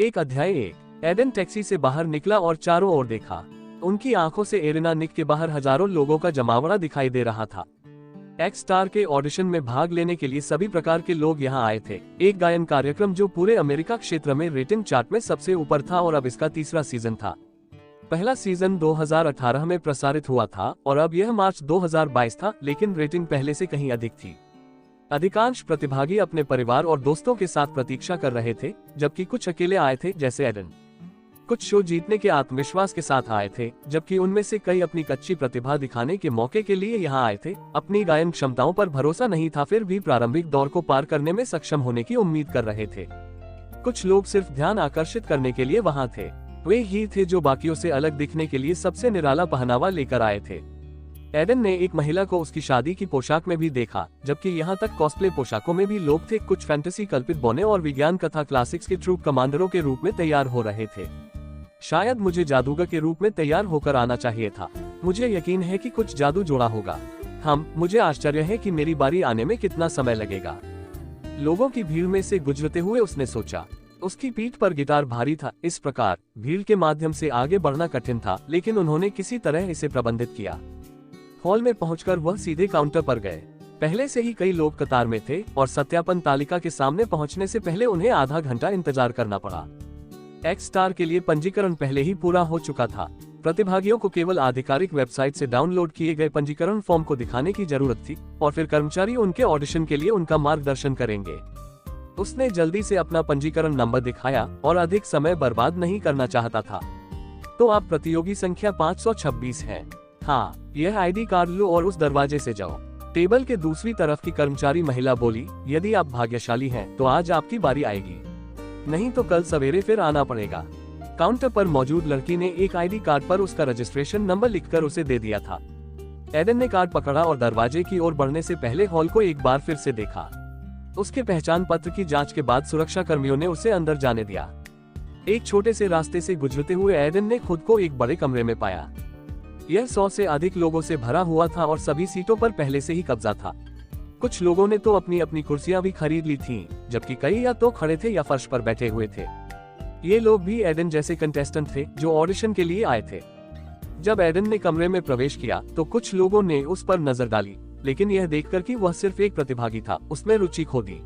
एक अध्याय 1। Aiden taxi से बाहर निकला और चारों ओर देखा। उनकी आंखों से एरिना निक के बाहर हजारों लोगों का जमावड़ा दिखाई दे रहा था। एक्स स्टार के ऑडिशन में भाग लेने के लिए सभी प्रकार के लोग यहाँ आए थे। एक गायन कार्यक्रम जो पूरे अमेरिका क्षेत्र में रेटिंग चार्ट में सबसे ऊपर था और अब इसका तीसरा सीजन था। पहला सीजन 2018 में प्रसारित हुआ था और अब यह मार्च 2022 था, लेकिन रेटिंग पहले से कहीं अधिक थी। अधिकांश प्रतिभागी अपने परिवार और दोस्तों के साथ प्रतीक्षा कर रहे थे, जबकि कुछ अकेले आए थे जैसे एडन। कुछ शो जीतने के आत्मविश्वास के साथ आए थे, जबकि उनमें से कई अपनी कच्ची प्रतिभा दिखाने के मौके के लिए यहाँ आए थे। अपनी गायन क्षमताओं पर भरोसा नहीं था, फिर भी प्रारंभिक दौर को पार करने में सक्षम होने की उम्मीद कर रहे थे। कुछ लोग सिर्फ ध्यान आकर्षित करने के लिए वहाँ थे। वे ही थे जो बाकियों से अलग दिखने के लिए सबसे निराला पहनावा लेकर आए थे। एडन ने एक महिला को उसकी शादी की पोशाक में भी देखा, जबकि यहाँ तक कॉस्प्ले पोशाकों में भी लोग थे। कुछ फैंटेसी कल्पित बौने और विज्ञान कथा क्लासिक्स के ट्रूप कमांडरों के रूप में तैयार हो रहे थे। शायद मुझे जादूगर के रूप में तैयार होकर आना चाहिए था। मुझे यकीन है कि कुछ जादू जोड़ा होगा। मुझे आश्चर्य है कि मेरी बारी आने में कितना समय लगेगा। लोगों की भीड़ में से गुजरते हुए उसने सोचा। उसकी पीठ पर गिटार भारी था, इस प्रकार भीड़ के माध्यम से आगे बढ़ना कठिन था, लेकिन उन्होंने किसी तरह इसे प्रबंधित किया। हॉल में पहुंचकर वह सीधे काउंटर पर गए। पहले से ही कई लोग कतार में थे और सत्यापन तालिका के सामने पहुंचने से पहले उन्हें आधा घंटा इंतजार करना पड़ा। एक्स स्टार के लिए पंजीकरण पहले ही पूरा हो चुका था। प्रतिभागियों को केवल आधिकारिक वेबसाइट से डाउनलोड किए गए पंजीकरण फॉर्म को दिखाने की जरूरत थी और फिर कर्मचारी उनके ऑडिशन के लिए उनका मार्गदर्शन करेंगे। उसने जल्दी से अपना पंजीकरण नंबर दिखाया और अधिक समय बर्बाद नहीं करना चाहता था। तो आप प्रतियोगी संख्या 526 हैं। यह आईडी कार्ड लो और उस दरवाजे से जाओ। टेबल के दूसरी तरफ की कर्मचारी महिला बोली, यदि आप भाग्यशाली हैं तो आज आपकी बारी आएगी, नहीं तो कल सवेरे फिर आना पड़ेगा। काउंटर पर मौजूद लड़की ने एक आईडी कार्ड पर उसका रजिस्ट्रेशन नंबर लिखकर उसे दे दिया था। एडन ने कार्ड पकड़ा और दरवाजे की ओर बढ़ने से पहले हॉल को एक बार फिर से देखा। उसके पहचान पत्र की जांच के बाद सुरक्षा कर्मियों ने उसे अंदर जाने दिया। एक छोटे से रास्ते से गुजरते हुए एडन ने खुद को एक बड़े कमरे में पाया। यह 100 से अधिक लोगों से भरा हुआ था और सभी सीटों पर पहले से ही कब्जा था। कुछ लोगों ने तो अपनी अपनी कुर्सियां भी खरीद ली थीं, जबकि कई या तो खड़े थे या फर्श पर बैठे हुए थे। ये लोग भी एडन जैसे कंटेस्टेंट थे जो ऑडिशन के लिए आए थे। जब एडन ने कमरे में प्रवेश किया तो कुछ लोगों ने उस पर नजर डाली, लेकिन यह देखकर कि वह सिर्फ एक प्रतिभागी था, उसमें रुचि खो दी।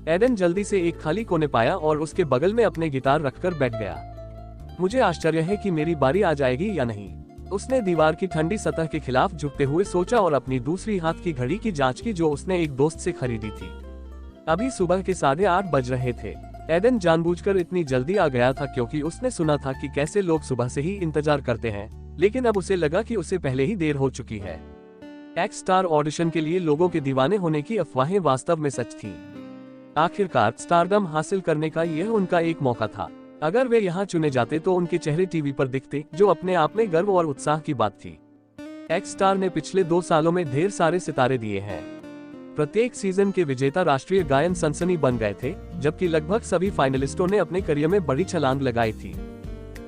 एडन जल्दी से एक खाली कोने पाया और उसके बगल में अपने गिटार रखकर बैठ गया। मुझे आश्चर्य है कि मेरी बारी आ जाएगी या नहीं, उसने दीवार की ठंडी सतह के खिलाफ झुकते हुए सोचा और अपनी दूसरी हाथ की घड़ी की जांच की जो उसने एक दोस्त से खरीदी थी। अभी सुबह के 8:30 बज रहे थे। एडन जानबूझकर इतनी जल्दी आ गया था क्योंकि उसने सुना था कि कैसे लोग सुबह से ही इंतजार करते हैं, लेकिन अब उसे लगा कि उसे पहले ही देर हो चुकी है। एक्स स्टार ऑडिशन के लिए लोगों के दीवाने होने की अफवाहें वास्तव में सच थीं। आखिरकार स्टारडम हासिल करने का यह उनका एक मौका था। अगर वे यहाँ चुने जाते तो उनके चेहरे टीवी पर दिखते, जो अपने आप में गर्व और उत्साह की बात थी। एक्स स्टार ने पिछले 2 सालों में ढेर सारे सितारे दिए हैं। प्रत्येक सीजन के विजेता राष्ट्रीय गायन सनसनी बन गए थे, जबकि लगभग सभी फाइनलिस्टों ने अपने करियर में बड़ी छलांग लगाई थी।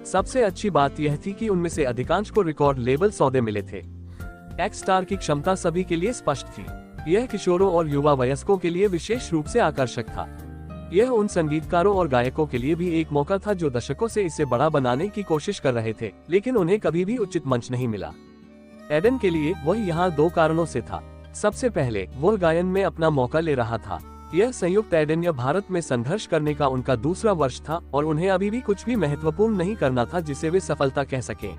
सबसे अच्छी बात यह थी कि उनमें से अधिकांश को रिकॉर्ड लेबल सौदे मिले थे। एक्स स्टार की क्षमता सभी के लिए स्पष्ट थी। यह किशोरों और युवा वयस्कों के लिए विशेष रूप से आकर्षक था। यह उन संगीतकारों और गायकों के लिए भी एक मौका था जो दशकों से इसे बड़ा बनाने की कोशिश कर रहे थे, लेकिन उन्हें कभी भी उचित मंच नहीं मिला। एडन के लिए वह यहाँ 2 कारणों से था। सबसे पहले, वह गायन में अपना मौका ले रहा था। यह संयुक्त एडन या भारत में संघर्ष करने का उनका दूसरा वर्ष था और उन्हें अभी भी कुछ भी महत्वपूर्ण नहीं करना था जिसे वे सफलता कह सकें।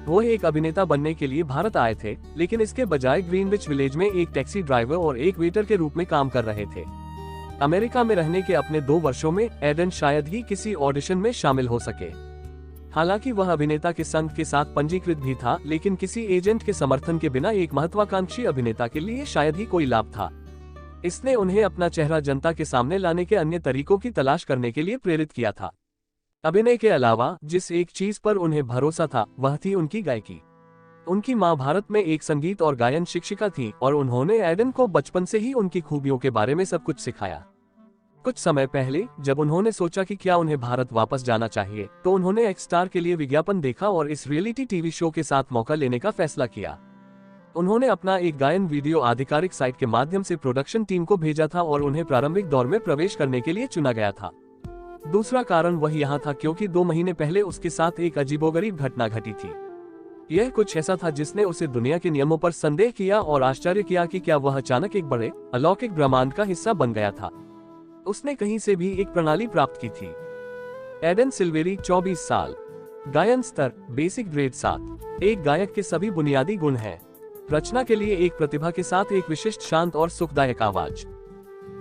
वो एक अभिनेता बनने के लिए भारत आए थे, लेकिन इसके बजाय ग्रीनविच विलेज में एक टैक्सी ड्राइवर और एक वेटर के रूप में काम कर रहे थे। अमेरिका में रहने के अपने 2 वर्षों में एडन शायद ही किसी ऑडिशन में शामिल हो सके। हालांकि वह अभिनेता के संघ के साथ पंजीकृत भी था, लेकिन किसी एजेंट के समर्थन के बिना एक महत्वाकांक्षी अभिनेता के लिए शायद ही कोई लाभ था। इसने उन्हें अपना चेहरा जनता के सामने लाने के अन्य तरीकों की तलाश करने के लिए प्रेरित किया था। अभिनय के अलावा जिस एक चीज पर उन्हें भरोसा था वह थी उनकी गायकी। उनकी मां भारत में एक संगीत और गायन शिक्षिका थी और उन्होंने एडन को बचपन से ही उनकी खूबियों के बारे में सब कुछ सिखाया। कुछ समय पहले जब उन्होंने सोचा कि क्या उन्हें भारत वापस जाना चाहिए, तो उन्होंने एक्स स्टार के लिए विज्ञापन देखा और इस रियलिटी टीवी शो के साथ मौका लेने का फैसला किया। उन्होंने अपना एक गायन वीडियो आधिकारिक साइट के माध्यम से प्रोडक्शन टीम को भेजा था और उन्हें प्रारंभिक दौर में प्रवेश करने के लिए चुना गया था। दूसरा कारण वह यहाँ था क्योंकि 2 महीने पहले उसके साथ एक अजीबोगरीब घटना घटी थी। यह कुछ ऐसा था जिसने उसे दुनिया के नियमों पर संदेह किया और आश्चर्य किया कि क्या वह अचानक एक बड़े अलौकिक ब्रह्मांड का हिस्सा बन गया था। उसने कहीं से भी एक प्रणाली प्राप्त की थी। एडन सिल्वेरी 24 साल, गायन स्तर बेसिक ग्रेड 7। एक गायक के सभी बुनियादी गुण हैं। रचना के लिए एक प्रतिभा के साथ एक विशिष्ट शांत और सुखदायक आवाज,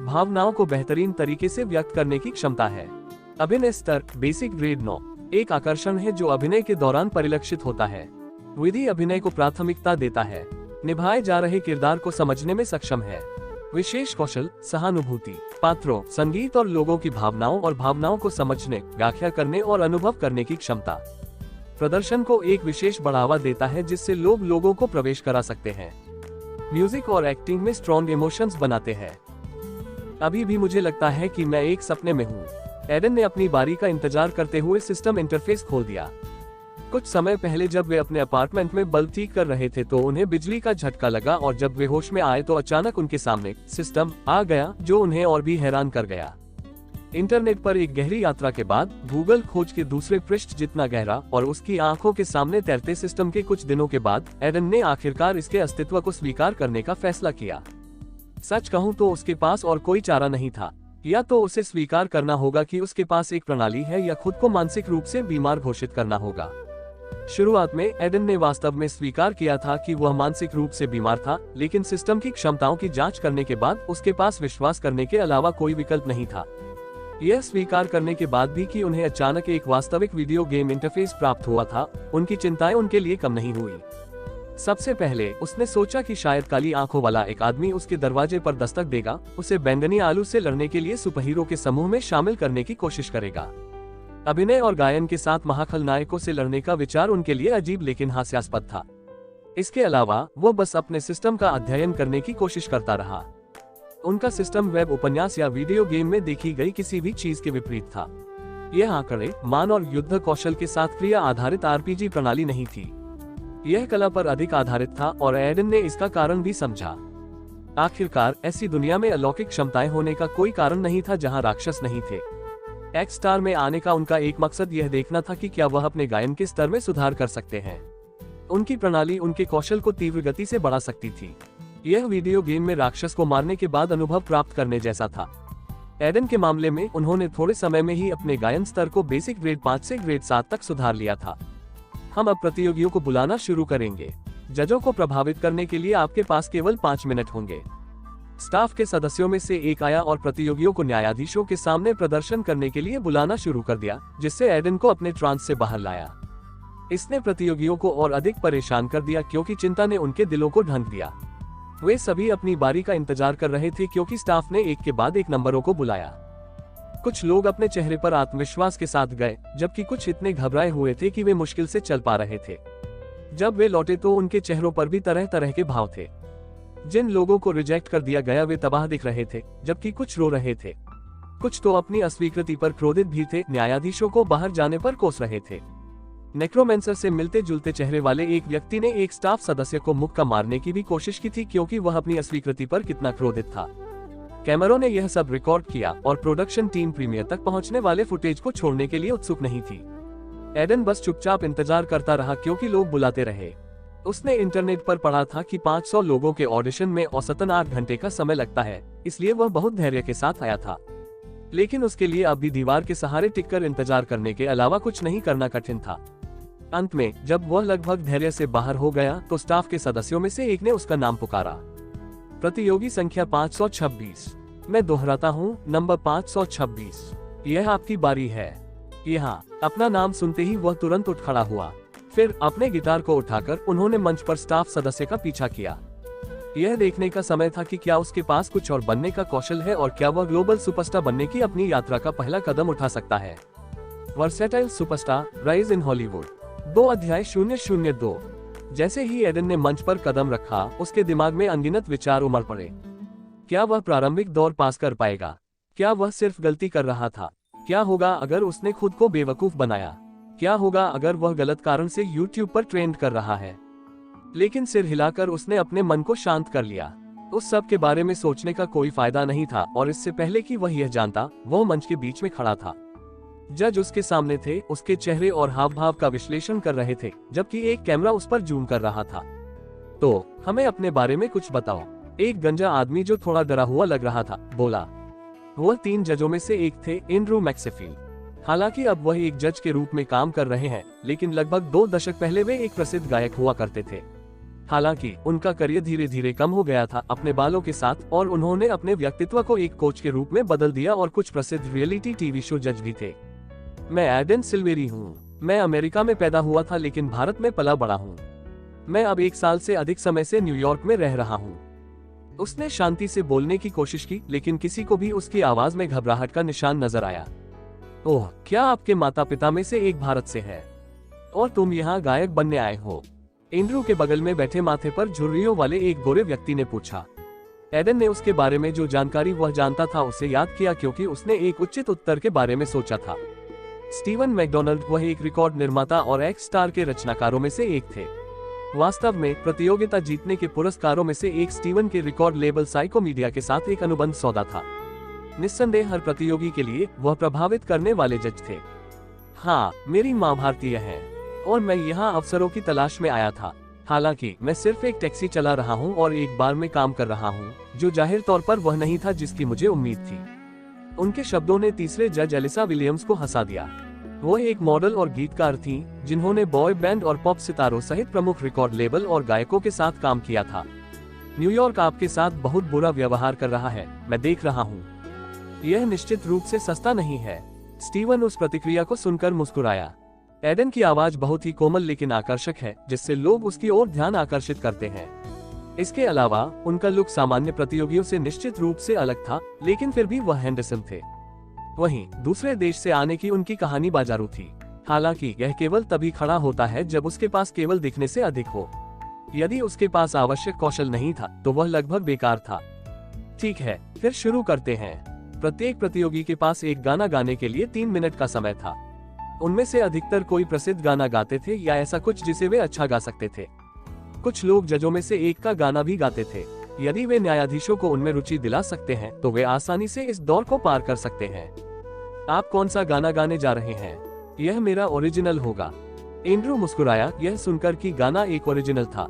भावनाओं को बेहतरीन तरीके से व्यक्त करने की क्षमता है। अभिनय स्तर बेसिक ग्रेड 9। एक आकर्षण है जो अभिनय के दौरान परिलक्षित होता है। विधि अभिनय को प्राथमिकता देता है, निभाए जा रहे किरदार को समझने में सक्षम है। विशेष कौशल सहानुभूति, पात्रों, संगीत और लोगों की भावनाओं और भावनाओं को समझने, व्याख्या करने और अनुभव करने की क्षमता। प्रदर्शन को एक विशेष बढ़ावा देता है जिससे लोग लोगों को प्रवेश करा सकते हैं। म्यूजिक और एक्टिंग में स्ट्रॉन्ग इमोशंस बनाते हैं। अभी भी मुझे लगता है कि मैं एक सपने में हूँ। एडन ने अपनी बारी का इंतजार करते हुए सिस्टम इंटरफेस खोल दिया। कुछ समय पहले जब वे अपने अपार्टमेंट में बल्ब ठीक कर रहे थे तो उन्हें बिजली का झटका लगा और जब वे होश में आए तो अचानक उनके सामने सिस्टम आ गया जो उन्हें और भी हैरान कर गया। इंटरनेट पर एक गहरी यात्रा के बाद गूगल खोज के दूसरे पृष्ठ जितना गहरा और उसकी आंखों के सामने तैरते सिस्टम के कुछ दिनों के बाद एडन ने आखिरकार इसके अस्तित्व को स्वीकार करने का फैसला किया। सच कहूं तो उसके पास और कोई चारा नहीं था। या तो उसे स्वीकार करना होगा कि उसके पास एक प्रणाली है या खुद को मानसिक रूप से बीमार घोषित करना होगा। शुरुआत में एडन ने वास्तव में स्वीकार किया था कि वह मानसिक रूप से बीमार था, लेकिन सिस्टम की क्षमताओं की जांच करने के बाद उसके पास विश्वास करने के अलावा कोई विकल्प नहीं था। यह स्वीकार करने के बाद भी कि उन्हें अचानक एक वास्तविक वीडियो गेम इंटरफेस प्राप्त हुआ था, उनकी चिंताएं उनके लिए कम नहीं हुई। सबसे पहले उसने सोचा कि शायद काली आंखों वाला एक आदमी उसके दरवाजे पर दस्तक देगा, उसे बैंगनी आलू से लड़ने के लिए सुपरहीरो के समूह में शामिल करने की कोशिश करेगा। अभिनय और गायन के साथ महाखलनायकों से लड़ने का विचार उनके लिए अजीब लेकिन हास्यास्पद था। इसके अलावा वो बस अपने सिस्टम का अध्ययन करने की कोशिश करता रहा। उनका सिस्टम वेब उपन्यास या वीडियो गेम में देखी गई किसी भी चीज के विपरीत था। यह आंकड़े, मान और युद्ध कौशल के साथ क्रिया आधारित आरपीजी प्रणाली नहीं थी। यह कला पर अधिक आधारित था और एडन ने इसका कारण भी समझा। आखिरकार ऐसी दुनिया में अलौकिक क्षमताएं होने का कोई कारण नहीं था जहां राक्षस नहीं थे। एक्स स्टार में आने का उनका एक मकसद यह देखना था कि क्या वह अपने गायन के स्तर में सुधार कर सकते हैं। उनकी प्रणाली उनके कौशल को तीव्र गति से बढ़ा सकती थी। यह वीडियो गेम में राक्षस को मारने के बाद अनुभव प्राप्त करने जैसा था। एडन के मामले में उन्होंने थोड़े समय में ही अपने गायन स्तर को बेसिक ग्रेड 5 से ग्रेड 7 तक सुधार लिया था। हम अब प्रतियोगियों को बुलाना शुरू करेंगे। जजों को प्रभावित करने के लिए आपके पास केवल 5 मिनट होंगे। स्टाफ के सदस्यों में से एक आया और प्रतियोगियों को न्यायाधीशों के सामने प्रदर्शन करने के लिए बुलाना शुरू कर दिया, जिससे एडन को अपने ट्रांस से बाहर लाया। इसने प्रतियोगियों को और अधिक परेशान कर दिया क्योंकि चिंता ने उनके दिलों को ढंक दिया। वे सभी अपनी बारी का इंतजार कर रहे थे क्योंकि स्टाफ ने एक के बाद एक नंबरों को बुलाया। कुछ लोग अपने चेहरे पर आत्मविश्वास के साथ गए, जबकि कुछ इतने घबराए हुए थे कि वे मुश्किल से चल पा रहे थे। जब वे लौटे तो उनके चेहरों पर भी तरह तरह के भाव थे। जिन लोगों को रिजेक्ट कर दिया गया वे तबाह दिख रहे थे, जबकि कुछ रो रहे थे। कुछ तो अपनी अस्वीकृति पर क्रोधित भी थे, न्यायाधीशों को बाहर जाने पर कोस रहे थे। नेक्रोमेंसर से मिलते जुलते चेहरे वाले एक व्यक्ति ने एक स्टाफ सदस्य को मुक्का मारने की भी कोशिश की थी क्योंकि वह अपनी अस्वीकृति पर कितना क्रोधित था। कैमरों ने यह सब रिकॉर्ड किया और प्रोडक्शन टीम प्रीमियर तक पहुंचने वाले फुटेज को छोड़ने के लिए उत्सुक नहीं थी। एडन बस चुपचाप इंतजार करता रहा क्योंकि लोग बुलाते रहे। उसने इंटरनेट पर पढ़ा था कि 500 लोगों के ऑडिशन में औसतन 8 घंटे का समय लगता है, इसलिए वह बहुत धैर्य के साथ आया था। लेकिन उसके लिए अब भी दीवार के सहारे टिककर इंतजार करने के अलावा कुछ नहीं करना कठिन था। अंत में जब वह लगभग धैर्य से बाहर हो गया तो स्टाफ के सदस्यों में से एक ने उसका नाम पुकारा। प्रतियोगी संख्या 526। मैं दोहराता हूँ, नंबर 526। यह आपकी बारी है। यहाँ अपना नाम सुनते ही वह तुरंत उठ खड़ा हुआ। फिर अपने गिटार को उठाकर उन्होंने मंच पर स्टाफ सदस्य का पीछा किया। यह देखने का समय था कि क्या उसके पास कुछ और बनने का कौशल है और क्या वह ग्लोबल सुपरस्टार बनने की अपनी यात्रा का पहला कदम उठा सकता है। Versatile superstar, rise in Hollywood. 2 अध्याय 002। जैसे ही एडन ने मंच पर कदम रखा, उसके दिमाग में अनगिनत विचार उमड़ पड़े। क्या वह प्रारंभिक दौर पास कर पाएगा? क्या वह सिर्फ गलती कर रहा था? क्या होगा अगर उसने खुद को बेवकूफ बनाया? क्या होगा अगर वह गलत कारण से YouTube पर ट्रेंड कर रहा है? लेकिन सिर हिलाकर उसने अपने मन को शांत कर लिया। उस सब के बारे में सोचने का कोई फायदा नहीं था और इससे पहले कि वह यह जानता, वह मंच के बीच में खड़ा था। जज उसके सामने थे, उसके चेहरे और हाव भाव का विश्लेषण कर रहे थे, जबकि एक कैमरा उस पर जूम कर रहा था। तो हमें अपने बारे में कुछ बताओ। एक गंजा आदमी जो थोड़ा डरा हुआ लग रहा था बोला। वह 3 जजों में से एक थे, एंड्रू मैक्सेफील्ड। हालांकि अब वह एक जज के रूप में काम कर रहे हैं, लेकिन लगभग 2 दशक पहले वे एक प्रसिद्ध गायक हुआ करते थे। हालांकि उनका करियर धीरे धीरे कम हो गया था अपने बालों के साथ, और उन्होंने अपने व्यक्तित्व को एक कोच के रूप में बदल दिया और कुछ प्रसिद्ध रियलिटी टीवी शो जज भी थे। मैं एडन सिल्वेरी हूँ। मैं अमेरिका में पैदा हुआ था, लेकिन भारत में पला बड़ा हूँ। मैं अब 1 साल से अधिक समय से न्यूयॉर्क में रह रहा हूँ। उसने शांति से बोलने की कोशिश की, लेकिन किसी को भी उसकी आवाज में घबराहट का निशान नजर आया। ओह, क्या आपके माता पिता में से एक भारत से है और तुम यहाँ गायक बनने आए हो? एंड्रू के बगल में बैठे माथे पर झुर्रियों वाले एक गोरे व्यक्ति ने पूछा। एडन ने उसके बारे में जो जानकारी वह जानता था उसे याद किया, क्योंकि उसने एक उचित उत्तर के बारे में सोचा था। स्टीवन मैकडोनाल्ड, वह एक रिकॉर्ड निर्माता और एक्स स्टार के रचनाकारों में से एक थे। वास्तव में प्रतियोगिता जीतने के पुरस्कारों में से एक स्टीवन के रिकॉर्ड लेबल साइको मीडिया के साथ एक अनुबंध सौदा था। निस्संदेह हर प्रतियोगी के लिए वह प्रभावित करने वाले जज थे। हाँ, मेरी माँ भारतीय है और मैं यहाँ अवसरों की तलाश में आया था। हालांकि मैं सिर्फ एक टैक्सी चला रहा हूँ और एक बार में काम कर रहा हूँ, जो जाहिर तौर पर वह नहीं था जिसकी मुझे उम्मीद थी। उनके शब्दों ने तीसरे जज एलिसा विलियम्स को हंसा दिया। वह एक मॉडल और गीतकार थीं, जिन्होंने बॉय बैंड और पॉप सितारों सहित प्रमुख रिकॉर्ड लेबल और गायकों के साथ काम किया था। न्यूयॉर्क आपके साथ बहुत बुरा व्यवहार कर रहा है, मैं देख रहा हूँ। यह निश्चित रूप से सस्ता नहीं है। स्टीवन उस प्रतिक्रिया को सुनकर मुस्कुराया। एडन की आवाज बहुत ही कोमल लेकिन आकर्षक है, जिससे लोग उसकी ओर ध्यान आकर्षित करते हैं। इसके अलावा उनका लुक सामान्य प्रतियोगियों से निश्चित रूप से अलग था, लेकिन फिर भी वह हैंडसम थे। वहीं दूसरे देश से आने की उनकी कहानी बाजारू थी। हालांकि यह केवल तभी खड़ा होता है जब उसके पास केवल दिखने से अधिक हो। यदि उसके पास आवश्यक कौशल नहीं था तो वह लगभग बेकार था। ठीक है, फिर शुरू करते हैं। प्रत्येक प्रतियोगी के पास एक गाना गाने के लिए 3 मिनट का समय था। उनमें से अधिकतर कोई प्रसिद्ध गाना गाते थे या ऐसा कुछ जिसे वे अच्छा गा सकते थे। कुछ लोग जजों में से एक का गाना भी गाते थे। यदि वे न्यायाधीशों को उनमें रुचि दिला सकते हैं तो वे आसानी से इस दौर को पार कर सकते हैं। आप कौन सा गाना गाने जा रहे हैं? यह मेरा ओरिजिनल होगा। एंड्रू मुस्कुराया, यह सुनकर कि गाना एक ओरिजिनल था।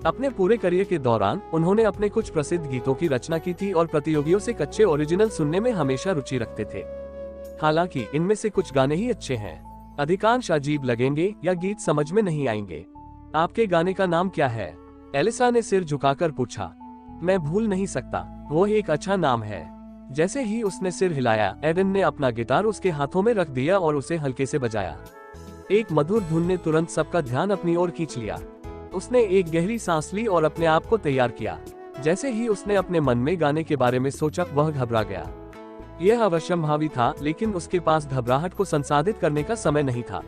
अपने पूरे करियर के दौरान उन्होंने अपने कुछ प्रसिद्ध गीतों की रचना की थी और प्रतियोगियों से कच्चे ओरिजिनल सुनने में हमेशा रुचि रखते थे। हालांकि इनमें से कुछ गाने ही अच्छे हैं, अधिकांश अजीब लगेंगे या गीत समझ में नहीं आएंगे। आपके गाने का नाम क्या है? एलिसा ने सिर झुकाकर पूछा। मैं भूल नहीं सकता, वो एक अच्छा नाम है। जैसे ही उसने सिर हिलाया, एडन ने अपना गिटार उसके हाथों में रख दिया और उसे हल्के से बजाया। एक मधुर धुन ने तुरंत सबका ध्यान अपनी ओर खींच लिया। उसने एक गहरी सांस ली और अपने आप को तैयार किया। जैसे ही उसने अपने मन में गाने के बारे में सोचा, वह घबरा गया। यह अवश्यंभावी था, लेकिन उसके पास घबराहट को संसाधित करने का समय नहीं था।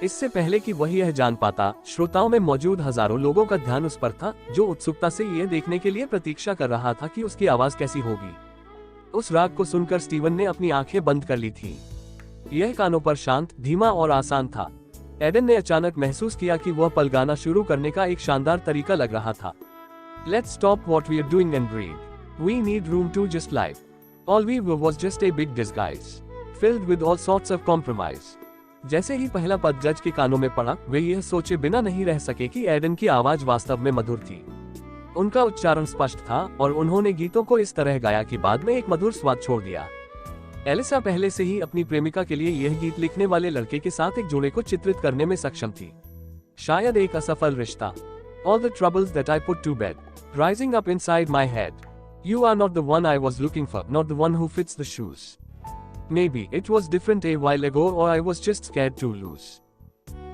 इससे पहले कि वह यह जान पाता, श्रोताओं में मौजूद हजारों लोगों का ध्यान उस पर था, जो उत्सुकता से यह देखने के लिए प्रतीक्षा कर रहा था कि उसकी आवाज कैसी होगी। उस राग को सुनकर स्टीवन ने अपनी आंखें बंद कर ली थी। यह कानों पर शांत, धीमा और आसान था। एडन ने अचानक महसूस किया कि वह पल गाना शुरू करने का एक शानदार तरीका लग रहा था। Let's stop what we are doing and breathe. We need room to just live. All we were was just a big disguise, filled with all sorts of compromise. जैसे ही पहला पद जज के कानों में पड़ा, वे यह सोचे बिना नहीं रह सके कि एडन की आवाज वास्तव में मधुर थी। उनका उच्चारण स्पष्ट था और उन्होंने गीतों को इस तरह गाया कि बाद में एक मधुर स्वाद छोड़ दिया। एलिसा पहले से ही अपनी प्रेमिका के लिए यह गीत लिखने वाले लड़के के साथ एक जोड़े को चित्रित करने में सक्षम थी। शायद एक असफल रिश्ता। All the troubles that I put to bed, rising up inside my head. You are not the one I was looking for, not the one who fits the shoes. Maybe it was different a while ago or I was just scared to lose.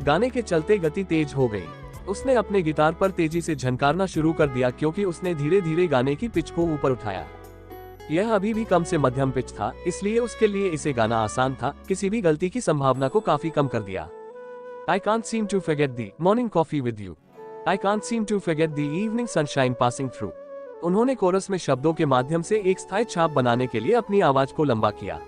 गाने के चलते गति तेज हो गई। उसने अपने guitar पर तेजी से झनकारना शुरू कर दिया, क्योंकि उसने धीरे धीरे गाने की पिच को ऊपर उठाया। यह अभी भी कम से मध्यम पिच था, इसलिए उसके लिए इसे गाना आसान था। किसी भी गलती की संभावना को काफी कम कर दिया। I can't seem to forget the morning coffee with you. I can't seem to forget the evening sunshine passing through. उन्होंने कोरस में शब्दों के माध्यम से एक स्थायी छाप बनाने के लिए अपनी आवाज को लंबा किया।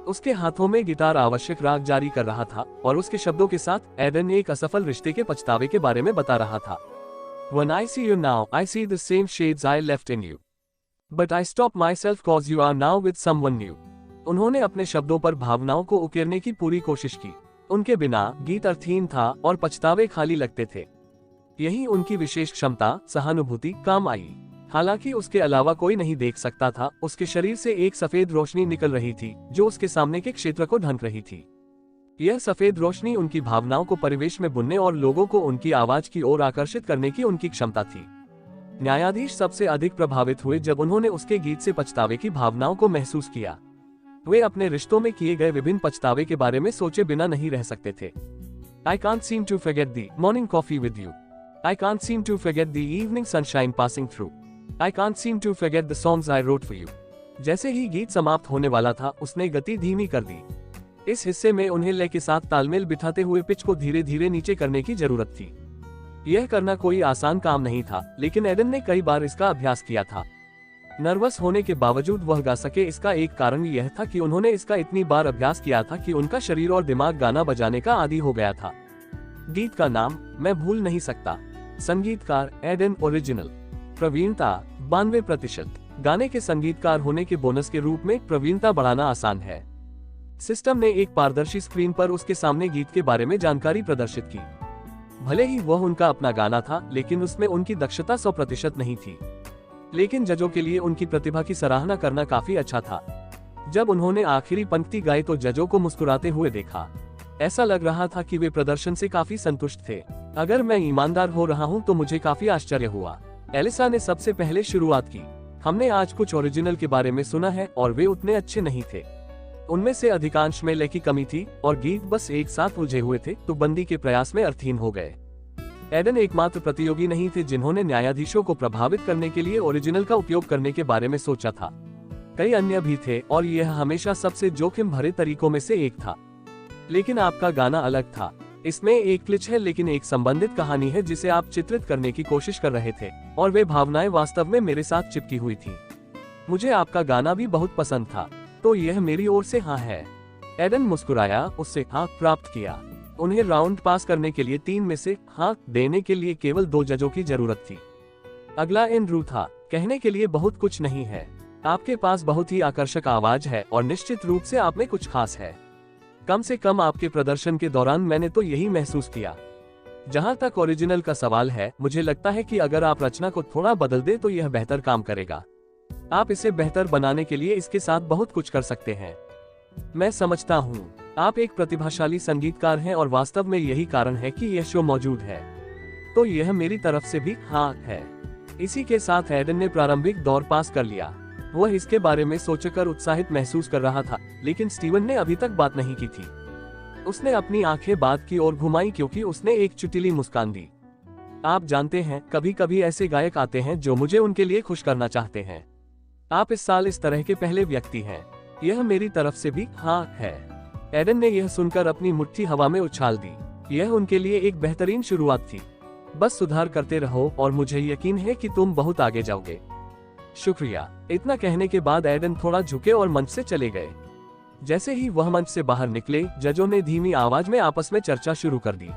उसके हाथों में गिटार आवश्यक राग जारी कर रहा था और उसके शब्दों के साथ एडन एक असफल रिश्ते के पछतावे के बारे में बता रहा था। When I see you now, I see the same shades I left in you. But I stop myself cause you are now with someone new. उन्होंने अपने शब्दों पर भावनाओं को उकेरने की पूरी कोशिश की। उनके बिना गीत अर्थहीन था और पछतावे खाली लगते थे। यही उनकी विशेष क्षमता, सहानुभूति, काम आई। हालांकि उसके अलावा कोई नहीं देख सकता था, उसके शरीर से एक सफेद रोशनी निकल रही थी जो उसके सामने के क्षेत्र को ढंक रही थी। यह सफेद रोशनी उनकी भावनाओं को परिवेश में बुनने और लोगों को उनकी आवाज की ओर आकर्षित करने की उनकी क्षमता थी। न्यायाधीश सबसे अधिक प्रभावित हुए जब उन्होंने उसके गीत से पछतावे की भावनाओं को महसूस किया। वे अपने रिश्तों में किए गए विभिन्न पछतावे के बारे में सोचे बिना नहीं रह सकते थे। I can't seem to forget the morning coffee with you. I can't seem to forget the evening sunshine passing through. I can't seem to forget the songs I wrote for you. जैसे ही गीत समाप्त होने वाला था, उसने गति धीमी कर दी। इस हिस्से में उन्हें लय के साथ तालमेल बिठाते हुए पिच को धीरे धीरे नीचे करने की जरूरत थी। यह करना कोई आसान काम नहीं था, लेकिन एडन ने कई बार इसका अभ्यास किया था। नर्वस होने के बावजूद वह गा सके, इसका एक कारण यह था कि उन्होंने इसका इतनी बार अभ्यास किया था कि उनका शरीर और दिमाग गाना बजाने का आदी हो गया था। गीत का नाम मैं भूल नहीं सकता। संगीतकार एडन ओरिजिनल। प्रवीणता 92%। गाने के संगीतकार होने के बोनस के रूप में प्रवीणता बढ़ाना आसान है। सिस्टम ने एक पारदर्शी स्क्रीन पर उसके सामने गीत के बारे में जानकारी प्रदर्शित की। भले ही वह उनका अपना गाना था, लेकिन उसमें उनकी दक्षता 100% नहीं थी। लेकिन जजों के लिए उनकी प्रतिभा की सराहना करना काफी अच्छा था। जब उन्होंने आखिरी पंक्ति गाई तो जजों को मुस्कुराते हुए देखा। ऐसा लग रहा था कि वे प्रदर्शन से काफी संतुष्ट थे। अगर मैं ईमानदार हो रहा हूं तो मुझे काफी आश्चर्य हुआ। एलिसा ने सबसे पहले शुरुआत की। हमने आज कुछ ओरिजिनल के बारे में सुना है और वे उतने अच्छे नहीं थे। उनमें से अधिकांश में लय की कमी थी और गीत बस एक साथ उलझे हुए थे, तो बंदी के प्रयास में अर्थहीन हो गए। एडन एकमात्र प्रतियोगी नहीं थे जिन्होंने न्यायाधीशों को प्रभावित करने के लिए ओरिजिनल का उपयोग करने के बारे में सोचा था। कई अन्य भी थे और यह हमेशा सबसे जोखिम भरे तरीकों में से एक था। लेकिन आपका गाना अलग था। इसमें एक क्लिच है, लेकिन एक संबंधित कहानी है जिसे आप चित्रित करने की कोशिश कर रहे थे, और वे भावनाएं वास्तव में मेरे साथ चिपकी हुई थी। मुझे आपका गाना भी बहुत पसंद था। तो यह मेरी ओर से हाँ है। एडन मुस्कुराया, उससे हाँ प्राप्त किया। उन्हें राउंड पास करने के लिए 3 में से हाँ देने के लिए केवल 2 जजों की जरूरत थी। अगला एंड्रू था। कहने के लिए बहुत कुछ नहीं है। आपके पास बहुत ही आकर्षक आवाज है और निश्चित रूप से आप में कुछ खास है। कम से कम आपके प्रदर्शन के दौरान मैंने तो यही महसूस किया। जहां तक ओरिजिनल का सवाल है, मुझे लगता है कि अगर आप रचना को थोड़ा बदल दे तो यह बेहतर काम करेगा। आप इसे बेहतर बनाने के लिए इसके साथ बहुत कुछ कर सकते हैं। मैं समझता हूँ आप एक प्रतिभाशाली संगीतकार हैं और वास्तव में यही कारण है कि यह शो मौजूद है। तो यह मेरी तरफ से भी हाँ है। इसी के साथ एडन ने प्रारंभिक दौर पास कर लिया। वह इसके बारे में सोचकर उत्साहित महसूस कर रहा था, लेकिन स्टीवन ने अभी तक बात नहीं की थी। उसने अपनी आंखें बात की ओर घुमाई क्योंकि उसने एक चुटीली मुस्कान दी। आप जानते हैं, कभी कभी ऐसे गायक आते हैं जो मुझे उनके लिए खुश करना चाहते हैं। आप इस साल इस तरह के पहले व्यक्ति हैं। यह मेरी तरफ से भी हाँ है। एडन ने यह सुनकर अपनी मुट्ठी हवा में उछाल दी। यह उनके लिए एक बेहतरीन शुरुआत थी। बस सुधार करते रहो और मुझे यकीन है कि तुम बहुत आगे जाओगे। शुक्रिया। इतना कहने के बाद एडन थोड़ा झुके और मंच से चले गए। जैसे ही वह मंच से बाहर निकले, जजों ने धीमी आवाज में आपस में चर्चा शुरू कर दी।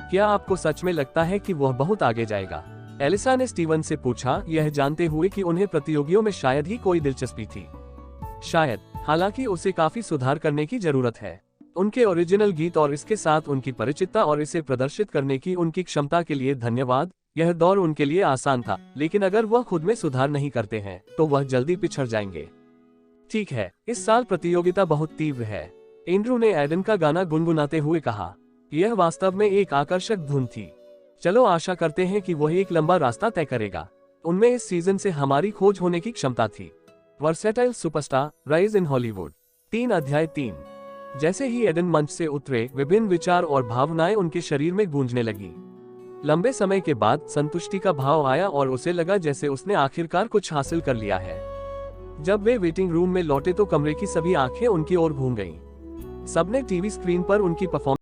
क्या आपको सच में लगता है कि वह बहुत आगे जाएगा? एलिसा ने स्टीवन से पूछा, यह जानते हुए कि उन्हें प्रतियोगियों में शायद ही कोई दिलचस्पी थी। शायद, हालांकि उसे काफी सुधार करने की जरूरत है। उनके ओरिजिनल गीत और इसके साथ उनकी परिचितता और इसे प्रदर्शित करने की उनकी क्षमता के लिए धन्यवाद। यह दौर उनके लिए आसान था, लेकिन अगर वह खुद में सुधार नहीं करते हैं तो वह जल्दी पिछड़ जाएंगे। ठीक है, इस साल प्रतियोगिता बहुत तीव्र है। एंड्रू ने एडन का गाना गुनगुनाते हुए कहा। यह वास्तव में एक आकर्षक धुन थी। चलो आशा करते हैं कि वह एक लंबा रास्ता तय करेगा। उनमें इस सीजन से हमारी खोज होने की क्षमता थी। Versatile superstar, rise in Hollywood. 3 अध्याय 3। जैसे ही एडन मंच से उतरे, विभिन्न विचार और भावनाएं उनके शरीर में गूंजने लगी। लंबे समय के बाद संतुष्टि का भाव आया और उसे लगा जैसे उसने आखिरकार कुछ हासिल कर लिया है। जब वे वेटिंग रूम में लौटे तो कमरे की सभी आंखें उनकी ओर घूम गईं। सबने टीवी स्क्रीन पर उनकी परफॉर्मेंस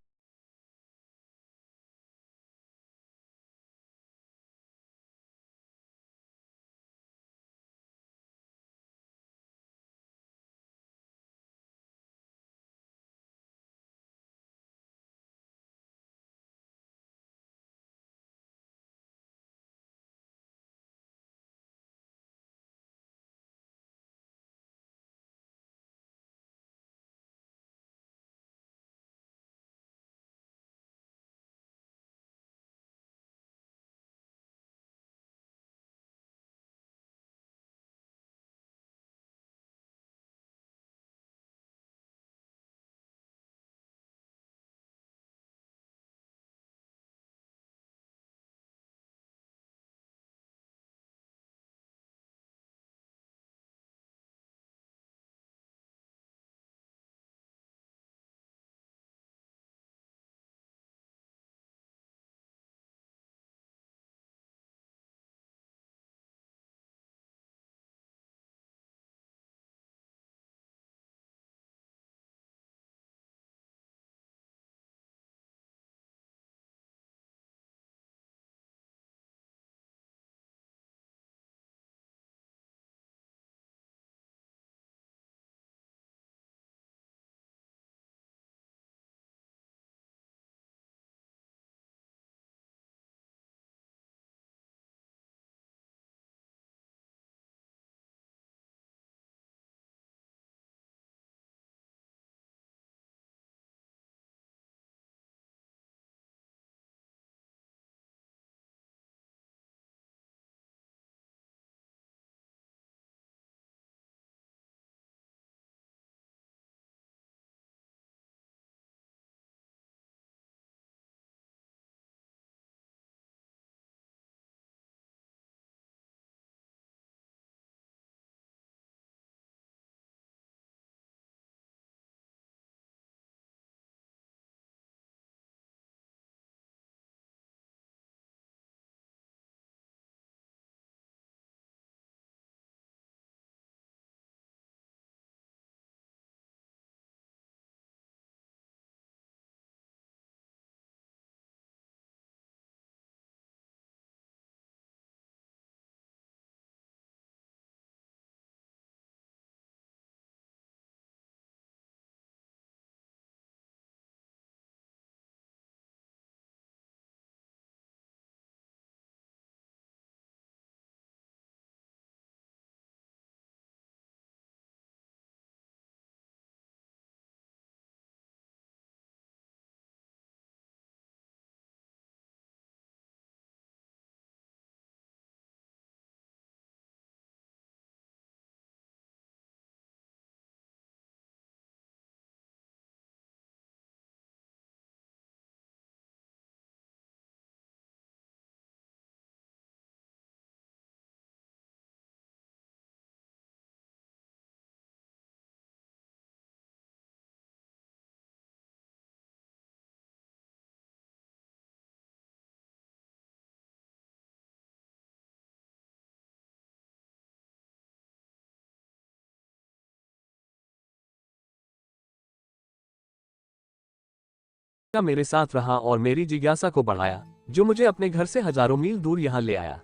मेरे साथ रहा और मेरी जिज्ञासा को बढ़ाया, जो मुझे अपने घर से हजारों मील दूर यहाँ ले आया।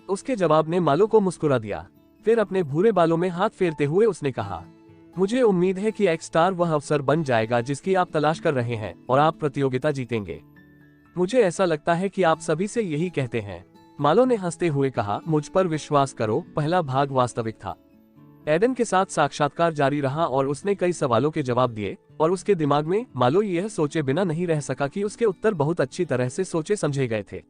उसके जवाब ने मालो को मुस्कुरा दिया। फिर अपने भूरे बालों में हाथ फेरते हुए उसने कहा, मुझे उम्मीद है कि एक्स स्टार वह अवसर बन जाएगा जिसकी आप तलाश कर रहे हैं और आप प्रतियोगिता जीतेंगे। मुझे ऐसा लगता है कि आप सभी से यही कहते हैं। मालो ने हंसते हुए कहा, मुझ पर विश्वास करो, पहला भाग वास्तविक था। एडन के साथ साक्षात्कार जारी रहा और उसने कई सवालों के जवाब दिए और उसके दिमाग में मालो यह सोचे बिना नहीं रह सका कि उसके उत्तर बहुत अच्छी तरह से सोचे समझे गए थे।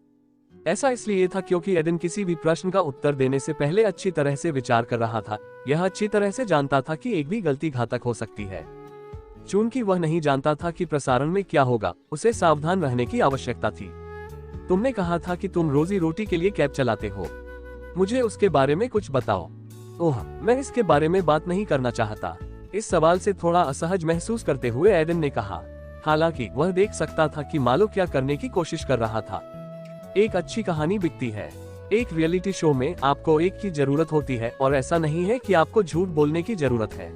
ऐसा इसलिए था क्योंकि एडन किसी भी प्रश्न का उत्तर देने से पहले अच्छी तरह से विचार कर रहा था। यह अच्छी तरह से जानता था कि एक भी गलती घातक हो सकती है। चूंकि वह नहीं जानता था कि प्रसारण में क्या होगा, उसे सावधान रहने की आवश्यकता थी। तुमने कहा था कि तुम रोजी रोटी के लिए कैब चलाते हो, मुझे उसके बारे में कुछ बताओ। ओह, मैं इसके बारे में बात नहीं करना चाहता। इस सवाल से थोड़ा असहज महसूस करते हुए एडन ने कहा। हालांकि वह देख सकता था कि मालो क्या करने की कोशिश कर रहा था। एक अच्छी कहानी बिकती है। एक रियलिटी शो में आपको एक की जरूरत होती है और ऐसा नहीं है कि आपको झूठ बोलने की जरूरत है।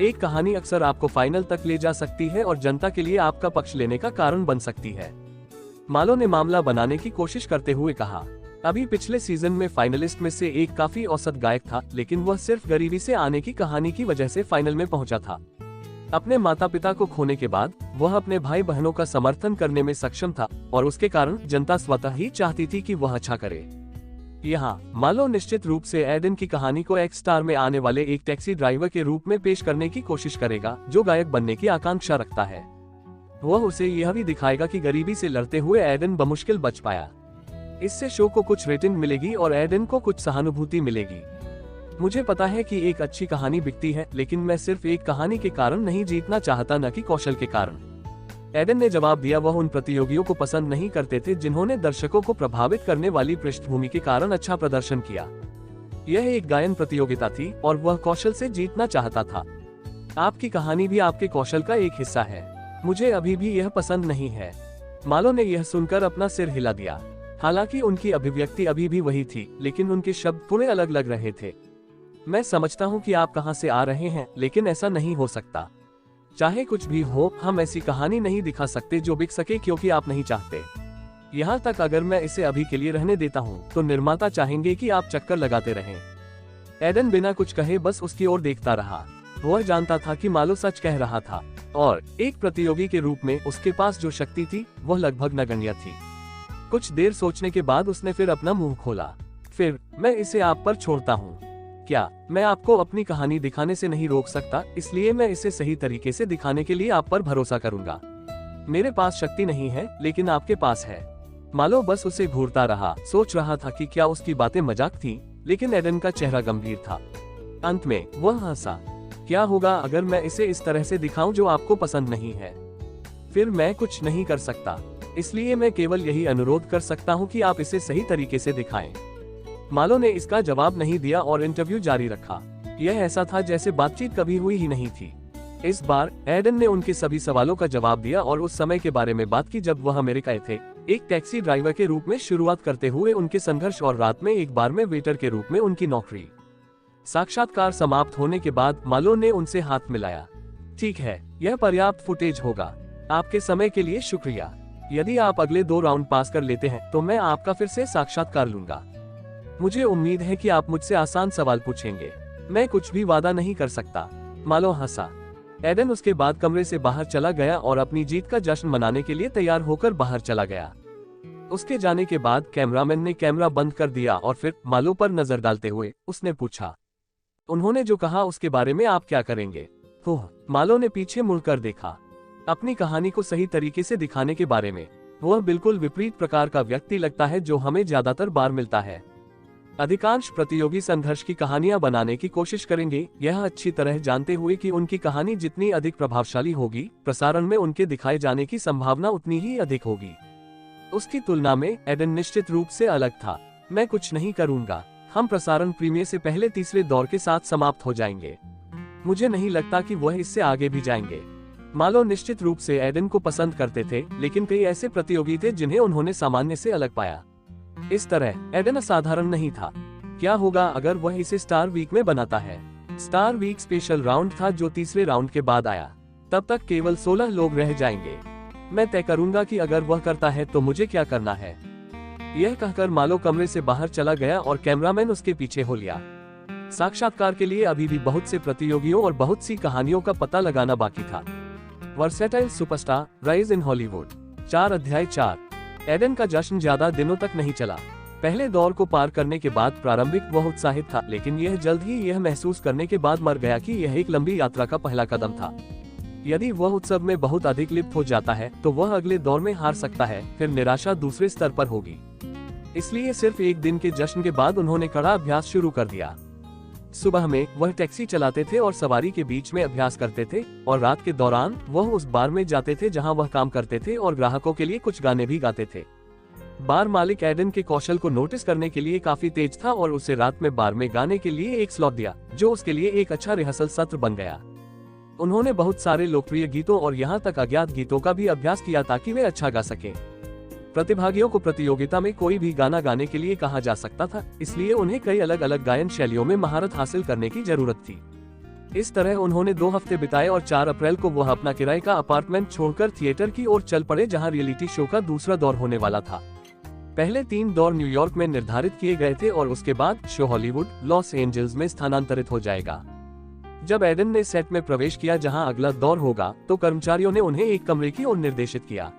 एक कहानी अक्सर आपको फाइनल तक ले जा सकती है और जनता के लिए आपका पक्ष लेने का कारण बन सकती है। मालो ने मामला बनाने की कोशिश करते हुए कहा, अभी पिछले सीजन में फाइनलिस्ट में से एक काफी औसत गायक था, लेकिन वह सिर्फ गरीबी से आने की कहानी की वजह से फाइनल में पहुंचा था। अपने माता पिता को खोने के बाद वह अपने भाई बहनों का समर्थन करने में सक्षम था और उसके कारण जनता स्वतः ही चाहती थी कि वह अच्छा करे। यहाँ मालो निश्चित रूप से एडन की कहानी को एक्स स्टार में आने वाले एक टैक्सी ड्राइवर के रूप में पेश करने की कोशिश करेगा जो गायक बनने की आकांक्षा रखता है। वह उसे यह भी दिखाएगा कि गरीबी से लड़ते हुए एडन बमुश्किल बच पाया। इससे शो को कुछ रेटिंग मिलेगी और एडन को कुछ सहानुभूति मिलेगी। मुझे पता है कि एक अच्छी कहानी बिकती है, लेकिन मैं सिर्फ एक कहानी के कारण नहीं जीतना चाहता, न कि कौशल के कारण। एडन ने जवाब दिया, वह उन प्रतियोगियों को पसंद नहीं करते थे जिन्होंने दर्शकों को प्रभावित करने वाली पृष्ठभूमि के कारण अच्छा प्रदर्शन किया। यह एक गायन प्रतियोगिता थी और वह कौशल से जीतना चाहता था। आपकी कहानी भी आपके कौशल का एक हिस्सा है। मुझे अभी भी यह पसंद नहीं है। मालो ने यह सुनकर अपना सिर हिला दिया। हालांकि उनकी अभिव्यक्ति अभी भी वही थी, लेकिन उनके शब्द थोड़े अलग लग रहे थे। मैं समझता हूँ कि आप कहाँ से आ रहे हैं, लेकिन ऐसा नहीं हो सकता। चाहे कुछ भी हो, हम ऐसी कहानी नहीं दिखा सकते जो बिक सके क्योंकि आप नहीं चाहते। यहाँ तक अगर मैं इसे अभी के लिए रहने देता हूँ तो निर्माता चाहेंगे कि आप चक्कर लगाते रहें। एडन बिना कुछ कहे बस उसकी ओर देखता रहा। वह जानता था कि मालो सच कह रहा था और एक प्रतियोगी के रूप में उसके पास जो शक्ति थी वह लगभग नगण्य थी। कुछ देर सोचने के बाद उसने फिर अपना मुंह खोला। फिर मैं इसे आप पर छोड़ता हूँ। क्या मैं आपको अपनी कहानी दिखाने से नहीं रोक सकता, इसलिए मैं इसे सही तरीके से दिखाने के लिए आप पर भरोसा करूंगा। मेरे पास शक्ति नहीं है, लेकिन आपके पास है। मालो बस उसे घूरता रहा, सोच रहा था कि क्या उसकी बातें मजाक थी, लेकिन एडन का चेहरा गंभीर था। अंत में वह हंसा। क्या होगा अगर मैं इसे इस तरह से दिखाऊं जो आपको पसंद नहीं है? फिर मैं कुछ नहीं कर सकता, इसलिए मैं केवल यही अनुरोध कर सकता हूं कि आप इसे सही तरीके से दिखाएं। मालो ने इसका जवाब नहीं दिया और इंटरव्यू जारी रखा। यह ऐसा था जैसे बातचीत कभी हुई ही नहीं थी। इस बार एडन ने उनके सभी सवालों का जवाब दिया और उस समय के बारे में बात की जब वह अमेरिका थे, एक टैक्सी ड्राइवर के रूप में शुरुआत करते हुए उनके संघर्ष और रात में एक बार में वेटर के रूप में उनकी नौकरी। साक्षात्कार समाप्त होने के बाद मालो ने उनसे हाथ मिलाया। ठीक है, यह पर्याप्त फुटेज होगा। आपके समय के लिए शुक्रिया। यदि आप अगले 2 राउंड पास कर लेते हैं तो मैं आपका फिर से साक्षात्कार लूंगा। मुझे उम्मीद है कि आप मुझसे आसान सवाल पूछेंगे। मैं कुछ भी वादा नहीं कर सकता। मालो हंसा। एडन उसके बाद कमरे से बाहर चला गया और अपनी जीत का जश्न मनाने के लिए तैयार होकर बाहर चला गया। उसके जाने के बाद कैमरामैन ने कैमरा बंद कर दिया और फिर मालो पर नजर डालते हुए उसने पूछा, उन्होंने जो कहा उसके बारे में आप क्या करेंगे? ओह, मालो ने पीछे मुड़कर देखा। अपनी कहानी को सही तरीके से दिखाने के बारे में। वह बिल्कुल विपरीत प्रकार का व्यक्ति लगता है जो हमें ज्यादातर बार मिलता है। अधिकांश प्रतियोगी संघर्ष की कहानियां बनाने की कोशिश करेंगे, यह अच्छी तरह जानते हुए कि उनकी कहानी जितनी अधिक प्रभावशाली होगी, प्रसारण में उनके दिखाए जाने की संभावना उतनी ही अधिक होगी। उसकी तुलना में एडन निश्चित रूप से अलग था। मैं कुछ नहीं करूंगा। हम प्रसारण प्रीमियर से पहले तीसरे दौर के साथ समाप्त हो जाएंगे। मुझे नहीं लगता कि वह इससे आगे भी जाएंगे। मालो निश्चित रूप से एडन को पसंद करते थे, लेकिन कई ऐसे प्रतियोगी थे जिन्हें उन्होंने सामान्य से अलग पाया। इस तरह एडन असाधारण नहीं था। क्या होगा अगर वह इसे स्टार वीक में बनाता है? स्टार वीक स्पेशल राउंड था जो तीसरे राउंड के बाद आया। तब तक केवल 16 लोग रह जाएंगे। मैं तय करूंगा कि अगर वह करता है तो मुझे क्या करना है। यह कहकर मालो कमरे से बाहर चला गया और कैमरामैन उसके पीछे हो लिया। साक्षात्कार के लिए अभी भी बहुत से प्रतियोगियों और बहुत सी कहानियों का पता लगाना बाकी था। Versatile superstar, rise in Hollywood. 4 अध्याय 4। एडन का जश्न ज्यादा दिनों तक नहीं चला। पहले दौर को पार करने के बाद प्रारंभिक वह उत्साहित था, लेकिन यह जल्द ही यह महसूस करने के बाद मर गया कि यह एक लंबी यात्रा का पहला कदम था। यदि वह उत्सव में बहुत अधिक लिप्त हो जाता है तो वह अगले दौर में हार सकता है, फिर निराशा दूसरे स्तर पर होगी। इसलिए सिर्फ एक दिन के जश्न के बाद उन्होंने कड़ा अभ्यास शुरू कर दिया। सुबह में वह टैक्सी चलाते थे और सवारी के बीच में अभ्यास करते थे, और रात के दौरान वह उस बार में जाते थे जहां वह काम करते थे और ग्राहकों के लिए कुछ गाने भी गाते थे। बार मालिक एडन के कौशल को नोटिस करने के लिए काफी तेज था और उसे रात में बार में गाने के लिए एक स्लॉट दिया, जो उसके लिए एक अच्छा रिहर्सल सत्र बन गया। उन्होंने बहुत सारे लोकप्रिय गीतों और यहाँ तक अज्ञात गीतों का भी अभ्यास किया ताकि वे अच्छा गा सकें। प्रतिभागियों को प्रतियोगिता में कोई भी गाना गाने के लिए कहा जा सकता था, इसलिए उन्हें कई अलग अलग गायन शैलियों में महारत हासिल करने की जरूरत थी। इस तरह उन्होंने 2 हफ्ते बिताए और 4 अप्रैल को वह अपना किराए का अपार्टमेंट छोड़कर थिएटर की ओर चल पड़े, जहां रियलिटी शो का दूसरा दौर होने वाला था। पहले 3 दौर न्यूयॉर्क में निर्धारित किए गए थे और उसके बाद शो हॉलीवुड, लॉस एंजल्स में स्थानांतरित हो जाएगा। जब एडन ने सेट में प्रवेश किया जहां अगला दौर होगा, तो कर्मचारियों ने उन्हें एक कमरे की ओर निर्देशित किया।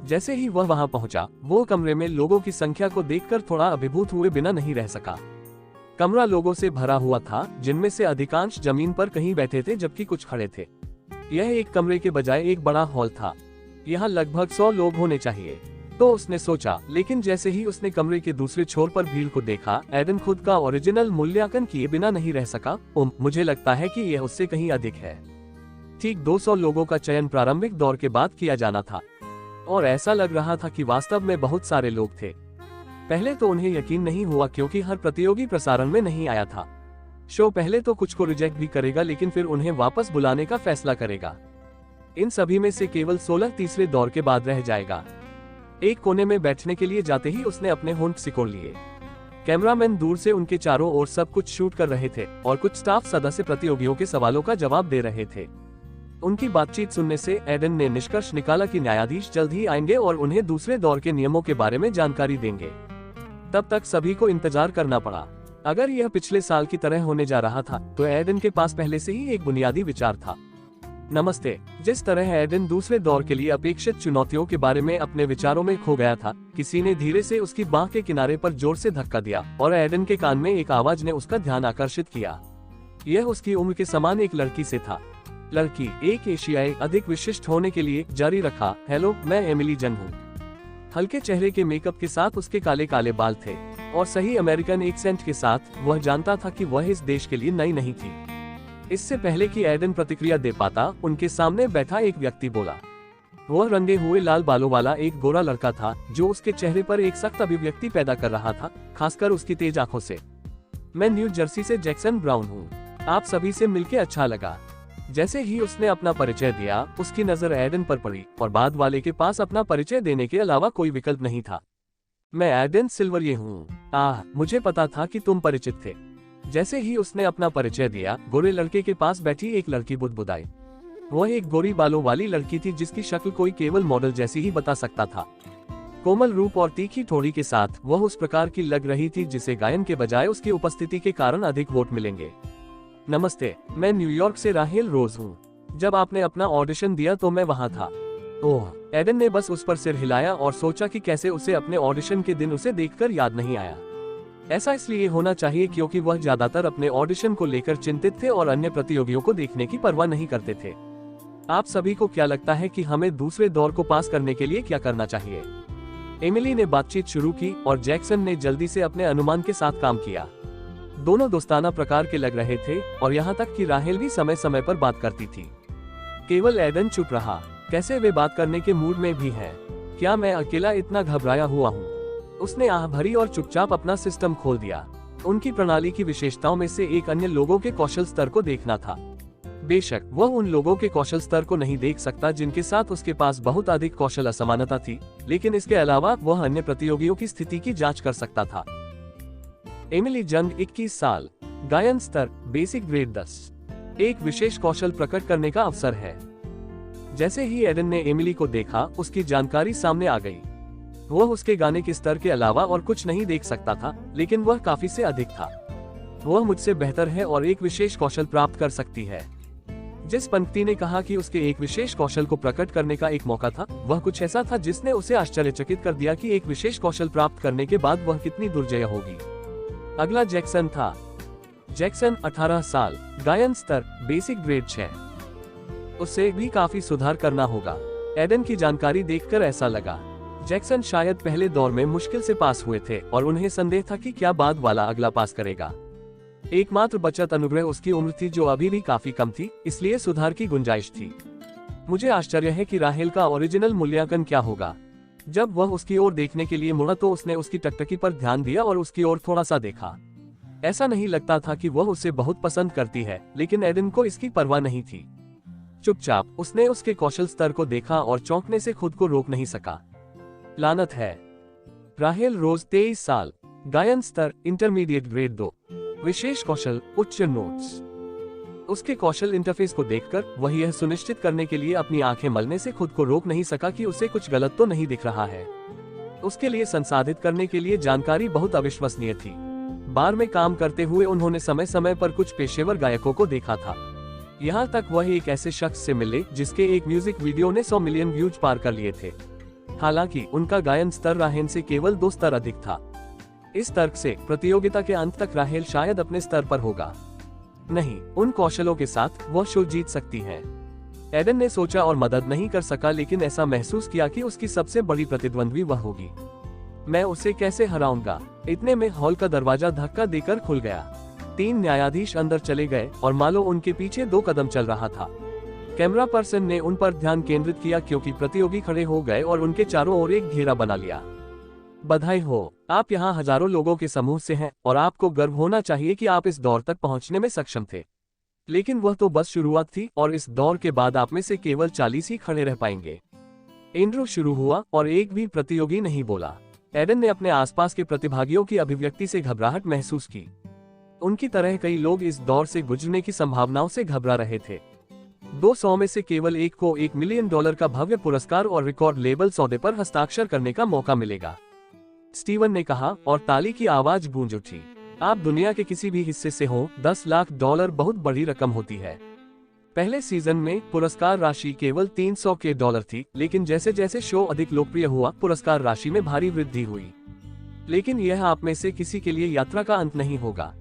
जैसे ही वह वहां पहुंचा, वो कमरे में लोगों की संख्या को देखकर थोड़ा अभिभूत हुए बिना नहीं रह सका। कमरा लोगों से भरा हुआ था, जिनमें से अधिकांश जमीन पर कहीं बैठे थे जबकि कुछ खड़े थे। यह एक कमरे के बजाय एक बड़ा हॉल था। यहाँ लगभग 100 लोग होने चाहिए, तो उसने सोचा। लेकिन जैसे ही उसने कमरे के दूसरे छोर पर भीड़ को देखा, एडन खुद का ओरिजिनल मूल्यांकन किए बिना नहीं रह सका। मुझे लगता है कि यह उससे कहीं अधिक है। ठीक 200 लोगों का चयन प्रारंभिक दौर के बाद किया जाना था, और ऐसा लग रहा था कि वास्तव में बहुत सारे लोग थे। पहले तो उन्हें यकीन नहीं हुआ, क्योंकि हर प्रतियोगी प्रसारण में नहीं आया था। शो पहले तो कुछ को रिजेक्ट भी करेगा, लेकिन फिर उन्हें वापस बुलाने का फैसला करेगा। इन सभी में से केवल 16 तीसरे दौर के बाद रह जाएगा। एक कोने में बैठने के लिए जाते ही उसने अपने होंठ सिकोड़ लिए। कैमरामैन दूर से उनके चारों ओर सब कुछ शूट कर रहे थे, और कुछ स्टाफ सदस्य प्रतियोगियों के सवालों का जवाब दे रहे थे। उनकी बातचीत सुनने से एडन ने निष्कर्ष निकाला कि न्यायाधीश जल्द ही आएंगे और उन्हें दूसरे दौर के नियमों के बारे में जानकारी देंगे। तब तक सभी को इंतजार करना पड़ा। अगर यह पिछले साल की तरह होने जा रहा था, तो एडन के पास पहले से ही एक बुनियादी विचार था। नमस्ते। जिस तरह एडन दूसरे दौर के लिए अपेक्षित चुनौतियों के बारे में अपने विचारों में खो गया था, किसी ने धीरे से उसकी बाह के किनारे पर जोर से धक्का दिया, और एडन के कान में एक आवाज ने उसका ध्यान आकर्षित किया। यह उसकी उम्र के समान एक लड़की से था। लड़की एक एशियाई अधिक विशिष्ट होने के लिए जारी रखा, हेलो, मैं एमिली जंग हूँ। हल्के चेहरे के मेकअप के साथ उसके काले काले बाल थे, और सही अमेरिकन एक्सेंट के साथ वह जानता था कि वह इस देश के लिए नई नहीं थी। इससे पहले कि एडन प्रतिक्रिया दे पाता, उनके सामने बैठा एक व्यक्ति बोला। वह रंगे हुए लाल बालों वाला एक गोरा लड़का था, जो उसके चेहरे पर एक सख्त अभिव्यक्ति पैदा कर रहा था, खासकर उसकी तेज आंखों से। मैं न्यू जर्सी से जैक्सन ब्राउन हूँ। आप सभी से मिलके अच्छा लगा। जैसे ही उसने अपना परिचय दिया, उसकी नजर एडन पर पड़ी, और बाद वाले के पास अपना परिचय देने के अलावा कोई विकल्प नहीं था। मैं एडन सिल्वरिए हूँ। मुझे पता था कि तुम परिचित थे। जैसे ही उसने अपना परिचय दिया, गोरे लड़के के पास बैठी एक लड़की बुदबुदाई। वह एक गोरी बालों वाली लड़की थी, जिसकी शक्ल कोई केवल मॉडल जैसी ही बता सकता था। कोमल रूप और तीखी ठोड़ी के साथ वह उस प्रकार की लग रही थी जिसे गायन के बजाय उसकी उपस्थिति के कारण अधिक वोट मिलेंगे। नमस्ते, मैं न्यूयॉर्क से राहेल रोज हूँ। जब आपने अपना ऑडिशन दिया तो मैं वहाँ था। ओह, एडन ने बस उस पर सिर हिलाया और सोचा कि कैसे उसे अपने ऑडिशन के दिन उसे देखकर याद नहीं आया। ऐसा इसलिए होना चाहिए क्योंकि वह ज्यादातर अपने ऑडिशन को लेकर चिंतित थे और अन्य प्रतियोगियों को देखने की परवाह नहीं करते थे। आप सभी को क्या लगता है कि हमें दूसरे दौर को पास करने के लिए क्या करना चाहिए? एमिली ने बातचीत शुरू की और जैक्सन ने जल्दी से अपने अनुमान के साथ काम किया। दोनों दोस्ताना प्रकार के लग रहे थे, और यहाँ तक कि राहेल भी समय समय पर बात करती थी। केवल एडन चुप रहा। कैसे वे बात करने के मूड में भी हैं? क्या मैं अकेला इतना घबराया हुआ हूँ? उसने आह भरी और चुपचाप अपना सिस्टम खोल दिया। उनकी प्रणाली की विशेषताओं में से एक अन्य लोगों के कौशल स्तर को देखना था। बेशक वह उन लोगों के कौशल स्तर को नहीं देख सकता जिनके साथ उसके पास बहुत अधिक कौशल असमानता थी, लेकिन इसके अलावा वह अन्य प्रतियोगियों की स्थिति की जांच कर सकता था। एमिली जंग 21 साल, गायन स्तर बेसिक ग्रेड 10। एक विशेष कौशल प्रकट करने का अवसर है। जैसे ही एडन ने एमिली को देखा, उसकी जानकारी सामने आ गई। वह उसके गाने के स्तर के अलावा और कुछ नहीं देख सकता था, लेकिन वह काफी से अधिक था। वह मुझसे बेहतर है और एक विशेष कौशल प्राप्त कर सकती है। जिस पंक्ति ने कहा कि उसके एक विशेष कौशल को प्रकट करने का एक मौका था, वह कुछ ऐसा था जिसने उसे आश्चर्यचकित कर दिया कि एक विशेष कौशल प्राप्त करने के बाद वह कितनी दुर्जय होगी। अगला जैक्सन था। जैक्सन 18 साल, गायन स्तर बेसिक ग्रेड 6। उसे भी काफी सुधार करना होगा। एडन की जानकारी देखकर ऐसा लगा। जैक्सन शायद पहले दौर में मुश्किल से पास हुए थे और उन्हें संदेह था कि क्या बाद वाला अगला पास करेगा। एकमात्र बचत अनुग्रह उसकी उम्र थी, जो अभी भी काफी कम थी, इसलिए सुधार की गुंजाइश थी। मुझे आश्चर्य है कि राहेल का ओरिजिनल मूल्यांकन क्या होगा। जब वह उसकी ओर देखने के लिए मुड़ा तो उसने उसकी टकटकी पर ध्यान दिया और उसकी ओर थोड़ा सा देखा। ऐसा नहीं लगता था कि वह उसे बहुत पसंद करती है, लेकिन एडन को इसकी परवाह नहीं थी। चुपचाप उसने उसके कौशल स्तर को देखा और चौंकने से खुद को रोक नहीं सका। लानत है। राहेल रोज 23 साल, गायन स्तर इंटरमीडिएट ग्रेड 2, विशेष कौशल उच्च नोट्स। उसके कौशल इंटरफेस को देखकर वह यह सुनिश्चित करने के लिए अपनी आंखें मलने से खुद को रोक नहीं सका कि उसे कुछ गलत तो नहीं दिख रहा है। उसके लिए संसाधित करने के लिए जानकारी बहुत अविश्वसनीय थी। बार में काम करते हुए उन्होंने समय समय पर कुछ पेशेवर गायकों को देखा था। यहाँ तक वह एक ऐसे शख्स से मिले जिसके एक म्यूजिक वीडियो ने 100 मिलियन व्यूज पार कर लिए थे। हालांकि उनका गायन स्तर राहेल से केवल 2 स्तर अधिक था। इस तर्क से प्रतियोगिता के अंत तक राहेल शायद अपने स्तर पर होगा। नहीं, उन कौशलों के साथ वह शो जीत सकती है। एडन ने सोचा और मदद नहीं कर सका, लेकिन ऐसा महसूस किया कि उसकी सबसे बड़ी प्रतिद्वंद्वी वह होगी। मैं उसे कैसे हराऊंगा? इतने में हॉल का दरवाजा धक्का देकर खुल गया। 3 न्यायाधीश अंदर चले गए और मालो उनके पीछे 2 कदम चल रहा था। कैमरा पर्सन ने उन पर ध्यान केंद्रित किया क्योंकि प्रतियोगी खड़े हो गए और उनके चारों ओर एक घेरा बना लिया। बधाई हो, आप यहाँ हजारों लोगों के समूह से हैं और आपको गर्व होना चाहिए कि आप इस दौर तक पहुँचने में सक्षम थे। लेकिन वह तो बस शुरुआत थी और इस दौर के बाद आप में से केवल 40 ही खड़े रह पाएंगे। इंट्रो शुरू हुआ और एक भी प्रतियोगी नहीं बोला। एडन ने अपने आसपास के प्रतिभागियों की अभिव्यक्ति से घबराहट महसूस की। उनकी तरह कई लोग इस दौर से गुजरने की संभावनाओं से घबरा रहे थे। 200 में से केवल एक को $1 मिलियन का भव्य पुरस्कार और रिकॉर्ड लेबल सौदे पर हस्ताक्षर करने का मौका मिलेगा, स्टीवन ने कहा और ताली की आवाज गूंज उठी। आप दुनिया के किसी भी हिस्से से हो, $10 लाख बहुत बड़ी रकम होती है। पहले सीजन में पुरस्कार राशि केवल $300 थी, लेकिन जैसे जैसे शो अधिक लोकप्रिय हुआ, पुरस्कार राशि में भारी वृद्धि हुई। लेकिन यह आप में से किसी के लिए यात्रा का अंत नहीं होगा।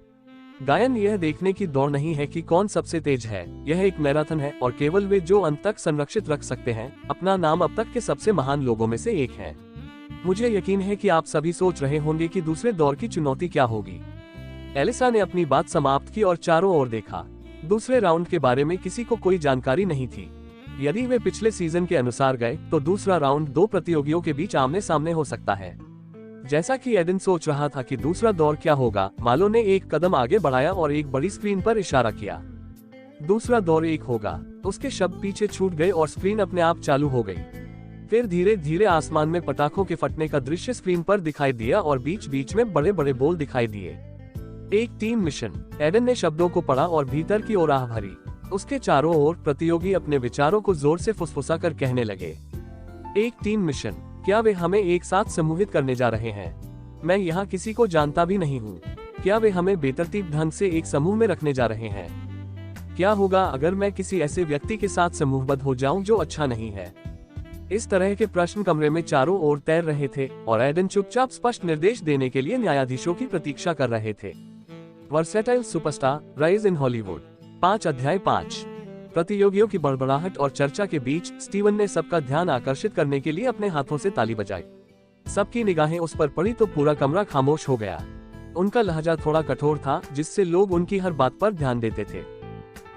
गायन यह देखने की दौड़ नहीं है कि कौन सबसे तेज है, यह एक मैराथन है और केवल वे जो अंत तक संरक्षित रख सकते हैं अपना नाम अब तक के सबसे महान लोगों में से एक है। मुझे यकीन है कि आप सभी सोच रहे होंगे कि दूसरे दौर की चुनौती क्या होगी। एलिसा ने अपनी बात समाप्त की और चारों ओर देखा। दूसरे राउंड के बारे में किसी को कोई जानकारी नहीं थी। यदि वे पिछले सीजन के अनुसार गए तो दूसरा राउंड 2 प्रतियोगियों के बीच आमने सामने हो सकता है। जैसा कि एडन सोच रहा था कि दूसरा दौर क्या होगा, मालो ने एक कदम आगे बढ़ाया और एक बड़ी स्क्रीन पर इशारा किया। दूसरा दौर 1 होगा। उसके शब्द पीछे छूट गए और स्क्रीन अपने आप चालू हो गई। फिर धीरे धीरे आसमान में पटाखों के फटने का दृश्य स्क्रीन पर दिखाई दिया और बीच बीच में बड़े बड़े बोल दिखाई दिए। एक टीम मिशन। एडन ने शब्दों को पढ़ा और भीतर की ओर आह भरी। उसके चारों ओर प्रतियोगी अपने विचारों को जोर से फुसफुसा कर कहने लगे। एक टीम मिशन। क्या वे हमें एक साथ समूहित करने जा रहे हैं? मैं यहाँ किसी को जानता भी नहीं हूँ। क्या वे हमें बेतरतीब ढंग से एक समूह में रखने जा रहे हैं? क्या होगा अगर मैं किसी ऐसे व्यक्ति के साथ समूहबद्ध हो जाऊं जो अच्छा नहीं है? इस तरह के प्रश्न कमरे में चारों ओर तैर रहे थे और एडन चुपचाप स्पष्ट निर्देश देने के लिए न्यायाधीशों की प्रतीक्षा कर रहे थे। Versatile superstar, rise in Hollywood. 5 अध्याय 5। प्रतियोगियों की बड़बड़ाहट और चर्चा के बीच स्टीवन ने सबका ध्यान आकर्षित करने के लिए अपने हाथों से ताली बजाई। सबकी निगाहें उस पर पड़ी तो पूरा कमरा खामोश हो गया। उनका लहजा थोड़ा कठोर था, जिससे लोग उनकी हर बात पर ध्यान देते थे।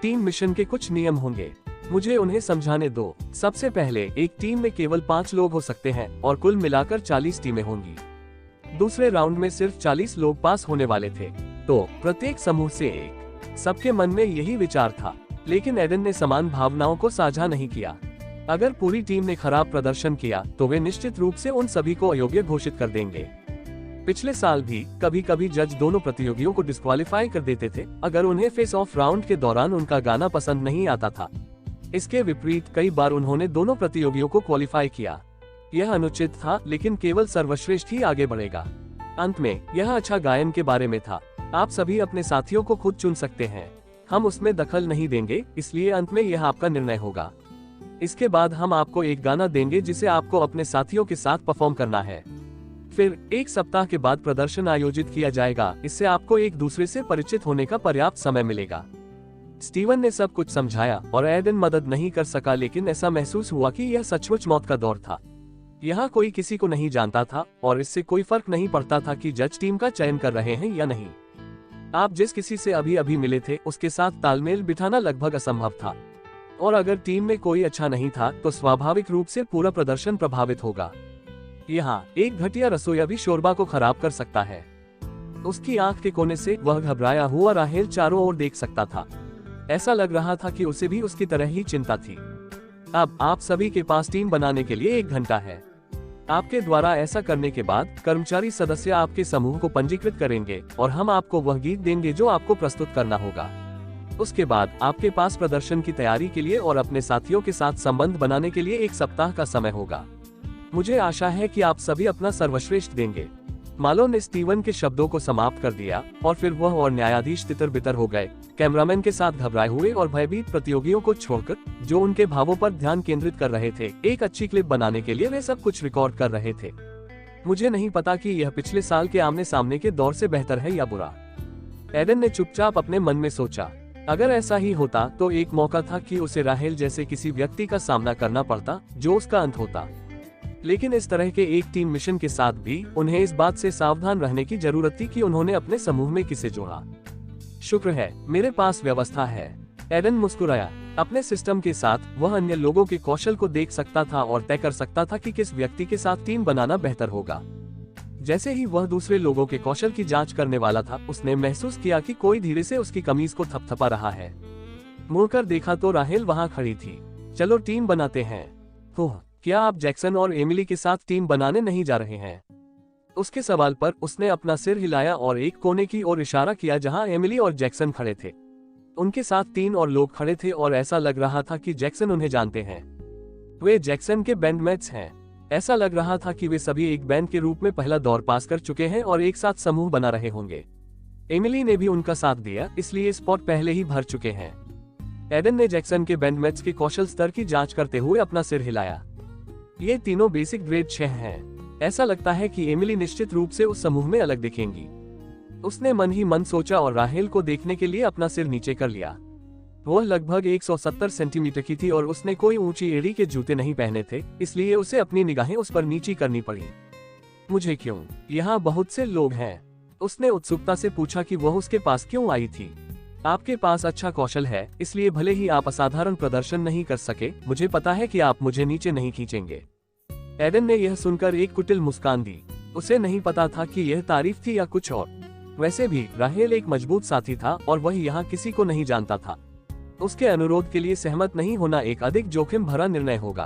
टीम मिशन के कुछ नियम होंगे, मुझे उन्हें समझाने दो। सबसे पहले, एक टीम में केवल 5 लोग हो सकते हैं और कुल मिलाकर 40 टीमें होंगी। दूसरे राउंड में सिर्फ 40 लोग पास होने वाले थे, तो प्रत्येक समूह से एक। सबके मन में यही विचार था, लेकिन एडन ने समान भावनाओं को साझा नहीं किया। अगर पूरी टीम ने खराब प्रदर्शन किया तो वे निश्चित रूप से उन सभी को अयोग्य घोषित कर देंगे। पिछले साल भी कभी कभी जज दोनों प्रतियोगियों को डिस्क्वालीफाई कर देते थे अगर उन्हें फेस ऑफ राउंड के दौरान उनका गाना पसंद नहीं आता था। इसके विपरीत कई बार उन्होंने दोनों प्रतियोगियों को क्वालिफाई किया। यह अनुचित था, लेकिन केवल सर्वश्रेष्ठ ही आगे बढ़ेगा। अंत में यह अच्छा गायन के बारे में था। आप सभी अपने साथियों को खुद चुन सकते हैं, हम उसमें दखल नहीं देंगे, इसलिए अंत में यह आपका निर्णय होगा। इसके बाद हम आपको एक गाना देंगे जिसे आपको अपने साथियों के साथ परफॉर्म करना है। फिर 1 सप्ताह के बाद प्रदर्शन आयोजित किया जाएगा, इससे आपको एक दूसरे से परिचित होने का पर्याप्त समय मिलेगा। स्टीवन ने सब कुछ समझाया और एडन मदद नहीं कर सका, लेकिन ऐसा महसूस हुआ कि यह सचमुच मौत का दौर था। यहाँ कोई किसी को नहीं जानता था और इससे कोई फर्क नहीं पड़ता था कि जज टीम का चयन कर रहे हैं या नहीं। आप जिस किसी से अभी अभी मिले थे उसके साथ तालमेल बिठाना लगभग असंभव था, और अगर टीम में कोई अच्छा नहीं था तो स्वाभाविक रूप से पूरा प्रदर्शन प्रभावित होगा। यहाँ एक घटिया रसोइया भी शोरबा को खराब कर सकता है। उसकी आंख के कोने से वह घबराया हुआ राहेल चारों ओर देख सकता था। ऐसा लग रहा था कि उसे भी उसकी तरह ही चिंता थी। अब आप सभी के पास टीम बनाने के लिए 1 घंटा है। आपके द्वारा ऐसा करने के बाद कर्मचारी सदस्य आपके समूह को पंजीकृत करेंगे और हम आपको वह गीत देंगे जो आपको प्रस्तुत करना होगा। उसके बाद आपके पास प्रदर्शन की तैयारी के लिए और अपने साथियों के साथ संबंध बनाने के लिए 1 सप्ताह का समय होगा। मुझे आशा है कि आप सभी अपना सर्वश्रेष्ठ देंगे। मालो ने स्टीवन के शब्दों को समाप्त कर दिया और फिर वह और न्यायाधीश तितर बितर हो गए, कैमरामैन के साथ घबराए हुए और भयभीत प्रतियोगियों को छोड़कर जो उनके भावों पर ध्यान केंद्रित कर रहे थे। एक अच्छी क्लिप बनाने के लिए वे सब कुछ रिकॉर्ड कर रहे थे। मुझे नहीं पता कि यह पिछले साल के आमने सामने के दौर से बेहतर है या बुरा। एडन ने चुपचाप अपने मन में सोचा। अगर ऐसा ही होता तो एक मौका था कि उसे राहेल जैसे किसी व्यक्ति का सामना करना पड़ता जो उसका अंत होता। लेकिन इस तरह के एक टीम मिशन के साथ भी उन्हें इस बात से सावधान रहने की जरूरत थी कि उन्होंने अपने समूह में किसे जोड़ा। शुक्र है मेरे पास व्यवस्था है। एडन मुस्कुराया। अपने सिस्टम के साथ वह अन्य लोगों के कौशल को देख सकता था और तय कर सकता था कि किस व्यक्ति के साथ टीम बनाना बेहतर होगा। जैसे ही वह दूसरे लोगों के कौशल की जांच करने वाला था, उसने महसूस किया कि कोई धीरे से उसकी कमीज को थपथपा रहा है। मुड़कर देखा तो राहेल वहां खड़ी थी। चलो टीम बनाते हैं। ओह, क्या आप जैक्सन और एमिली के साथ टीम बनाने नहीं जा रहे हैं? उसके सवाल पर उसने अपना सिर हिलाया और एक कोने की ओर इशारा किया जहां एमिली और जैक्सन खड़े थे। उनके साथ 3 और लोग खड़े थे और ऐसा लग रहा था कि जैक्सन उन्हें जानते हैं। वे जैक्सन के बैंडमेट्स हैं। ऐसा लग रहा था कि वे सभी एक बैंड के रूप में पहला दौर पास कर चुके हैं और एक साथ समूह बना रहे होंगे। एमिली ने भी उनका साथ दिया, इसलिए स्पॉट पहले ही भर चुके हैं। एडन ने जैक्सन के बैंडमेट्स के कौशल स्तर की जांच करते हुए अपना सिर हिलाया। ये तीनों बेसिक ग्रेड 6 हैं। ऐसा लगता है कि एमिली निश्चित रूप से उस समूह में अलग दिखेंगी। उसने मन ही मन सोचा और राहेल को देखने के लिए अपना सिर नीचे कर लिया। वह लगभग 170 सेंटीमीटर की थी और उसने कोई ऊंची एड़ी के जूते नहीं पहने थे, इसलिए उसे अपनी निगाहें उस पर नीची करनी पड़ी। मुझे क्यों? यहाँ बहुत से लोग हैं। उसने उत्सुकता से पूछा कि वह उसके पास क्यों आई थी। आपके पास अच्छा कौशल है, इसलिए भले ही आप असाधारण प्रदर्शन नहीं कर सके, मुझे पता है कि आप मुझे नीचे नहीं खींचेंगे। एडन ने यह सुनकर एक कुटिल मुस्कान दी। उसे नहीं पता था कि यह तारीफ थी या कुछ और। वैसे भी राहेल एक मजबूत साथी था और वह यहाँ किसी को नहीं जानता था। उसके अनुरोध के लिए सहमत नहीं होना एक अधिक जोखिम भरा निर्णय होगा।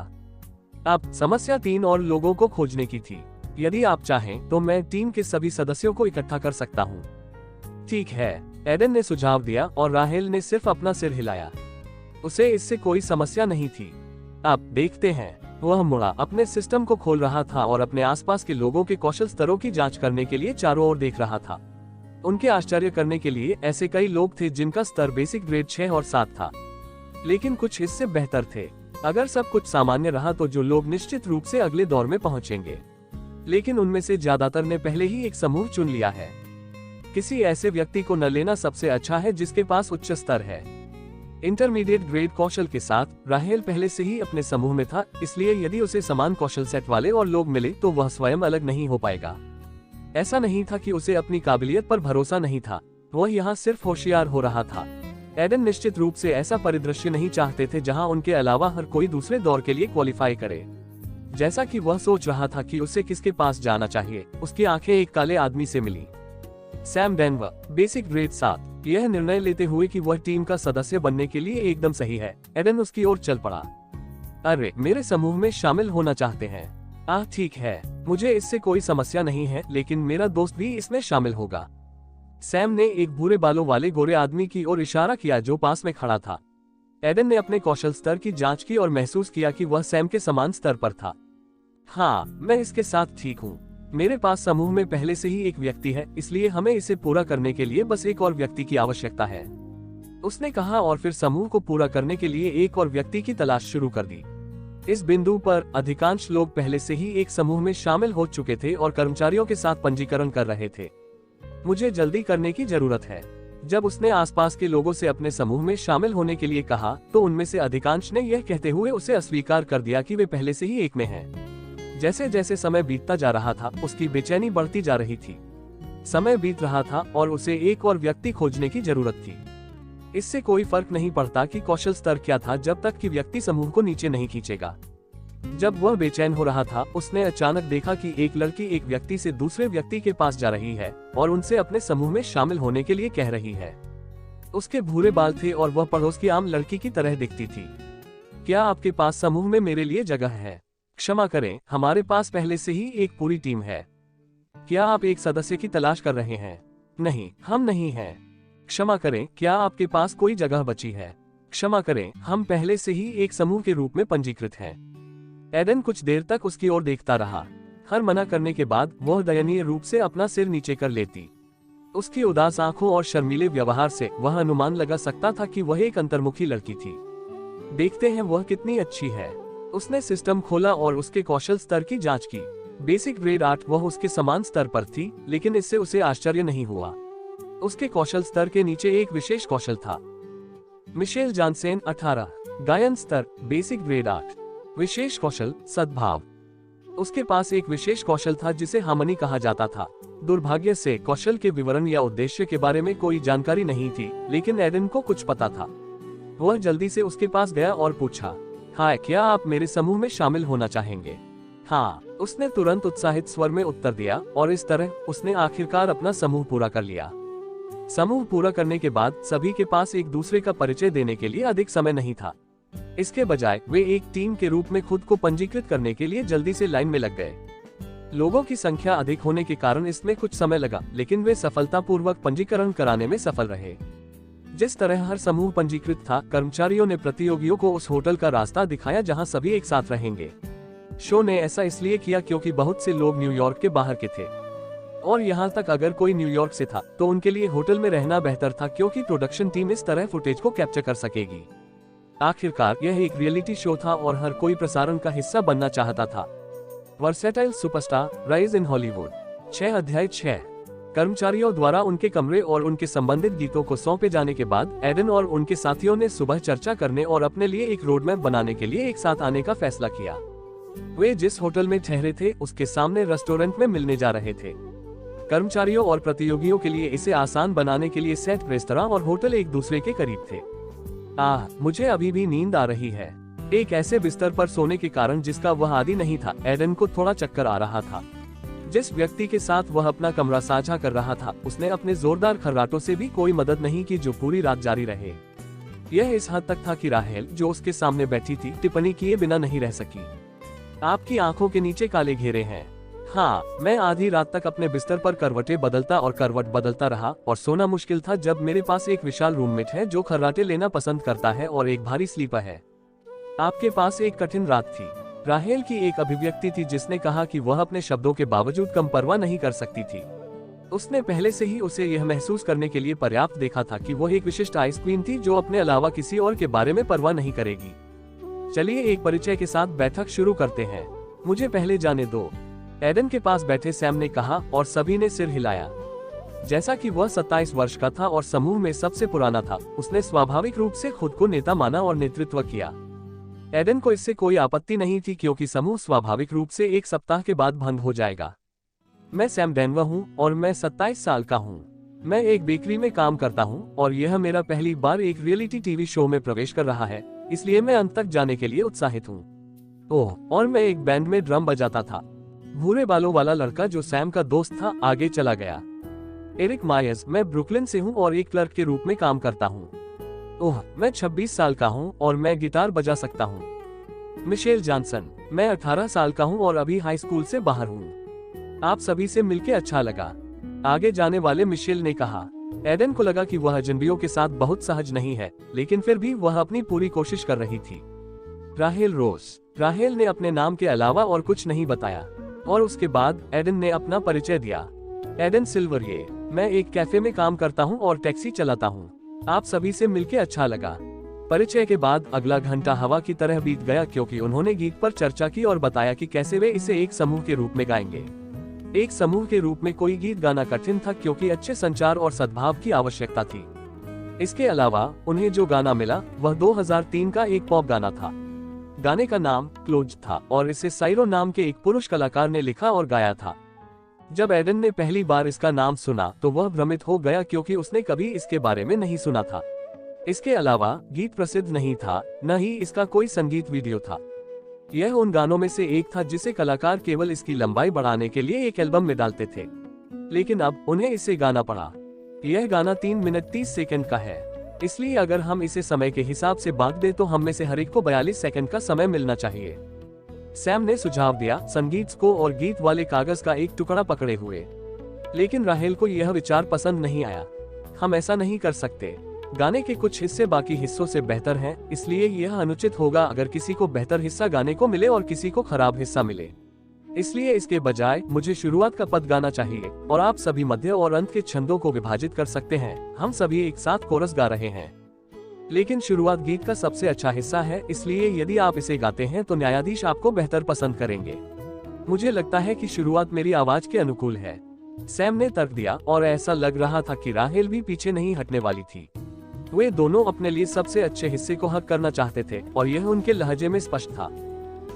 अब समस्या 3 और लोगों को खोजने की थी। यदि आप चाहें तो मैं टीम के सभी सदस्यों को इकट्ठा कर सकता हूँ। ठीक है, एडन ने सुझाव दिया और राहेल ने सिर्फ अपना सिर हिलाया। उसे इससे कोई समस्या नहीं थी। अब देखते हैं। वह मुड़ा, अपने सिस्टम को खोल रहा था और अपने आसपास के लोगों के कौशल स्तरों की जांच करने के लिए चारों ओर देख रहा था। उनके आश्चर्य करने के लिए ऐसे कई लोग थे जिनका स्तर बेसिक ग्रेड 6 और 7 था, लेकिन कुछ इससे बेहतर थे। अगर सब कुछ सामान्य रहा तो जो लोग निश्चित रूप से अगले दौर में पहुंचेंगे, लेकिन उनमें से ज्यादातर ने पहले ही एक समूह चुन लिया है। किसी ऐसे व्यक्ति को न लेना सबसे अच्छा है जिसके पास उच्च स्तर है। इंटरमीडिएट ग्रेड कौशल के साथ राहेल पहले से ही अपने समूह में था, इसलिए यदि उसे समान कौशल सेट वाले और लोग मिले तो वह स्वयं अलग नहीं हो पाएगा। ऐसा नहीं था कि उसे अपनी काबिलियत पर भरोसा नहीं था, वह यहाँ सिर्फ होशियार हो रहा था। एडन निश्चित रूप से ऐसा परिदृश्य नहीं चाहते थे जहां उनके अलावा हर कोई दूसरे दौर के लिए क्वालिफाई करे। जैसा कि वह सोच रहा था कि उसे किसके पास जाना चाहिए, उसकी आंखें एक काले आदमी से मिली। Sam Denver, basic grade 7। यह निर्णय लेते हुए कि वह टीम का सदस्य बनने के लिए एकदम सही है, एडन उसकी ओर चल पड़ा। अरे, मेरे समूह में शामिल होना चाहते हैं? ठीक है, मुझे इससे कोई समस्या नहीं है, लेकिन मेरा दोस्त भी इसमें शामिल होगा। सैम ने एक भूरे बालों वाले गोरे आदमी की ओर इशारा किया जो पास में खड़ा था। एडन ने अपने कौशल स्तर की जांच की और महसूस किया कि वह सैम के समान स्तर पर था। हाँ, मैं इसके साथ ठीक हूँ। मेरे पास समूह में पहले से ही एक व्यक्ति है, इसलिए हमें इसे पूरा करने के लिए बस एक और व्यक्ति की आवश्यकता है, उसने कहा, और फिर समूह को पूरा करने के लिए एक और व्यक्ति की तलाश शुरू कर दी। इस बिंदु पर अधिकांश लोग पहले से ही एक समूह में शामिल हो चुके थे और कर्मचारियों के साथ पंजीकरण कर रहे थे। मुझे जल्दी करने की जरूरत है। जब उसने आसपास के लोगों से अपने समूह में शामिल होने के लिए कहा, तो उनमें से अधिकांश ने यह कहते हुए उसे अस्वीकार कर दिया कि वे पहले से ही एक में हैं। जैसे जैसे समय बीतता जा रहा था, उसकी बेचैनी बढ़ती जा रही थी। समय बीत रहा था और उसे एक और व्यक्ति खोजने की जरूरत थी। इससे कोई फर्क नहीं पड़ता कि कौशल स्तर क्या था, जब तक कि व्यक्ति समूह को नीचे नहीं खींचेगा। जब वह बेचैन हो रहा था, उसने अचानक देखा कि एक लड़की एक व्यक्ति से दूसरे व्यक्ति के पास जा रही है और उनसे अपने समूह में शामिल होने के लिए कह रही है। उसके भूरे बाल थे और वह पड़ोस की आम लड़की की तरह दिखती थी। क्या आपके पास समूह में मेरे लिए जगह है? क्षमा करें, हमारे पास पहले से ही एक पूरी टीम है। क्या आप एक सदस्य की तलाश कर रहे हैं? नहीं, हम नहीं हैं। क्षमा करें, क्या आपके पास कोई जगह बची है? क्षमा करें, हम पहले से ही एक समूह के रूप में पंजीकृत हैं। एडन कुछ देर तक उसकी ओर देखता रहा। हर मना करने के बाद वह दयनीय रूप से अपना सिर नीचे कर लेती। उसकी उदास आंखों और शर्मीले व्यवहार से वह अनुमान लगा सकता था कि वह एक अंतर्मुखी लड़की थी। देखते हैं वह कितनी अच्छी है। उसने सिस्टम खोला और उसके कौशल स्तर की जांच की। बेसिक ग्रेड 8 वह उसके समान स्तर पर थी, लेकिन इससे उसे आश्चर्य नहीं हुआ। उसके कौशल स्तर के नीचे एक विशेष कौशल था। मिशेल जानसेन 18, गायन स्तर बेसिक ग्रेड 8, विशेष कौशल सद्भाव। उसके पास एक विशेष कौशल था जिसे हार्मनी कहा जाता था। दुर्भाग्य से कौशल के विवरण या उद्देश्य के बारे में कोई जानकारी नहीं थी, लेकिन एडन को कुछ पता था। वह जल्दी से उसके पास गया और पूछा, हाय, क्या आप मेरे समूह में शामिल होना चाहेंगे? हाँ, उसने तुरंत उत्साहित स्वर में उत्तर दिया और इस तरह उसने आखिरकार अपना समूह पूरा कर लिया। समूह पूरा करने के बाद सभी के पास एक दूसरे का परिचय देने के लिए अधिक समय नहीं था। इसके बजाय वे एक टीम के रूप में खुद को पंजीकृत करने के लिए जल्दी से लाइन में लग गए। लोगों की संख्या अधिक होने के कारण इसमें कुछ समय लगा, लेकिन वे सफलतापूर्वक पंजीकरण कराने में सफल रहे। जिस तरह हर समूह पंजीकृत था, कर्मचारियों ने प्रतियोगियों को उस होटल का रास्ता दिखाया जहां सभी एक साथ रहेंगे। शो ने ऐसा इसलिए किया क्योंकि बहुत से लोग न्यूयॉर्क के बाहर के थे, और यहाँ तक अगर कोई न्यूयॉर्क से था तो उनके लिए होटल में रहना बेहतर था, क्योंकि प्रोडक्शन टीम इस तरह फुटेज को कैप्चर कर सकेगी। आखिरकार यह एक रियलिटी शो था और हर कोई प्रसारण का हिस्सा बनना चाहता था। Versatile superstar rise in Hollywood 6 अध्याय 6। कर्मचारियों द्वारा उनके कमरे और उनके संबंधित गीतों को सौंपे जाने के बाद एडन और उनके साथियों ने सुबह चर्चा करने और अपने लिए एक रोड मैप बनाने के लिए एक साथ आने का फैसला किया। वे जिस होटल में ठहरे थे उसके सामने रेस्टोरेंट में मिलने जा रहे थे। कर्मचारियों और प्रतियोगियों के लिए इसे आसान बनाने के लिए सेट, रेस्तरां और होटल एक दूसरे के करीब थे। मुझे अभी भी नींद आ रही है। एक ऐसे बिस्तर पर सोने के कारण जिसका वह आदी नहीं था, एडन को थोड़ा चक्कर आ रहा था। जिस व्यक्ति के साथ वह अपना कमरा साझा कर रहा था, उसने अपने जोरदार खर्राटों से भी कोई मदद नहीं की जो पूरी रात जारी रहे। यह इस हद तक था कि राहेल, जो उसके सामने बैठी थी, टिप्पणी किए बिना नहीं रह सकी। आपकी आंखों के नीचे काले घेरे हैं। हाँ, मैं आधी रात तक अपने बिस्तर पर करवटें बदलता और करवट बदलता रहा और सोना मुश्किल था जब मेरे पास एक विशाल रूममेट है जो खर्राटे लेना पसंद करता है और एक भारी स्लीपर है। आपके पास एक कठिन रात थी। राहेल की एक अभिव्यक्ति थी जिसने कहा कि वह अपने शब्दों के बावजूद कम परवाह नहीं कर सकती थी। उसने पहले से ही उसे यह महसूस करने के लिए पर्याप्त देखा था कि वह एक विशिष्ट आइस क्वीन थी जो अपने अलावा किसी और के बारे में परवाह नहीं करेगी। चलिए एक परिचय के साथ बैठक शुरू करते हैं। मुझे पहले जाने दो, एडन के पास बैठे सैम ने कहा और सभी ने सिर हिलाया। जैसा कि वह 27 वर्ष का था और समूह में सबसे पुराना था, उसने स्वाभाविक रूप से खुद को नेता माना और नेतृत्व किया। एडन को इससे कोई आपत्ति नहीं थी क्योंकि समूह स्वाभाविक रूप से एक सप्ताह के बाद बंद हो जाएगा। मैं सैम डेनवर हूँ और मैं 27 साल का हूँ। मैं एक बेकरी में काम करता हूँ और यह मेरा पहली बार एक रियलिटी टीवी शो में प्रवेश कर रहा है, इसलिए मैं अंत तक जाने के लिए उत्साहित हूँ। ओह, और मैं एक बैंड में ड्रम बजाता था। भूरे बालों वाला लड़का जो सैम का दोस्त था आगे चला गया। एरिक मायर्स, मैं ब्रुकलिन से हूँ और एक क्लर्क के रूप में काम करता हूँ। ओह, मैं 26 साल का हूँ और मैं गिटार बजा सकता हूँ। मिशेल जॉनसन, मैं 18 साल का हूँ और अभी हाई स्कूल से बाहर हूँ। आप सभी से मिलके अच्छा लगा, आगे जाने वाले मिशेल ने कहा। एडन को लगा कि वह अजनबियों के साथ बहुत सहज नहीं है, लेकिन फिर भी वह अपनी पूरी कोशिश कर रही थी। राहेल रोज। राहेल ने अपने नाम के अलावा और कुछ नहीं बताया, और उसके बाद एडन ने अपना परिचय दिया। एडन सिल्वरिए, मैं एक कैफे में काम करता हूँ और टैक्सी चलाता हूँ। आप सभी से मिलकर अच्छा लगा। परिचय के बाद अगला घंटा हवा की तरह बीत गया, क्योंकि उन्होंने गीत पर चर्चा की और बताया कि कैसे वे इसे एक समूह के रूप में गाएंगे। एक समूह के रूप में कोई गीत गाना कठिन था, क्योंकि अच्छे संचार और सद्भाव की आवश्यकता थी। इसके अलावा उन्हें जो गाना मिला वह 2003 का एक पॉप गाना था। गाने का नाम क्लोज था और इसे साइरो नाम के एक पुरुष कलाकार ने लिखा और गाया था। जब एडन ने पहली बार इसका नाम सुना तो वह भ्रमित हो गया, क्योंकि उसने कभी इसके बारे में नहीं सुना था। इसके अलावा गीत प्रसिद्ध नहीं था, न ही इसका कोई संगीत वीडियो था। यह उन गानों में से एक था जिसे कलाकार केवल इसकी लंबाई बढ़ाने के लिए एक एल्बम में डालते थे, लेकिन अब उन्हें इसे गाना पड़ा। यह गाना 3 मिनट 30 सेकंड का है, इसलिए अगर हम इसे समय के हिसाब से बांट दें तो हम में से हर एक को 42 सेकंड का समय मिलना चाहिए। सैम ने सुझाव दिया, संगीत को और गीत वाले कागज का एक टुकड़ा पकड़े हुए। लेकिन राहेल को यह विचार पसंद नहीं आया। हम ऐसा नहीं कर सकते। गाने के कुछ हिस्से बाकी हिस्सों से बेहतर हैं, इसलिए यह अनुचित होगा अगर किसी को बेहतर हिस्सा गाने को मिले और किसी को खराब हिस्सा मिले। इसलिए इसके बजाय मुझे शुरुआत का पद गाना चाहिए और आप सभी मध्य और अंत के छंदों को विभाजित कर सकते हैं। हम सभी एक साथ कोरस गा रहे हैं, लेकिन शुरुआत गीत का सबसे अच्छा हिस्सा है, इसलिए यदि आप इसे गाते हैं तो न्यायाधीश आपको बेहतर पसंद करेंगे। मुझे लगता है कि शुरुआत मेरी आवाज के अनुकूल है, सैम ने तर्क दिया, और ऐसा लग रहा था कि राहेल भी पीछे नहीं हटने वाली थी। वे दोनों अपने लिए सबसे अच्छे हिस्से को हक करना चाहते थे और यह उनके लहजे में स्पष्ट था।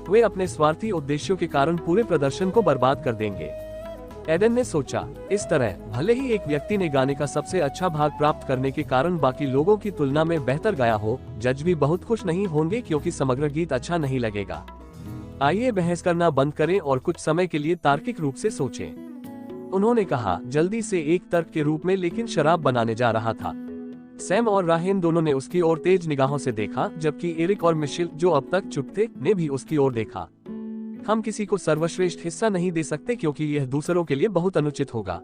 वे अपने स्वार्थी उद्देश्यों के कारण पूरे प्रदर्शन को बर्बाद कर देंगे। एडन ने सोचा, इस तरह भले ही एक व्यक्ति ने गाने का सबसे अच्छा भाग प्राप्त करने के कारण बाकी लोगों की तुलना में बेहतर गाया हो, जज भी बहुत खुश नहीं होंगे क्योंकि समग्र गीत अच्छा नहीं लगेगा। आइए बहस करना बंद करें और कुछ समय के लिए तार्किक रूप से सोचें। उन्होंने कहा, जल्दी से एक तर्क के रूप में, लेकिन शराब बनाने जा रहा था। सैम और राहेन दोनों ने उसकी ओर तेज निगाहों से देखा, जबकि एरिक और मिशेल, जो अब तक चुप थे, ने भी उसकी ओर देखा। हम किसी को सर्वश्रेष्ठ हिस्सा नहीं दे सकते क्योंकि यह दूसरों के लिए बहुत अनुचित होगा।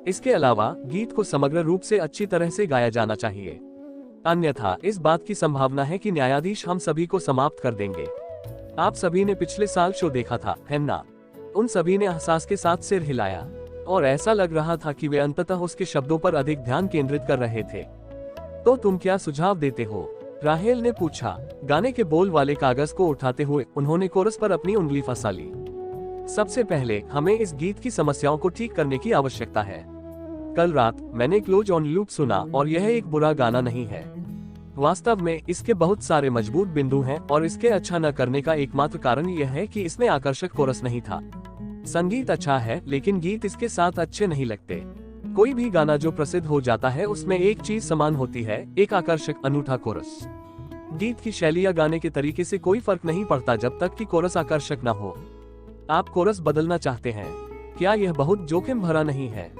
इसके अलावा गीत को समग्र रूप से अच्छी तरह से गाया जाना चाहिए, अन्यथा इस बात की संभावना है कि न्यायाधीश हम सभी को समाप्त कर देंगे। आप सभी ने पिछले साल शो देखा था, है ना? उन सभी ने एहसास के साथ सिर हिलाया और ऐसा लग रहा था कि वे अंततः उसके शब्दों पर अधिक ध्यान केंद्रित कर रहे थे। तो तुम क्या सुझाव देते हो? राहेल ने पूछा। गाने के बोल वाले कागज को उठाते हुए उन्होंने कोरस पर अपनी उंगली फंसा ली। सबसे पहले हमें इस गीत की समस्याओं को ठीक करने की आवश्यकता है। कल रात मैंने क्लोज ऑन लूप सुना और यह एक बुरा गाना नहीं है। वास्तव में इसके बहुत सारे मजबूत बिंदु हैं और इसके अच्छा न करने का एकमात्र कारण यह है कि इसमें आकर्षक कोरस नहीं था। संगीत अच्छा है, लेकिन गीत इसके साथ अच्छे नहीं लगते। कोई भी गाना जो प्रसिद्ध हो जाता है उसमें एक चीज समान होती है, एक आकर्षक अनूठा कोरस। गीत की शैली या गाने के तरीके से कोई फर्क नहीं पड़ता जब तक कि कोरस आकर्षक न हो। आप कोरस बदलना चाहते हैं, क्या यह बहुत जोखिम भरा नहीं है?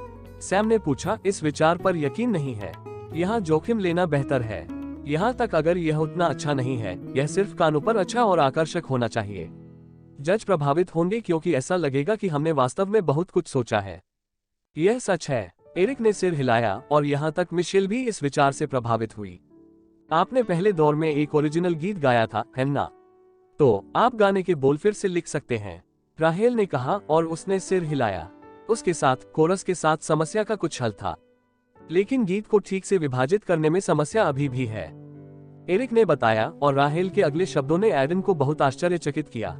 सैम ने पूछा। इस विचार पर यकीन नहीं है। यहाँ जोखिम लेना बेहतर है, यहाँ तक अगर यह उतना अच्छा नहीं है। यह सिर्फ कानों पर अच्छा और आकर्षक होना चाहिए। जज प्रभावित होंगे क्योंकि ऐसा लगेगा कि हमने वास्तव में बहुत कुछ सोचा है। यह सच है। एरिक ने सिर हिलाया और यहाँ तक मिशेल भी इस विचार से प्रभावित हुई। आपने पहले दौर में एक ओरिजिनल गीत गाया था, है ना? तो आप गाने के बोल फिर से लिख सकते हैं, राहेल ने कहा और उसने सिर हिलाया। उसके साथ कोरस के साथ समस्या का कुछ हल था, लेकिन गीत को ठीक से विभाजित करने में समस्या अभी भी है, एरिक ने बताया। और राहेल के अगले शब्दों ने एडन को बहुत आश्चर्यचकित किया।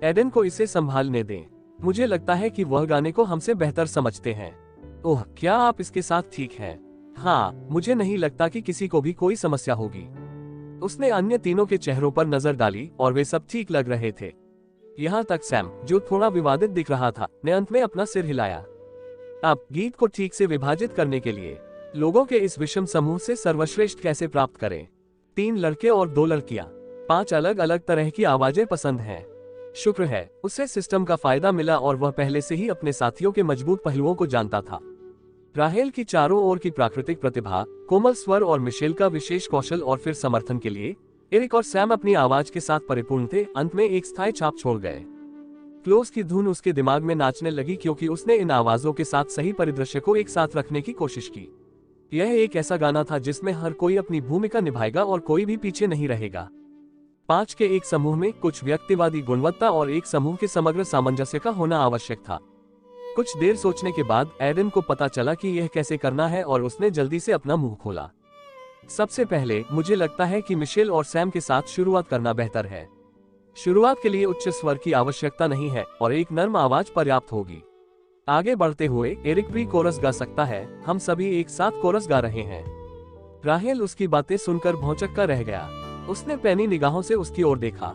एडन को इसे संभालने दें। मुझे लगता है कि वह गाने को हमसे बेहतर समझते हैं। ओह, क्या आप इसके साथ ठीक हैं? हाँ, मुझे नहीं लगता कि किसी को भी कोई समस्या होगी। उसने अन्य तीनों के चेहरों पर नजर डाली और वे सब ठीक लग रहे थे। यहाँ तक सैम, जो थोड़ा विवादित दिख रहा था, ने अंत में अपना सिर हिलाया। अब गीत को ठीक से विभाजित करने के लिए लोगों के इस विषम समूह से सर्वश्रेष्ठ कैसे प्राप्त करें? 3 लड़के और 2 लड़कियां, 5 अलग अलग तरह की आवाजें पसंद हैं। शुक्र है उसे सिस्टम का फायदा मिला और वह पहले से ही अपने साथियों के मजबूत पहलुओं को जानता था। राहेल की चारों ओर की प्राकृतिक प्रतिभा, कोमल स्वर और मिशेल का विशेष कौशल, और फिर समर्थन के लिए एरिक और सैम अपनी आवाज के साथ परिपूर्ण थे। अंत में एक स्थायी छाप छोड़ गए। क्लोज की धुन उसके दिमाग में नाचने लगी क्योंकि उसने इन आवाजों के साथ सही परिदृश्य को एक साथ रखने की कोशिश की। यह एक ऐसा गाना था जिसमें हर कोई अपनी भूमिका निभाएगा और कोई भी पीछे नहीं रहेगा। 5 के एक समूह में कुछ व्यक्तिवादी गुणवत्ता और एक समूह के समग्र सामंजस्य का होना आवश्यक था। कुछ देर सोचने के बाद एडन को पता चला कि यह कैसे करना है और उसने जल्दी से अपना मुंह खोला। सबसे पहले मुझे लगता है कि मिशेल और सैम के साथ शुरुआत करना बेहतर है। शुरुआत के लिए उच्च स्वर की आवश्यकता नहीं है और एक नर्म आवाज पर्याप्त होगी। आगे बढ़ते हुए एरिक प्री कोरस गा सकता है। हम सभी एक साथ कोरस गा रहे हैं। राहेल उसकी बातें सुनकर भौंचक्का रह गया। उसने पैनी निगाहों से उसकी ओर देखा।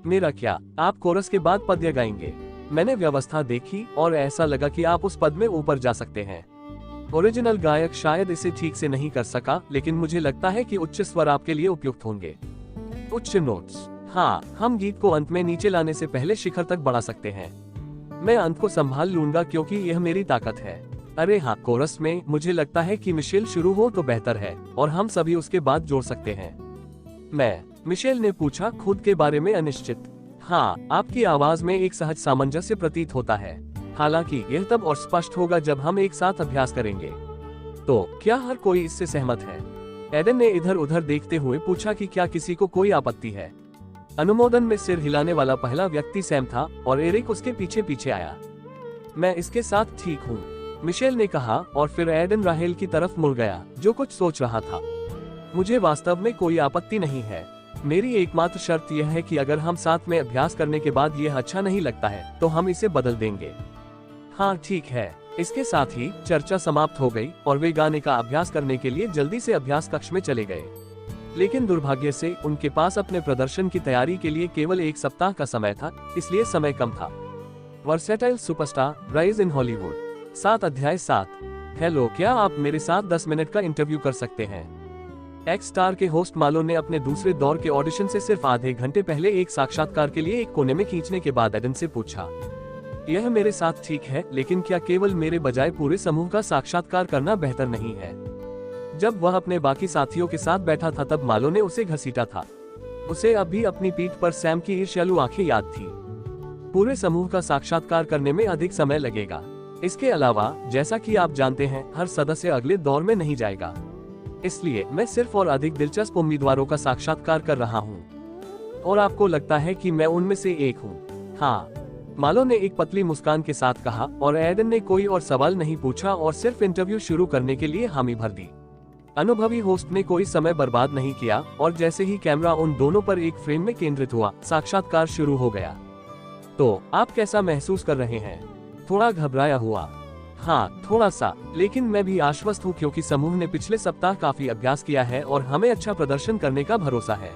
मेरा क्या, आप कोरस के बाद पद्य गाएंगे? मैंने व्यवस्था देखी और ऐसा लगा कि आप उस पद में ऊपर जा सकते हैं। ओरिजिनल गायक शायद इसे ठीक से नहीं कर सका, लेकिन मुझे लगता है कि उच्च स्वर आपके लिए उपयुक्त होंगे। उच्च नोट्स। हाँ, हम गीत को अंत में नीचे लाने से पहले शिखर तक बढ़ा सकते हैं। मैं अंत को संभाल लूंगा क्योंकि यह मेरी ताकत है। अरे हाँ, कोरस में मुझे लगता है कि मिशेल शुरू हो तो बेहतर है और हम सभी उसके बाद जोड़ सकते हैं। मिशेल ने पूछा, खुद के बारे में अनिश्चित। हाँ, आपकी आवाज में एक सहज सामंजस्य प्रतीत होता है। हालांकि यह तब और स्पष्ट होगा जब हम एक साथ अभ्यास करेंगे। तो क्या हर कोई इससे सहमत है? एडन ने इधर उधर देखते हुए पूछा कि क्या किसी को कोई आपत्ति है। अनुमोदन में सिर हिलाने वाला पहला व्यक्ति सैम था और एरिक उसके पीछे पीछे आया। मैं इसके साथ ठीक हूँ, मिशेल ने कहा और फिर एडन राहेल की तरफ मुड़ गया, जो कुछ सोच रहा था। मुझे वास्तव में कोई आपत्ति नहीं है। मेरी एकमात्र शर्त यह है कि अगर हम साथ में अभ्यास करने के बाद यह अच्छा नहीं लगता है तो हम इसे बदल देंगे। हाँ ठीक है। इसके साथ ही चर्चा समाप्त हो गई और वे गाने का अभ्यास करने के लिए जल्दी से अभ्यास कक्ष में चले गए। लेकिन दुर्भाग्य से उनके पास अपने प्रदर्शन की तैयारी के लिए केवल 1 सप्ताह का समय था, इसलिए समय कम था। Versatile superstar, rise in Hollywood. 7 अध्याय 7। हेलो, क्या आप मेरे साथ 10 मिनट का इंटरव्यू कर सकते हैं? एक्स स्टार के होस्ट मालो ने अपने दूसरे दौर के ऑडिशन से सिर्फ आधे घंटे पहले एक साक्षात्कार के लिए एक कोने में खींचने के बाद एडन से पूछा, यह मेरे साथ ठीक है, लेकिन क्या केवल मेरे बजाय पूरे समूह का साक्षात्कार करना बेहतर नहीं है? जब वह अपने बाकी साथियों के साथ बैठा था तब मालो ने उसे घसीटा था। उसे अभी अपनी पीठ पर सैम की ईर्ष्यालु आंखें याद थी। पूरे समूह का साक्षात्कार करने में अधिक समय लगेगा। इसके अलावा, जैसा कि आप जानते हैं, हर सदस्य अगले दौर में नहीं जाएगा। इसलिए मैं सिर्फ और अधिक दिलचस्प उम्मीदवारों का साक्षात्कार कर रहा हूँ। और आपको लगता है कि मैं उनमें से एक हूँ? हाँ, मालो ने एक पतली मुस्कान के साथ कहा और एडन ने कोई और सवाल नहीं पूछा और सिर्फ इंटरव्यू शुरू करने के लिए हामी भर दी। अनुभवी होस्ट ने कोई समय बर्बाद नहीं किया और जैसे ही कैमरा उन दोनों पर एक फ्रेम में केंद्रित हुआ, साक्षात्कार शुरू हो गया। तो आप कैसा महसूस कर रहे हैं? थोड़ा घबराया हुआ? हाँ, थोड़ा सा, लेकिन मैं भी आश्वस्त हूँ क्योंकि समूह ने पिछले सप्ताह काफी अभ्यास किया है और हमें अच्छा प्रदर्शन करने का भरोसा है।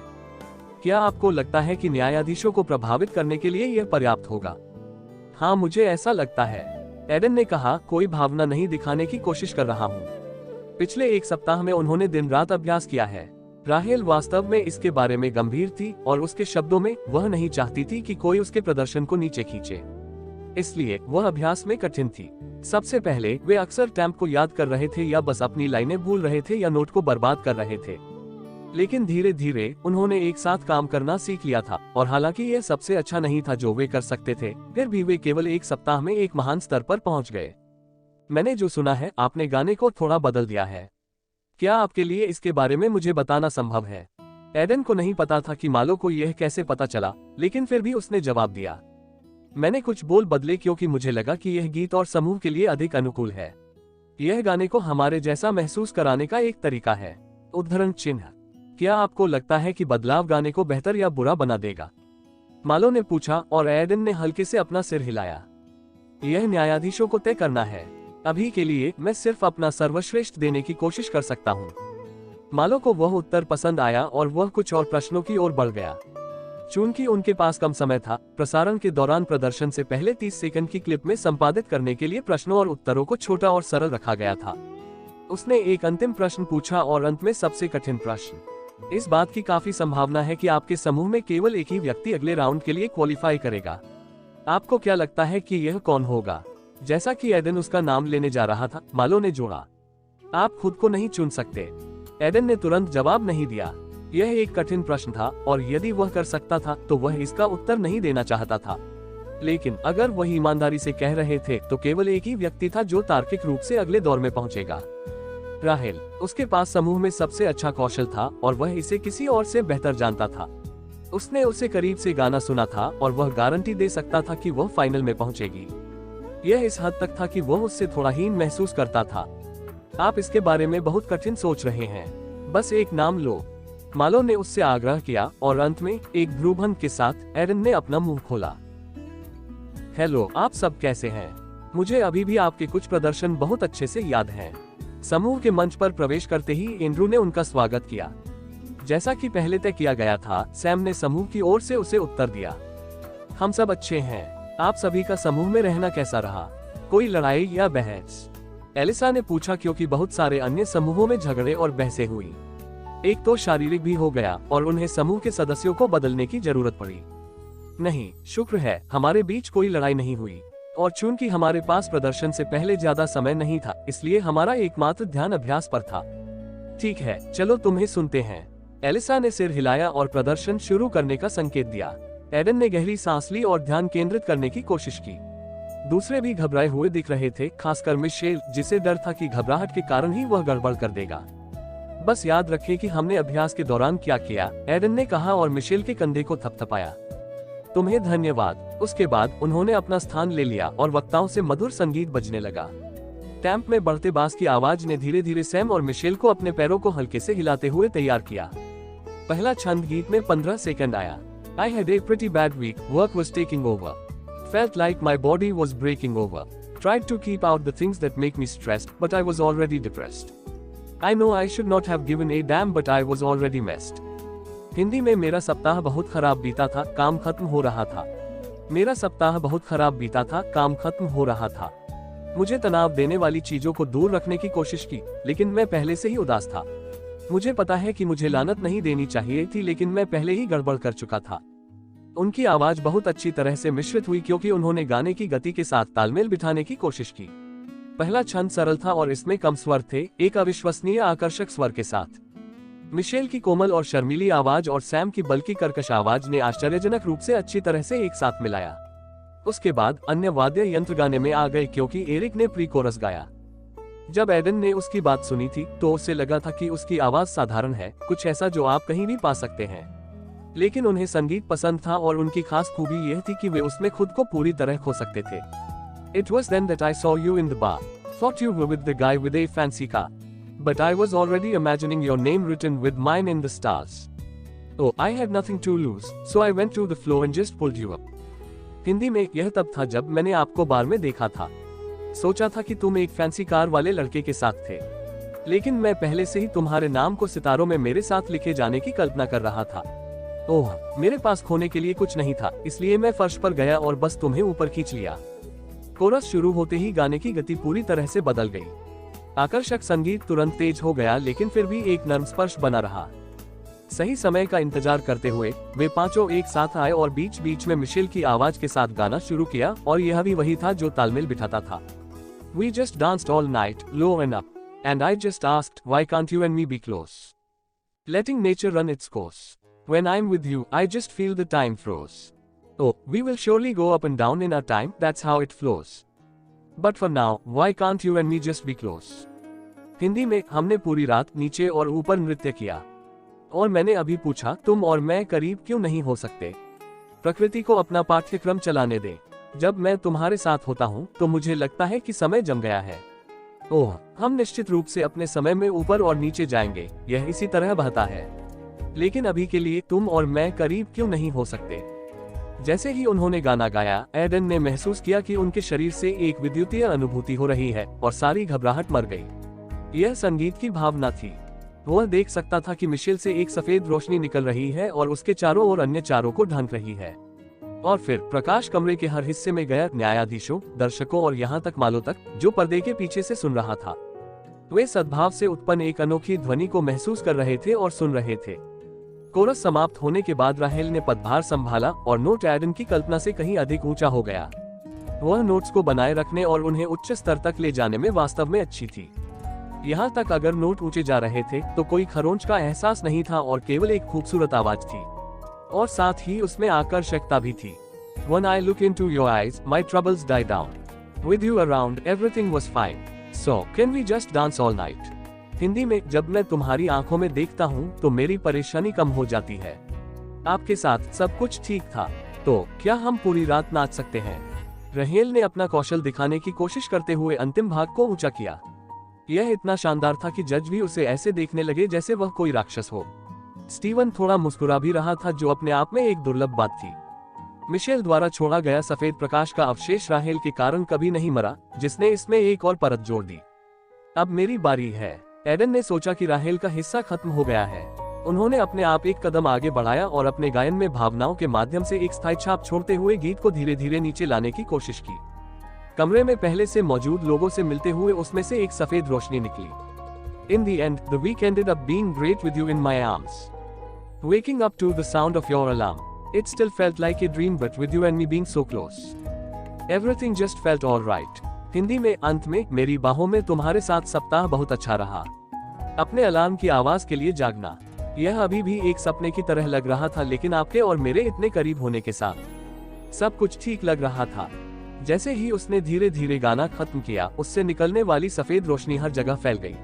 क्या आपको लगता है कि न्यायाधीशों को प्रभावित करने के लिए यह पर्याप्त होगा? हाँ, मुझे ऐसा लगता है, एडन ने कहा, कोई भावना नहीं दिखाने की कोशिश कर रहा हूँ। पिछले 1 सप्ताह में उन्होंने दिन रात अभ्यास किया है। राहेल वास्तव में इसके बारे में गंभीर थी और उसके शब्दों में वह नहीं चाहती थी कि कोई उसके प्रदर्शन को नीचे खींचे, इसलिए वह अभ्यास में कठिन थी। सबसे पहले वे अक्सर टैम्प को याद कर रहे थे या बस अपनी लाइनें भूल रहे थे या नोट को बर्बाद कर रहे थे। लेकिन धीरे धीरे उन्होंने एक साथ काम करना सीख लिया था और हालांकि यह सबसे अच्छा नहीं था जो वे कर सकते थे, फिर भी वे केवल 1 सप्ताह में एक महान स्तर पर पहुंच गए। मैंने जो सुना है, आपने गाने को थोड़ा बदल दिया है। क्या आपके लिए इसके बारे में मुझे बताना संभव है? एडन को नहीं पता था कि मालो को यह कैसे पता चला, लेकिन फिर भी उसने जवाब दिया, मैंने कुछ बोल बदले क्योंकि मुझे लगा कि यह गीत और समूह के लिए अधिक अनुकूल है। यह गाने को हमारे जैसा महसूस कराने का एक तरीका है। उद्धरण चिन्ह। क्या आपको लगता है कि बदलाव गाने को बेहतर या बुरा बना देगा? मालो ने पूछा और एडन ने हल्के से अपना सिर हिलाया। यह न्यायाधीशों को तय करना है। अभी के लिए मैं सिर्फ अपना सर्वश्रेष्ठ देने की कोशिश कर सकता हूँ। मालो को वह उत्तर पसंद आया और वह कुछ और प्रश्नों की ओर बढ़ गया। चूंकि उनके पास कम समय था, प्रसारण के दौरान प्रदर्शन से पहले 30 सेकंड की क्लिप में संपादित करने के लिए प्रश्नों और उत्तरों को छोटा और सरल रखा गया था। उसने एक अंतिम प्रश्न पूछा और अंत में सबसे कठिन प्रश्न। इस बात की काफी संभावना है कि आपके समूह में केवल एक ही व्यक्ति अगले राउंड के लिए क्वालिफाई करेगा। आपको क्या लगता है कि यह कौन होगा? जैसा कि एडन उसका नाम लेने जा रहा था, मालो ने जोड़ा, आप खुद को नहीं चुन सकते। एडन ने तुरंत जवाब नहीं दिया। यह एक कठिन प्रश्न था और यदि वह कर सकता था तो वह इसका उत्तर नहीं देना चाहता था। लेकिन अगर वह ईमानदारी से कह रहे थे तो केवल एक ही व्यक्ति था जो तार्किक रूप से अगले दौर में पहुंचेगा। राहेल, उसके पास समूह में सबसे अच्छा कौशल था और वह इसे किसी और से बेहतर जानता था। उसने उसे करीब से गाना सुना था और वह गारंटी दे सकता था कि वह फाइनल में पहुंचेगी। यह इस हद तक था कि वह उससे थोड़ा हीन महसूस करता था। आप इसके बारे में बहुत कठिन सोच रहे हैं, बस एक नाम लो। मालो ने उससे आग्रह किया और अंत में एक भ्रूभंग के साथ एरन ने अपना मुंह खोला। हेलो, आप सब कैसे हैं? मुझे अभी भी आपके कुछ प्रदर्शन बहुत अच्छे से याद हैं। समूह के मंच पर प्रवेश करते ही एंड्रू ने उनका स्वागत किया। जैसा कि पहले तय किया गया था, सैम ने समूह की ओर से उसे उत्तर दिया। हम सब अच्छे हैं। आप सभी का समूह में रहना कैसा रहा? कोई लड़ाई या बहस? एलिसा ने पूछा, क्योंकि बहुत सारे अन्य समूहों में झगड़े और बहसें हुई। एक तो शारीरिक भी हो गया और उन्हें समूह के सदस्यों को बदलने की जरूरत पड़ी। नहीं, शुक्र है हमारे बीच कोई लड़ाई नहीं हुई, और चूंकि हमारे पास प्रदर्शन से पहले ज्यादा समय नहीं था, इसलिए हमारा एकमात्र ध्यान अभ्यास पर था। ठीक है, चलो तुम्हें सुनते हैं। एलिसा ने सिर हिलाया और प्रदर्शन शुरू करने का संकेत दिया। एडन ने गहरी सांस ली और ध्यान केंद्रित करने की कोशिश की। दूसरे भी घबराए हुए दिख रहे थे, खासकर मिशेल, जिसे डर था कि घबराहट के कारण ही वह गड़बड़ कर देगा। बस याद रखें कि हमने अभ्यास के दौरान क्या किया, एडन ने कहा और मिशेल के कंधे को थपथपाया। तुम्हें धन्यवाद। उसके बाद उन्होंने अपना स्थान ले लिया और वक्ताओं से मधुर संगीत बजने लगा। टैंप में बढ़ते बास की आवाज ने धीरे धीरे सैम और मिशेल को अपने पैरों को हल्के से हिलाते हुए तैयार किया। पहला छंद गीत में 15 सेकंड आया। I had a pretty bad week, work was taking over. Felt like my body was breaking over. Tried to keep out the things that make me stressed, but I was already depressed. I know I should not have given a damn, but I was already messed. Hindi में मेरा सप्ताह बहुत खराब बीता था, काम खत्म हो रहा था। मेरा सप्ताह बहुत खराब बीता था, काम खत्म हो रहा था। मुझे तनाव देने वाली चीजों को दूर रखने की कोशिश की, लेकिन मैं पहले से ही उदास था। मुझे पता है कि मुझे लानत नहीं देनी चाहिए थी, लेकिन मैं पहले ही गड़बड़ कर चुका था। उनकी आवाज बहुत अच्छी तरह से मिश्रित हुई क्योंकि उन्होंने गाने की गति के साथ तालमेल बिठाने की कोशिश की। पहला छंद सरल था और इसमें कम स्वर थे, एक अविश्वसनीय आकर्षक स्वर के साथ। मिशेल की कोमल और शर्मीली आवाज और सैम की बल्कि कर्कश आवाज ने आश्चर्यजनक रूप से अच्छी तरह से एक साथ मिलाया। उसके बाद अन्य वाद्य यंत्र गाने में आ गए क्योंकि एरिक ने प्री कोरस गाया। जब एडन ने उसकी बात सुनी थी तो उसे लगा था कि उसकी आवाज साधारण है, कुछ ऐसा जो आप कहीं भी पा सकते हैं। लेकिन उन्हें संगीत पसंद था और उनकी खास खूबी यह थी कि वे उसमें खुद को पूरी तरह खो सकते थे। It was then that I saw you in the bar. Thought you were with the guy with a fancy car. But I was already imagining your name written with mine in the stars. Oh, I had nothing to lose, so I went to the floor and just pulled you up. Hindi में यह तब था जब मैंने आपको बार में देखा था। सोचा था कि तुम एक फैंसी कार वाले लड़के के साथ थे, लेकिन मैं पहले से ही तुम्हारे नाम को सितारों में मेरे साथ लिखे जाने की कल्पना कर रहा था। ओह, मेरे पास खोने के लिए कुछ नहीं था, इसलिए मैं फर्श पर गया और बस तुम्हें ऊपर खींच लिया। कोरस शुरू होते ही गाने की गति पूरी तरह से बदल गई। आकर्षक संगीत तुरंत तेज हो गया, लेकिन फिर भी एक नर्म स्पर्श बना रहा। सही समय का इंतजार करते हुए वे पांचों एक साथ आए और बीच बीच में मिशेल की आवाज के साथ गाना शुरू किया, और यह भी वही था जो तालमेल बिठाता था। We just danced all night, low and up, and I just asked, why can't you and me be close? Letting nature run its course. When I'm with you, I just feel the time froze. Oh, we will surely go up and down in our time, that's how it flows. But for now, why can't you and me just be close? Hindi में हमने पूरी रात नीचे और ऊपर नृत्य किया, और मैंने अभी पूछा, तुम और मैं करीब क्यों नहीं हो सकते? प्रकृति को अपना पाठ्यक्रम चलाने दें। जब मैं तुम्हारे साथ होता हूँ तो मुझे लगता है कि समय जम गया है। ओह, हम निश्चित रूप से अपने समय में ऊपर और नीचे जाएंगे, यह इसी तरह बहता है। लेकिन अभी के लिए तुम और मैं करीब क्यों नहीं हो सकते? जैसे ही उन्होंने गाना गाया, एडन ने महसूस किया कि उनके शरीर से एक विद्युतीय अनुभूति हो रही है और सारी घबराहट मर गई। यह संगीत की भावना थी। वह देख सकता था कि मिशेल से एक सफेद रोशनी निकल रही है और उसके चारों ओर अन्य चारों को ढक रही है। और फिर प्रकाश कमरे के हर हिस्से में गया, न्यायाधीशों, दर्शकों और यहाँ तक मालो तक, जो पर्दे के पीछे से सुन रहा था। वे सद्भाव से उत्पन्न एक अनोखी ध्वनि को महसूस कर रहे थे और सुन रहे थे। कोरस समाप्त होने के बाद राहेल ने पदभार संभाला और नोट एडन की कल्पना से कहीं अधिक ऊंचा हो गया। वह नोट्स को बनाए रखने और उन्हें उच्च स्तर तक ले जाने में वास्तव में अच्छी थी। यहाँ तक अगर नोट ऊंचे जा रहे थे तो कोई खरोंच का एहसास नहीं था और केवल एक खूबसूरत आवाज थी, और साथ ही उसमें आकर्षकता भी थी। When I look into your eyes, my troubles die down. With you around, everything was fine. So, can we just dance all night? Hindi में, जब मैं तुम्हारी आंखों में देखता हूँ तो मेरी परेशानी कम हो जाती है। आपके साथ सब कुछ ठीक था, तो क्या हम पूरी रात नाच सकते हैं? राहेल ने अपना कौशल दिखाने की कोशिश करते हुए अंतिम भाग को ऊंचा किया। यह इतना शानदार था कि जज भी उसे ऐसे देखने लगे जैसे वह कोई राक्षस हो। स्टीवन थोड़ा मुस्कुरा भी रहा था, जो अपने आप में एक दुर्लभ बात थी। मिशेल द्वारा छोड़ा गया सफेद प्रकाश का अवशेष राहेल के कारण कभी नहीं मरा, जिसने इसमें एक और परत जोड़ दी। अब मेरी बारी है। एडन ने सोचा कि राहेल का हिस्सा खत्म हो गया है। उन्होंने अपने आप एक कदम आगे बढ़ाया और अपने गायन में भावनाओं के माध्यम से एक स्थायी छाप छोड़ते हुए गीत को धीरे धीरे नीचे लाने की कोशिश की। कमरे में पहले से मौजूद लोगों से मिलते हुए उसमें से एक सफेद रोशनी निकली। In the end, the week ended up being great with you in my arms. Waking up to the sound of your alarm, it still felt like a dream, but with you and me being so close, everything just felt all right. Hindi में, अंत में मेरी बाहों में तुम्हारे साथ सप्ताह बहुत अच्छा रहा। अपने अलार्म की आवाज के लिए जागना, यह अभी भी एक सपने की तरह लग रहा था, लेकिन आपके और मेरे इतने करीब होने के साथ सब कुछ ठीक लग रहा था। जैसे ही उसने धीरे धीरे गाना खत्म किया, उससे निकलने वाली सफेद रोशनी हर जगह फैल गई।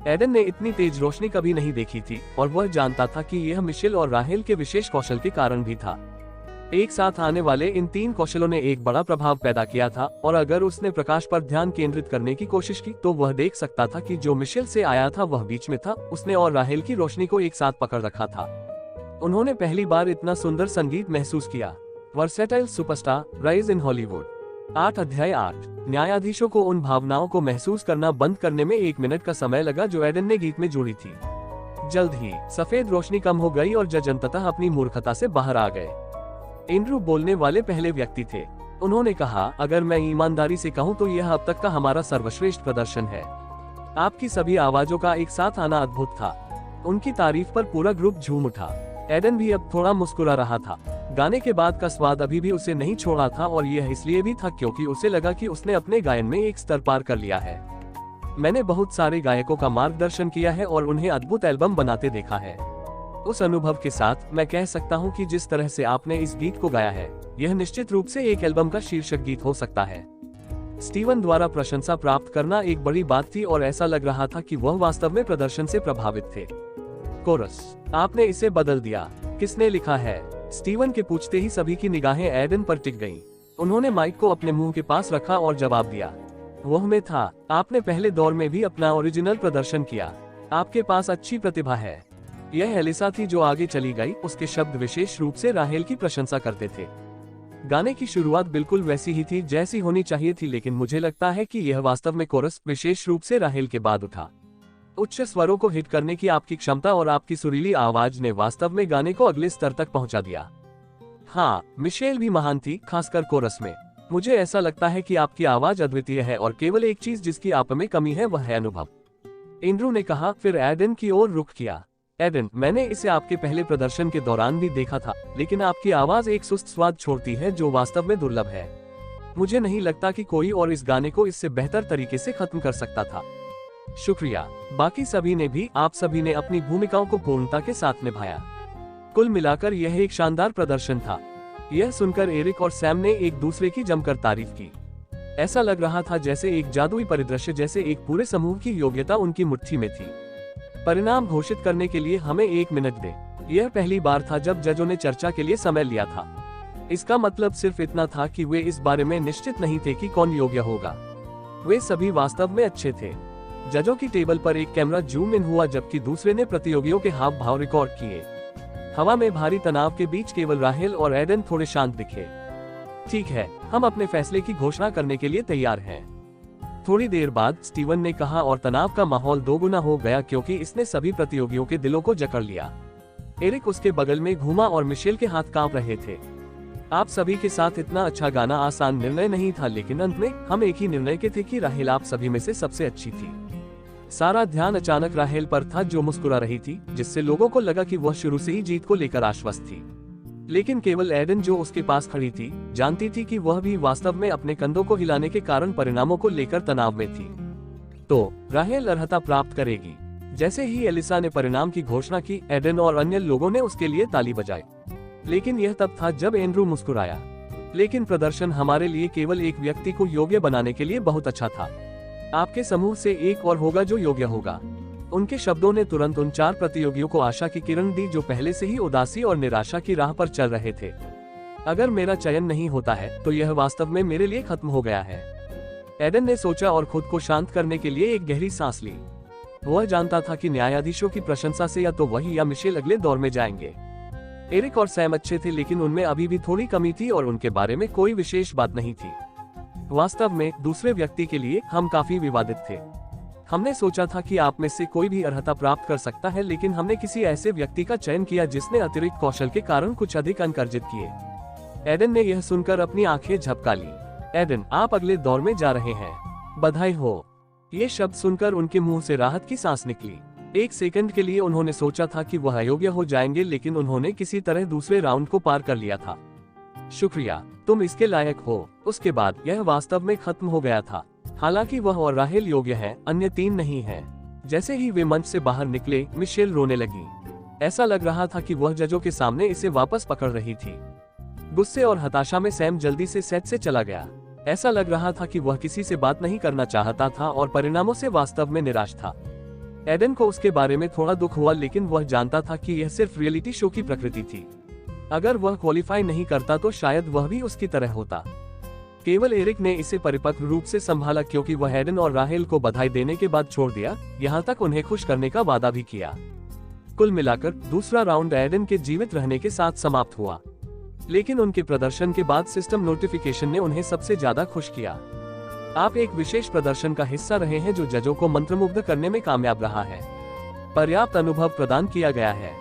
एडन ने इतनी तेज रोशनी कभी नहीं देखी थी, और वह जानता था कि यह मिशेल और राहेल के विशेष कौशल के कारण भी था। एक साथ आने वाले इन तीन कौशलों ने एक बड़ा प्रभाव पैदा किया था, और अगर उसने प्रकाश पर ध्यान केंद्रित करने की कोशिश की तो वह देख सकता था कि जो मिशेल से आया था वह बीच में था। उसने और राहेल की रोशनी को एक साथ पकड़ रखा था। उन्होंने पहली बार इतना सुंदर संगीत महसूस किया। Versatile superstar, rise in Hollywood. 8 अध्याय 8। न्यायाधीशों को उन भावनाओं को महसूस करना बंद करने में 1 मिनट का समय लगा जो एडन ने गीत में जोड़ी थी। जल्द ही सफेद रोशनी कम हो गई और जज अंततः अपनी मूर्खता से बाहर आ गए। एंड्रू बोलने वाले पहले व्यक्ति थे। उन्होंने कहा, अगर मैं ईमानदारी से कहूं तो यह अब तक का हमारा सर्वश्रेष्ठ प्रदर्शन है। आपकी सभी आवाजों का एक साथ आना अद्भुत था। उनकी तारीफ पर पूरा ग्रुप झूम उठा। एडन भी अब थोड़ा मुस्कुरा रहा था। गाने के बाद का स्वाद अभी भी उसे नहीं छोड़ा था, और यह इसलिए भी था क्योंकि उसे लगा कि उसने अपने गायन में एक स्तर पार कर लिया है। मैंने बहुत सारे गायकों का मार्गदर्शन किया है और उन्हें अद्भुत एल्बम बनाते देखा है। उस अनुभव के साथ मैं कह सकता हूं कि जिस तरह से आपने इस गीत को गाया है, यह निश्चित रूप से एक एल्बम का शीर्षक गीत हो सकता है। स्टीवन द्वारा प्रशंसा प्राप्त करना एक बड़ी बात थी, और ऐसा लग रहा था कि वह वास्तव में प्रदर्शन से प्रभावित थे। कोरस, आपने इसे बदल दिया। किसने लिखा है? स्टीवन के पूछते ही सभी की निगाहें एडन पर टिक गईं। उन्होंने माइक को अपने मुंह के पास रखा और जवाब दिया, वह में था। आपने पहले दौर में भी अपना ओरिजिनल प्रदर्शन किया। आपके पास अच्छी प्रतिभा है। यह एलिसा थी जो आगे चली गई। उसके शब्द विशेष रूप से राहेल की प्रशंसा करते थे। गाने की शुरुआत बिल्कुल वैसी ही थी जैसी होनी चाहिए थी, लेकिन मुझे लगता है कि यह वास्तव में कोरस, विशेष रूप से राहेल के बाद उठा। उच्च स्वरों को हिट करने की आपकी क्षमता और आपकी सुरीली आवाज ने वास्तव में गाने को अगले स्तर तक पहुंचा दिया। हाँ, मिशेल भी महान थी, खासकर कोरस में। मुझे ऐसा लगता है कि आपकी आवाज अद्वितीय है, और केवल एक चीज जिसकी आप में कमी है वह है अनुभव। एंड्रू ने कहा, फिर एडन की ओर रुख किया। एडन, मैंने इसे आपके पहले प्रदर्शन के दौरान भी देखा था, लेकिन आपकी आवाज एक सुस्त स्वाद छोड़ती है जो वास्तव में दुर्लभ है। मुझे नहीं लगता कि कोई और इस गाने को इससे बेहतर तरीके से खत्म कर सकता था। शुक्रिया। बाकी सभी ने भी, आप सभी ने अपनी भूमिकाओं को पूर्णता के साथ निभाया। कुल मिलाकर यह एक शानदार प्रदर्शन था। यह सुनकर एरिक और सैम ने एक दूसरे की जमकर तारीफ की। ऐसा लग रहा था जैसे एक जादुई परिदृश्य, जैसे एक पूरे समूह की योग्यता उनकी मुट्ठी में थी। परिणाम घोषित करने के लिए हमें 1 मिनट दें। यह पहली बार था जब जजों ने चर्चा के लिए समय लिया था। इसका मतलब सिर्फ इतना था कि वे इस बारे में निश्चित नहीं थे कि कौन योग्य होगा। वे सभी वास्तव में अच्छे थे। जजों की टेबल पर एक कैमरा जूम इन हुआ, जबकि दूसरे ने प्रतियोगियों के हाव भाव रिकॉर्ड किए। हवा में भारी तनाव के बीच केवल राहेल और एडन थोड़े शांत दिखे। ठीक है, हम अपने फैसले की घोषणा करने के लिए तैयार हैं। थोड़ी देर बाद स्टीवन ने कहा, और तनाव का माहौल दोगुना हो गया क्योंकि इसने सभी प्रतियोगियों के दिलों को जकड़ लिया। एरिक उसके बगल में घूमा और मिशेल के हाथ कांप रहे थे। आप सभी के साथ इतना अच्छा गाना आसान निर्णय नहीं था, लेकिन अंत में हम एक ही निर्णय के थे कि राहेल आप सभी में से सबसे अच्छी थी। सारा ध्यान अचानक राहेल पर था, जो मुस्कुरा रही थी, जिससे लोगों को लगा कि वह शुरू से ही जीत को लेकर आश्वस्त थी। लेकिन केवल एडन, जो उसके पास खड़ी थी, जानती थी कि वह भी वास्तव में अपने कंधों को हिलाने के कारण परिणामों को लेकर तनाव में थी। तो राहेल अर्हता प्राप्त करेगी। जैसे ही एलिसा ने परिणाम की घोषणा की, एडन और अन्य लोगों ने उसके लिए ताली बजाई। लेकिन यह तब था जब एंड्रू मुस्कुराया। लेकिन प्रदर्शन हमारे लिए केवल एक व्यक्ति को योग्य बनाने के लिए बहुत अच्छा था। आपके समूह से एक और होगा जो योग्य होगा। उनके शब्दों ने तुरंत उन 4 प्रतियोगियों को आशा की किरण दी जो पहले से ही उदासी और निराशा की राह पर चल रहे थे। अगर मेरा चयन नहीं होता है तो यह वास्तव में मेरे लिए खत्म हो गया है। एडन ने सोचा और खुद को शांत करने के लिए एक गहरी सांस ली। वह जानता था कि न्यायाधीशों की प्रशंसा से या तो वही या मिशेल अगले दौर में जाएंगे। एरिक और सैम अच्छे थे, लेकिन उनमें अभी भी थोड़ी कमी थी और उनके बारे में कोई विशेष बात नहीं थी। वास्तव में दूसरे व्यक्ति के लिए हम काफी विवादित थे। हमने सोचा था कि आप में से कोई भी अर्हता प्राप्त कर सकता है, लेकिन हमने किसी ऐसे व्यक्ति का चयन किया जिसने अतिरिक्त कौशल के कारण कुछ अधिक अंक अर्जित किए। एडन ने यह सुनकर अपनी आंखें झपका ली। एडन, आप अगले दौर में जा रहे हैं, बधाई हो। ये शब्द सुनकर उनके मुंह से राहत की सांस निकली। एक सेकंड के लिए उन्होंने सोचा था कि वह अयोग्य हो जाएंगे, लेकिन उन्होंने किसी तरह दूसरे राउंड को पार कर लिया था। शुक्रिया, तुम इसके लायक हो। उसके बाद यह वास्तव में खत्म हो गया था। हालांकि वह और राहेल योग्य हैं, अन्य 3 नहीं हैं। जैसे ही वे मंच से बाहर निकले, मिशेल रोने लगी। ऐसा लग रहा था कि वह जजों के सामने इसे वापस पकड़ रही थी। गुस्से और हताशा में सैम जल्दी से सेट से चला गया। ऐसा लग रहा था कि वह किसी से बात नहीं करना चाहता था और परिणामों से वास्तव में निराश था। एडन को उसके बारे में थोड़ा दुख हुआ, लेकिन वह जानता था कि यह सिर्फ रियलिटी शो की प्रकृति थी। अगर वह क्वालिफाई नहीं करता तो शायद वह भी उसकी तरह होता। केवल एरिक ने इसे परिपक्व रूप से संभाला, क्योंकि वह एडन और राहेल को बधाई देने के बाद छोड़ दिया, यहाँ तक उन्हें खुश करने का वादा भी किया। कुल मिलाकर दूसरा राउंड एडन के जीवित रहने के साथ समाप्त हुआ, लेकिन उनके प्रदर्शन के बाद सिस्टम नोटिफिकेशन ने उन्हें सबसे ज्यादा खुश किया। आप एक विशेष प्रदर्शन का हिस्सा रहे हैं जो जजों को मंत्रमुग्ध करने में कामयाब रहा है। पर्याप्त अनुभव प्रदान किया गया है।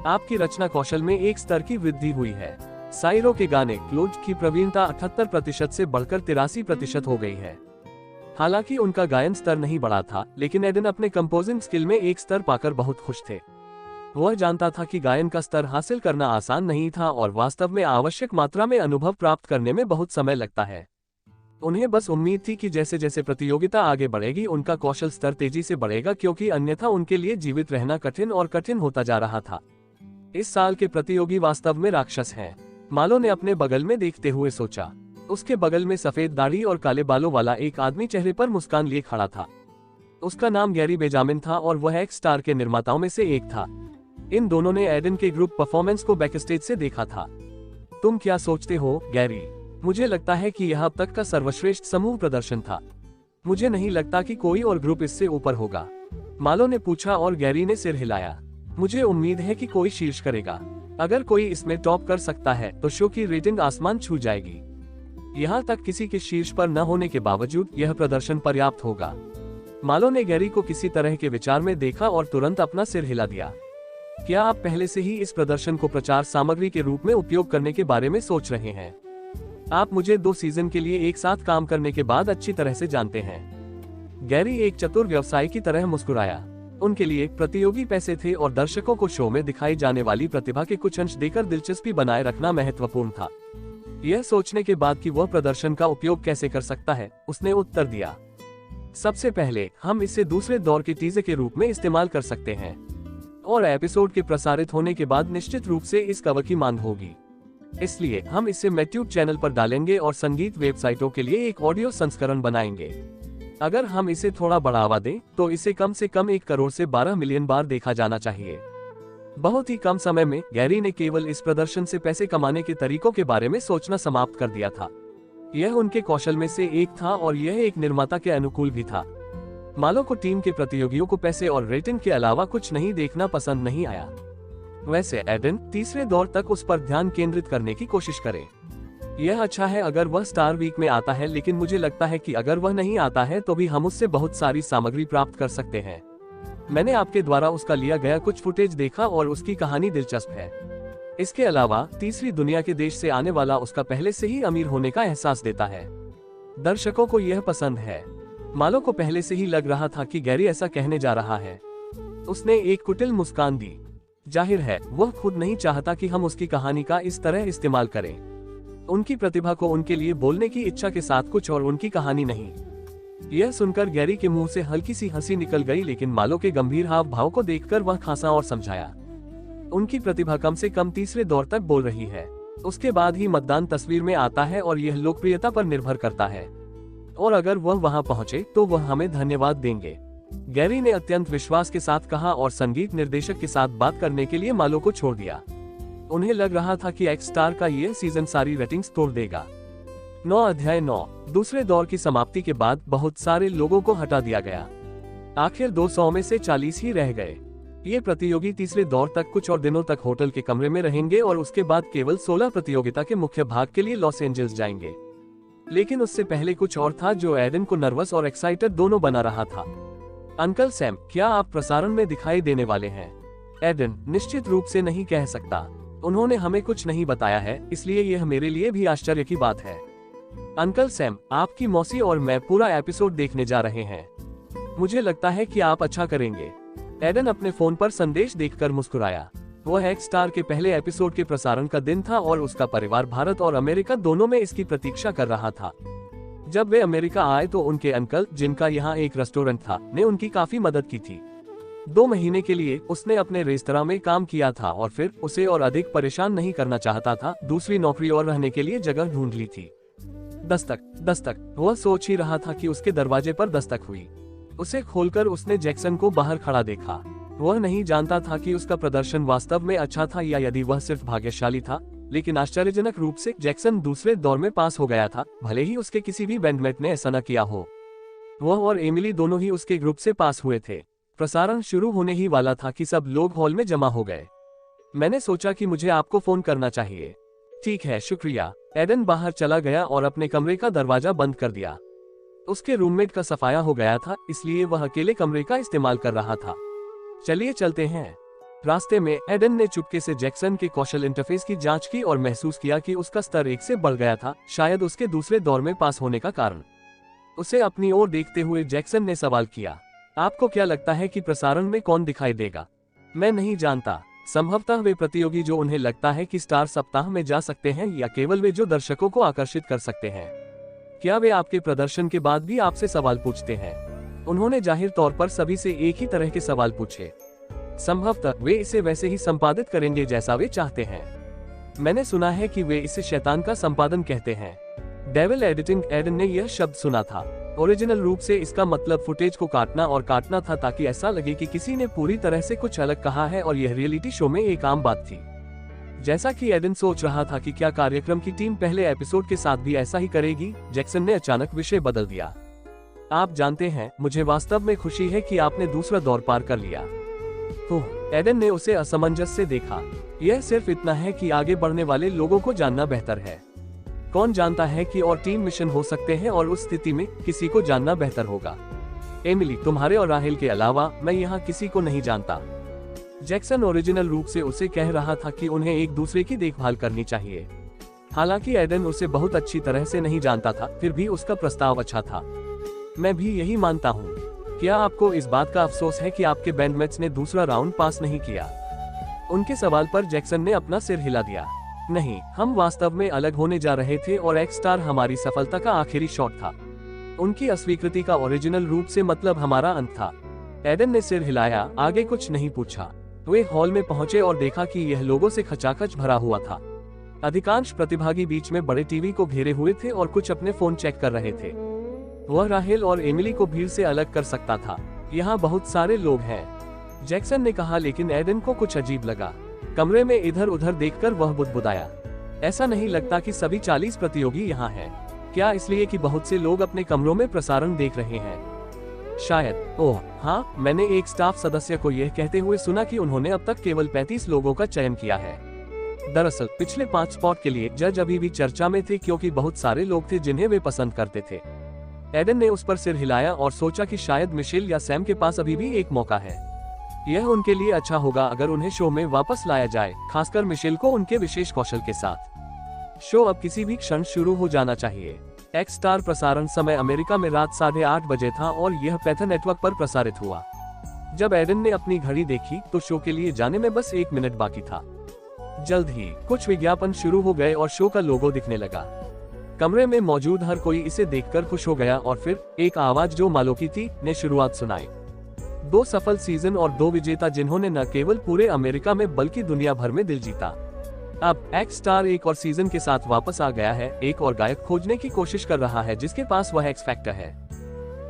आपकी रचना कौशल में एक स्तर की वृद्धि हुई है। साइरो के गाने क्लोज की प्रवीणता 78% से बढ़कर 83% हो गई है। हालांकि उनका गायन स्तर नहीं बढ़ा था, लेकिन एडन अपने कंपोजिंग स्किल में एक स्तर पाकर बहुत खुश थे। वह जानता था कि गायन का स्तर हासिल करना आसान नहीं था और वास्तव में आवश्यक मात्रा में अनुभव प्राप्त करने में बहुत समय लगता है। उन्हें बस उम्मीद थी कि जैसे जैसे प्रतियोगिता आगे बढ़ेगी उनका कौशल स्तर तेजी से बढ़ेगा, क्योंकि अन्यथा उनके लिए जीवित रहना कठिन और कठिन होता जा रहा था। इस साल के प्रतियोगी वास्तव में राक्षस हैं, मालो ने अपने बगल में देखते हुए सोचा। उसके बगल में सफेद दाढ़ी और काले बालों वाला एक आदमी चेहरे पर मुस्कान लिए खड़ा था। उसका नाम गैरी बेंजामिन था और वह एक्स स्टार के निर्माताओं में से एक था। इन दोनों ने एडन के ग्रुप परफॉर्मेंस को बैकस्टेज से देखा था। तुम क्या सोचते हो, गैरी? मुझे लगता है कि यह अब तक का सर्वश्रेष्ठ समूह प्रदर्शन था। मुझे नहीं लगता कि कोई और ग्रुप इससे ऊपर होगा, मालो ने पूछा और गैरी ने सिर हिलाया। मुझे उम्मीद है कि कोई शीर्ष करेगा। अगर कोई इसमें टॉप कर सकता है तो शो की रेटिंग आसमान छू जाएगी। यहाँ तक किसी के शीर्ष पर न होने के बावजूद यह प्रदर्शन पर्याप्त होगा। मालो ने गैरी को किसी तरह के विचार में देखा और तुरंत अपना सिर हिला दिया। क्या आप पहले से ही इस प्रदर्शन को प्रचार सामग्री के रूप में उपयोग करने के बारे में सोच रहे हैं? आप मुझे 2 सीजन के लिए एक साथ काम करने के बाद अच्छी तरह से जानते हैं। गैरी एक चतुर व्यवसायी की तरह मुस्कुराया। उनके लिए प्रतियोगी पैसे थे और दर्शकों को शो में दिखाई जाने वाली प्रतिभा के कुछ अंश देकर दिलचस्पी बनाए रखना महत्वपूर्ण था। यह सोचने के बाद कि वह प्रदर्शन का उपयोग कैसे कर सकता है, उसने उत्तर दिया, सबसे पहले हम इसे दूसरे दौर के टीजर के रूप में इस्तेमाल कर सकते हैं और एपिसोड के प्रसारित होने के बाद निश्चित रूप से इस कवर की मांग होगी। इसलिए हम इसे मैट्यूब चैनल पर डालेंगे और संगीत वेबसाइटों के लिए एक ऑडियो संस्करण बनाएंगे। अगर हम इसे थोड़ा बढ़ावा दें तो इसे कम से कम 1 करोड़ से 12 मिलियन बार देखा जाना चाहिए। बहुत ही कम समय में गैरी ने केवल इस प्रदर्शन से पैसे कमाने के तरीकों के बारे में सोचना समाप्त कर दिया था। यह उनके कौशल में से एक था और यह एक निर्माता के अनुकूल भी था। मालो को टीम के प्रतियोगियों को पैसे और रेटिंग के अलावा कुछ नहीं देखना पसंद नहीं आया। वैसे एडन तीसरे दौर तक उस पर ध्यान केंद्रित करने की कोशिश करे। यह अच्छा है अगर वह स्टार वीक में आता है, लेकिन मुझे लगता है कि अगर वह नहीं आता है तो भी हम उससे बहुत सारी सामग्री प्राप्त कर सकते हैं। मैंने आपके द्वारा उसका लिया गया कुछ फुटेज देखा और उसकी कहानी दिलचस्प है। इसके अलावा तीसरी दुनिया के देश से आने वाला उसका पहले से ही अमीर होने का एहसास देता है। दर्शकों को यह पसंद है। मालो को पहले से ही लग रहा था कि गैरी ऐसा कहने जा रहा है। उसने एक कुटिल मुस्कान दी। जाहिर है वह खुद नहीं चाहता कि हम उसकी कहानी का इस तरह इस्तेमाल करें। उनकी प्रतिभा को उनके लिए बोलने की इच्छा के साथ कुछ और उनकी कहानी नहीं। यह सुनकर गैरी के मुंह से हल्की सी हंसी निकल गई, लेकिन मालो के गंभीर हाव भाव को देखकर वह खांसा और समझाया। उनकी प्रतिभा कम से कम तीसरे दौर तक बोल रही है। उसके बाद ही मतदान तस्वीर में आता है और यह लोकप्रियता पर निर्भर करता है। और अगर वह वहां पहुंचे तो वह हमें धन्यवाद देंगे। गैरी ने अत्यंत विश्वास के साथ कहा और संगीत निर्देशक के साथ बात करने के लिए मालो को छोड़ दिया। उन्हें लग रहा था कि एक्स स्टार का ये सीजन सारी रेटिंग्स तोड़ देगा। 9 अध्याय 9। दूसरे दौर की समाप्ति के बाद बहुत सारे लोगों को हटा दिया गया। आखिर 200 में से 40 ही रह गए। ये प्रतियोगी तीसरे दौर तक कुछ और दिनों तक होटल के कमरे में रहेंगे और उसके बाद केवल 16 प्रतियोगिता के मुख्य भाग के लिए लॉस एंजल्स जाएंगे। लेकिन उससे पहले कुछ और था जो एडन को नर्वस और एक्साइटेड दोनों बना रहा था। अंकल सैम, क्या आप प्रसारण में दिखाई देने वाले हैं? एडन, निश्चित रूप से नहीं कह सकता। उन्होंने हमें कुछ नहीं बताया है, इसलिए यह मेरे लिए भी आश्चर्य की बात है। अंकल सैम, आपकी मौसी और मैं पूरा एपिसोड देखने जा रहे हैं। मुझे लगता है कि आप अच्छा करेंगे। एडन अपने फोन पर संदेश देखकर मुस्कुराया। वह एक्स स्टार के पहले एपिसोड के प्रसारण का दिन था और उसका परिवार भारत और अमेरिका दोनों में इसकी प्रतीक्षा कर रहा था। जब वे अमेरिका आए तो उनके अंकल, जिनका यहाँ एक रेस्टोरेंट था, ने उनकी काफी मदद की थी। 2 महीने के लिए उसने अपने रेस्तरां में काम किया था और फिर उसे और अधिक परेशान नहीं करना चाहता था, दूसरी नौकरी और रहने के लिए जगह ढूंढ ली थी। दस्तक दस्तक। वह सोच ही रहा था कि उसके दरवाजे पर दस्तक हुई। उसे खोलकर उसने जैक्सन को बाहर खड़ा देखा। वह नहीं जानता था कि उसका प्रदर्शन वास्तव में अच्छा था या यदि वह सिर्फ भाग्यशाली था, लेकिन आश्चर्यजनक रूप से जैक्सन दूसरे दौर में पास हो गया था, भले ही उसके किसी भी बैंडमेट ने ऐसा न किया हो। वह और एमिली दोनों ही उसके ग्रुप से पास हुए थे। प्रसारण शुरू होने ही वाला था कि सब लोग हॉल में जमा हो गए। मैंने सोचा कि मुझे आपको फोन करना चाहिए। ठीक है, शुक्रिया। एडन बाहर चला गया और अपने कमरे का दरवाजा बंद कर दिया। उसके रूममेट का सफाया हो गया था, इसलिए वह अकेले कमरे का इस्तेमाल कर रहा था। चलिए चलते हैं। रास्ते में एडन ने चुपके से जैक्सन के कौशल इंटरफेस की जांच की और महसूस किया कि उसका स्तर 1 से बढ़ गया था, शायद उसके दूसरे दौर में पास होने का कारण। उसे अपनी ओर देखते हुए जैक्सन ने सवाल किया, आपको क्या लगता है कि प्रसारण में कौन दिखाई देगा? मैं नहीं जानता। संभवतः वे प्रतियोगी जो उन्हें लगता है कि स्टार सप्ताह में जा सकते हैं, या केवल वे जो दर्शकों को आकर्षित कर सकते हैं। क्या वे आपके प्रदर्शन के बाद भी आपसे सवाल पूछते हैं? उन्होंने जाहिर तौर पर सभी से एक ही तरह के सवाल पूछे। संभवतः वे इसे वैसे ही संपादित करेंगे जैसा वे चाहते हैं। मैंने सुना है कि वे इसे शैतान का संपादन कहते हैं। Devil editing. एडन ने यह शब्द सुना था। ओरिजिनल रूप से इसका मतलब फुटेज को काटना और काटना था ताकि ऐसा लगे कि किसी ने पूरी तरह से कुछ अलग कहा है और यह रियलिटी शो में एक आम बात थी। जैसा कि एडन सोच रहा था कि क्या कार्यक्रम की टीम पहले एपिसोड के साथ भी ऐसा ही करेगी, जैक्सन ने अचानक विषय बदल दिया। आप जानते हैं, मुझे वास्तव में खुशी है कि आपने दूसरा दौर पार कर लिया। ओह, एडन ने उसे असमंजस से देखा। यह सिर्फ इतना है कि आगे बढ़ने वाले लोगों को जानना बेहतर है। कौन जानता है कि और टीम मिशन हो सकते हैं और उस स्थिति में किसी को जानना बेहतर होगा। एमिली, तुम्हारे और राहेल के अलावा मैं यहाँ किसी को नहीं जानता। जैक्सन ओरिजिनल रूप से उसे कह रहा था कि उन्हें एक दूसरे की देखभाल करनी चाहिए। हालांकि एडन उसे बहुत अच्छी तरह से नहीं जानता था, फिर भी उसका प्रस्ताव अच्छा था। मैं भी यही मानता हूँ। क्या आपको इस बात का अफसोस है कि आपके बैंडमेट्स ने दूसरा राउंड पास नहीं किया? उनके सवाल पर जैक्सन ने अपना सिर हिला दिया। नहीं, हम वास्तव में अलग होने जा रहे थे और एक्स स्टार हमारी सफलता का आखिरी शॉट था। उनकी अस्वीकृति का ओरिजिनल रूप से मतलब हमारा अंत था। एडन ने सिर हिलाया, आगे कुछ नहीं पूछा। वे हॉल में पहुंचे और देखा कि यह लोगों से खचाखच भरा हुआ था। अधिकांश प्रतिभागी बीच में बड़े टीवी को घेरे हुए थे और कुछ अपने फोन चेक कर रहे थे। वह राहेल और एमिली को भीड़ से अलग कर सकता था। यहाँ बहुत सारे लोग हैं, जैक्सन ने कहा, लेकिन एडन को कुछ अजीब लगा। कमरे में इधर उधर देखकर वह बुदबुदाया, ऐसा नहीं लगता कि सभी 40 प्रतियोगी यहाँ हैं। क्या इसलिए कि बहुत से लोग अपने कमरों में प्रसारण देख रहे हैं? शायद। ओह हाँ, मैंने एक स्टाफ सदस्य को यह कहते हुए सुना कि उन्होंने अब तक केवल 35 लोगों का चयन किया है। दरअसल पिछले 5 स्पॉट के लिए जज अभी भी चर्चा में थे, क्योंकि बहुत सारे लोग थे जिन्हें वे पसंद करते थे। एडन ने उस पर सिर हिलाया और सोचा कि शायद मिशेल या सैम के पास अभी भी एक मौका है। यह उनके लिए अच्छा होगा अगर उन्हें शो में वापस लाया जाए, खासकर मिशेल को उनके विशेष कौशल के साथ। शो अब किसी भी क्षण शुरू हो जाना चाहिए। एक्स स्टार प्रसारण समय अमेरिका में रात 8:30 बजे था और यह पैथा नेटवर्क पर प्रसारित हुआ। जब एडन ने अपनी घड़ी देखी तो शो के लिए जाने में बस 1 मिनट बाकी था। जल्द ही कुछ विज्ञापन शुरू हो गए और शो का लोगो दिखने लगा। कमरे में मौजूद हर कोई इसे देखकर खुश हो गया और फिर एक आवाज जो मालो की थी ने शुरुआत सुनाई। 2 सफल सीजन और 2 विजेता जिन्होंने न केवल पूरे अमेरिका में बल्कि दुनिया भर में दिल जीता। अब एक्स स्टार एक और सीजन के साथ वापस आ गया है, एक और गायक खोजने की कोशिश कर रहा है जिसके पास वह एक्स फैक्टर है।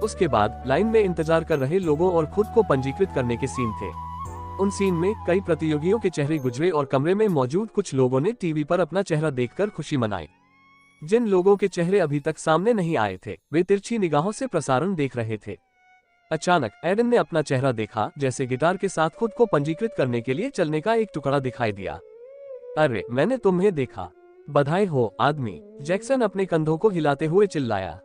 उसके बाद लाइन में इंतजार कर रहे लोगों और खुद को पंजीकृत करने के सीन थे। उन सीन में कई प्रतियोगियों के चेहरे गुजरे और कमरे में मौजूद कुछ लोगों ने टीवी पर अपना चेहरा देखकर खुशी मनाई। जिन लोगों के चेहरे अभी तक सामने नहीं आए थे, वे तिरछी निगाहों से प्रसारण देख रहे थे। अचानक एडन ने अपना चेहरा देखा, जैसे गिटार के साथ खुद को पंजीकृत करने के लिए चलने का एक टुकड़ा दिखाई दिया। अरे, मैंने तुम्हें देखा, बधाई हो आदमी, जैक्सन अपने कंधों को हिलाते हुए चिल्लाया।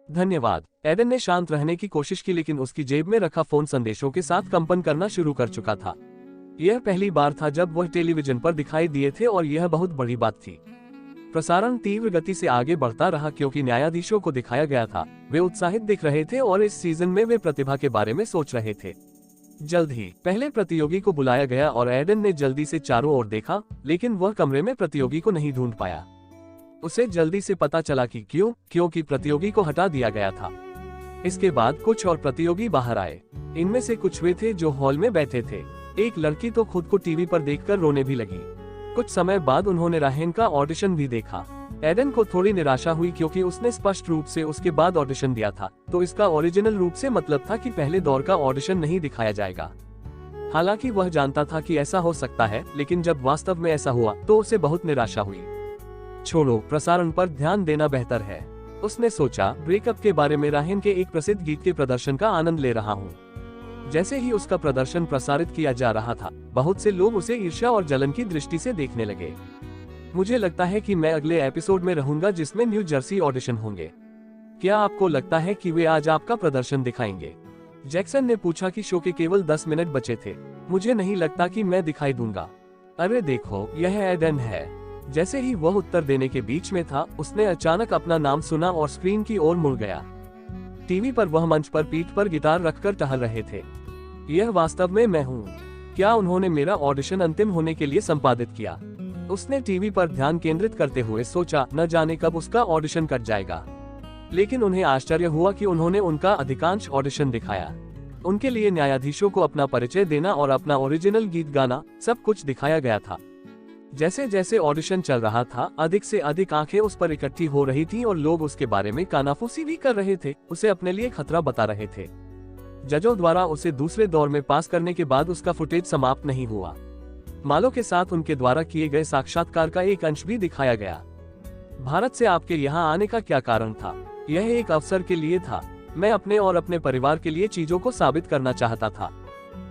धन्यवाद। एडन ने शांत रहने की कोशिश की, लेकिन उसकी जेब में रखा फोन संदेशों के साथ कंपन करना शुरू कर चुका था। यह पहली बार था जब वह टेलीविजन पर दिखाई दिए थे और यह बहुत बड़ी बात थी। प्रसारण तीव्र गति से आगे बढ़ता रहा क्योंकि न्यायाधीशों को दिखाया गया था। वे उत्साहित दिख रहे थे और इस सीजन में वे प्रतिभा के बारे में सोच रहे थे। जल्द ही पहले प्रतियोगी को बुलाया गया और एडन ने जल्दी से चारों ओर देखा, लेकिन वह कमरे में प्रतियोगी को नहीं ढूंढ पाया। उसे जल्दी से पता चला कि क्योंकि प्रतियोगी को हटा दिया गया था। इसके बाद कुछ और प्रतियोगी बाहर आए। इनमें से कुछ वे थे जो हॉल में बैठे थे। एक लड़की तो खुद को टीवी पर देखकर रोने भी लगी। कुछ समय बाद उन्होंने राहेन का ऑडिशन भी देखा। एडन को थोड़ी निराशा हुई क्योंकि उसने स्पष्ट रूप से उसके बाद ऑडिशन दिया था, तो इसका ओरिजिनल रूप से मतलब था कि पहले दौर का ऑडिशन नहीं दिखाया जाएगा। हालांकि वह जानता था कि ऐसा हो सकता है, लेकिन जब वास्तव में ऐसा हुआ तो उसे बहुत निराशा हुई। छोड़ो, प्रसारण पर ध्यान देना बेहतर है, उसने सोचा। ब्रेकअप के बारे में राहेन के एक प्रसिद्ध गीत के प्रदर्शन का आनंद ले रहा हूँ। जैसे ही उसका प्रदर्शन प्रसारित किया जा रहा था, बहुत से लोग उसे ईर्ष्या और जलन की दृष्टि से देखने लगे। मुझे लगता है कि मैं अगले एपिसोड में रहूंगा जिसमें न्यू जर्सी ऑडिशन होंगे। क्या आपको लगता है कि वे आज आपका प्रदर्शन दिखाएंगे? जैक्सन ने पूछा कि शो के केवल 10 मिनट बचे थे। मुझे नहीं लगता कि मैं दिखाई दूंगा। अरे देखो, यह एडन है। जैसे ही वह उत्तर देने के बीच में था, उसने अचानक अपना नाम सुना और स्क्रीन की ओर मुड़ गया। टीवी पर वह मंच पर पीठ पर गिटार रखकर टहल रहे थे। यह वास्तव में मैं हूँ। क्या उन्होंने मेरा ऑडिशन अंतिम होने के लिए संपादित किया? उसने टीवी पर ध्यान केंद्रित करते हुए सोचा, न जाने कब उसका ऑडिशन कट जाएगा। लेकिन उन्हें आश्चर्य हुआ कि उन्होंने उनका अधिकांश ऑडिशन दिखाया। उनके लिए न्यायाधीशों को अपना परिचय देना और अपना ओरिजिनल गीत गाना, सब कुछ दिखाया गया था। जैसे जैसे ऑडिशन चल रहा था, अधिक से अधिक आंखें उस पर इकट्ठी हो रही थीं और लोग उसके बारे में कानाफूसी भी कर रहे थे, उसे अपने लिए खतरा बता रहे थे। जजों द्वारा उसे दूसरे दौर में पास करने के बाद उसका फुटेज समाप्त नहीं हुआ। मालो के साथ उनके द्वारा किए गए साक्षात्कार का एक अंश भी दिखाया गया। भारत से आपके यहाँ आने का क्या कारण था? यह एक अवसर के लिए था। मैं अपने और अपने परिवार के लिए चीजों को साबित करना चाहता था।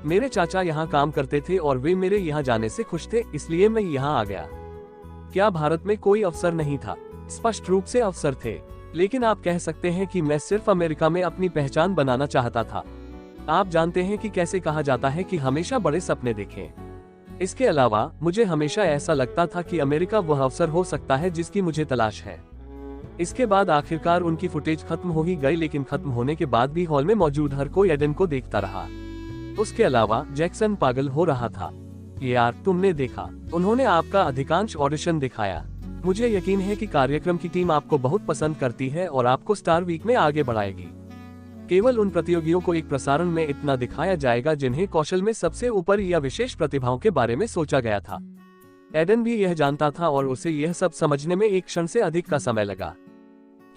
मेरे चाचा यहाँ काम करते थे और वे मेरे यहाँ जाने से खुश थे, इसलिए मैं यहाँ आ गया। क्या भारत में कोई अवसर नहीं था? स्पष्ट रूप से अवसर थे, लेकिन आप कह सकते हैं कि मैं सिर्फ अमेरिका में अपनी पहचान बनाना चाहता था। आप जानते हैं कि कैसे कहा जाता है कि हमेशा बड़े सपने देखें। इसके अलावा मुझे हमेशा ऐसा लगता था कि अमेरिका वह अवसर हो सकता है जिसकी मुझे तलाश है। इसके बाद आखिरकार उनकी फुटेज खत्म हो ही गई, लेकिन खत्म होने के बाद भी हॉल में मौजूद हर कोई एडन को देखता रहा। उसके अलावा जैक्सन पागल हो रहा था। यार, तुमने देखा, उन्होंने आपका अधिकांश ऑडिशन दिखाया। मुझे यकीन है कि कार्यक्रम की टीम आपको बहुत पसंद करती है और आपको स्टार वीक में आगे बढ़ाएगी। केवल उन प्रतियोगियों को एक प्रसारण में इतना दिखाया जाएगा जिन्हें कौशल में सबसे ऊपर या विशेष प्रतिभाओं के बारे में सोचा गया था। एडन भी यह जानता था और उसे यह सब समझने में एक क्षण से अधिक का समय लगा।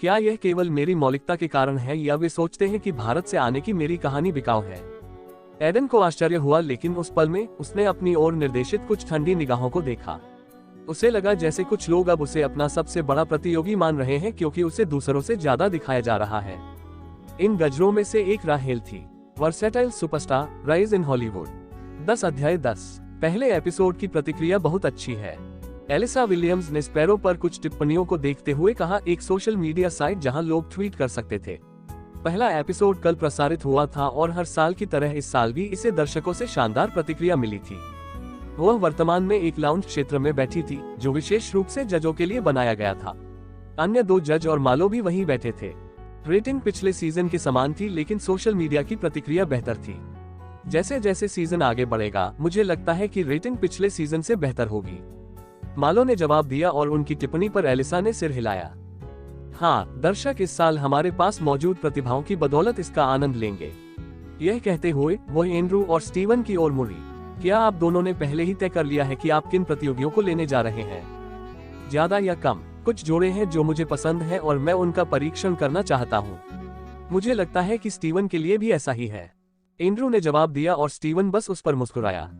क्या यह केवल मेरी मौलिकता के कारण है या वे सोचते हैं कि भारत से आने की मेरी कहानी बिकाऊ है? एडन को आश्चर्य हुआ, लेकिन उस पल में उसने अपनी ओर निर्देशित कुछ ठंडी निगाहों को देखा। उसे लगा जैसे कुछ लोग अब उसे अपना सबसे बड़ा प्रतियोगी मान रहे हैं क्योंकि उसे दूसरों से ज्यादा दिखाया जा रहा है। इन गजरों में से एक राहेल थी, versatile superstar, rise in Hollywood. 10 अध्याय 10। पहले एपिसोड की प्रतिक्रिया बहुत अच्छी है। एलिसा विलियम्स ने स्पैरो पर कुछ टिप्पणियों को देखते हुए कहा, एक सोशल मीडिया साइट जहां लोग ट्वीट कर सकते थे। पहला एपिसोड कल प्रसारित हुआ था और हर साल की तरह इस साल भी इसे दर्शकों से शानदार प्रतिक्रिया मिली थी। वह वर्तमान में एक लाउंज क्षेत्र में बैठी थी जो विशेष रूप से जजों के लिए बनाया गया था। अन्य 2 जज और मालो भी वहीं बैठे थे। रेटिंग पिछले सीजन के समान थी, लेकिन सोशल मीडिया की प्रतिक्रिया बेहतर थी। जैसे जैसे सीजन आगे बढ़ेगा, मुझे लगता है कि रेटिंग पिछले सीजन से बेहतर होगी, मालो ने जवाब दिया और उनकी टिप्पणी पर एलिसा ने सिर हिलाया। हाँ, दर्शक इस साल हमारे पास मौजूद प्रतिभाओं की बदौलत इसका आनंद लेंगे। यह कहते हुए वह एंड्रू और स्टीवन की ओर मुड़ी। क्या आप दोनों ने पहले ही तय कर लिया है कि आप किन प्रतियोगियों को लेने जा रहे हैं? ज्यादा या कम? कुछ जोड़े हैं जो मुझे पसंद है और मैं उनका परीक्षण करना चाहता हूँ। मुझे लगता है कि स्टीवन के लिए भी ऐसा ही है। एंड्रू ने जवाब दिया और स्टीवन बस उस पर मुस्कुराया।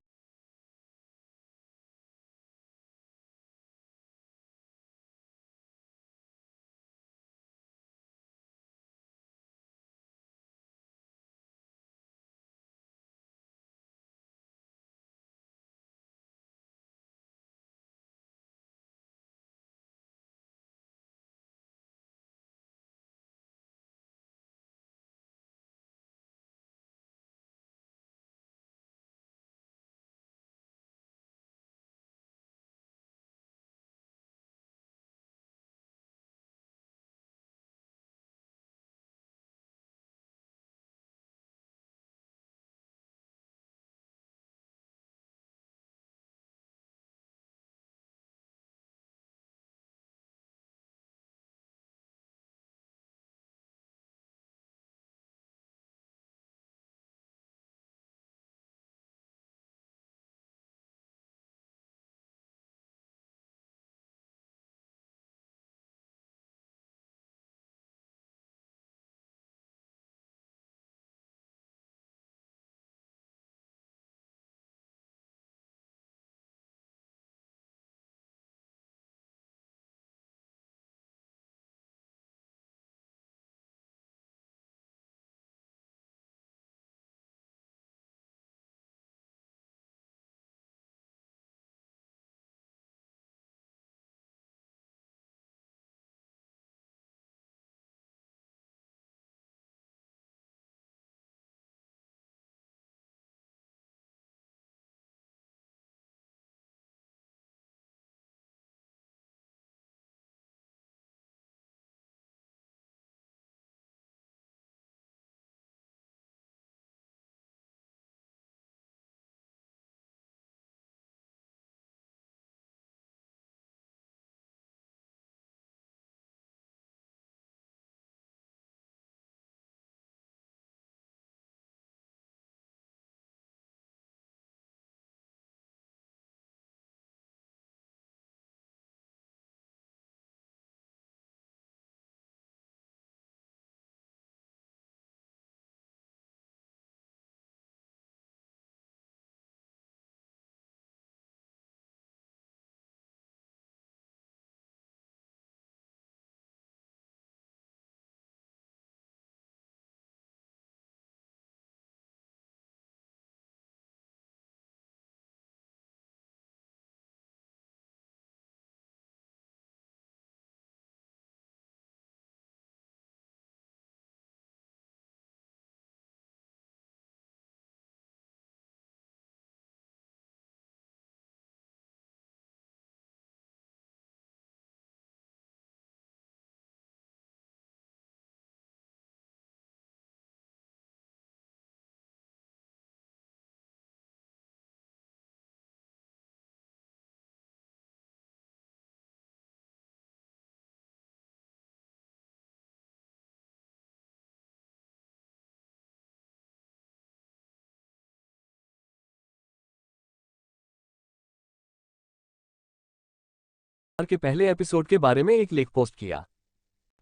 के पहले एपिसोड के बारे में एक लेख पोस्ट किया।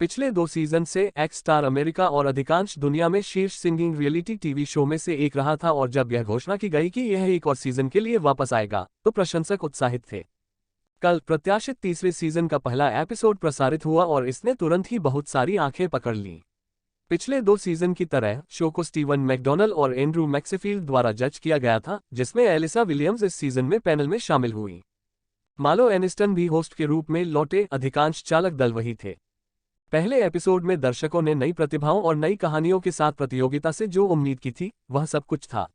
पिछले 2 सीजन से एक्स स्टार अमेरिका और अधिकांश दुनिया में शीर्ष सिंगिंग रियलिटी टीवी शो में से एक रहा था और जब यह घोषणा की गई कि यह एक और सीजन के लिए वापस आएगा, तो प्रशंसक उत्साहित थे। कल प्रत्याशित तीसरे सीजन का पहला एपिसोड प्रसारित हुआ और इसने तुरंत ही बहुत सारी आंखें पकड़ लीं। पिछले 2 सीजन की तरह शो को स्टीवन मैकडॉनल और एंड्रू मैक्सफील्ड द्वारा जज किया गया था, जिसमें एलिसा विलियम्स इस सीजन में पैनल में शामिल हुई। मालो एनिस्टन भी होस्ट के रूप में लौटे, अधिकांश चालक दल वही थे। पहले एपिसोड में दर्शकों ने नई प्रतिभाओं और नई कहानियों के साथ प्रतियोगिता से जो उम्मीद की थी, वह सब कुछ था।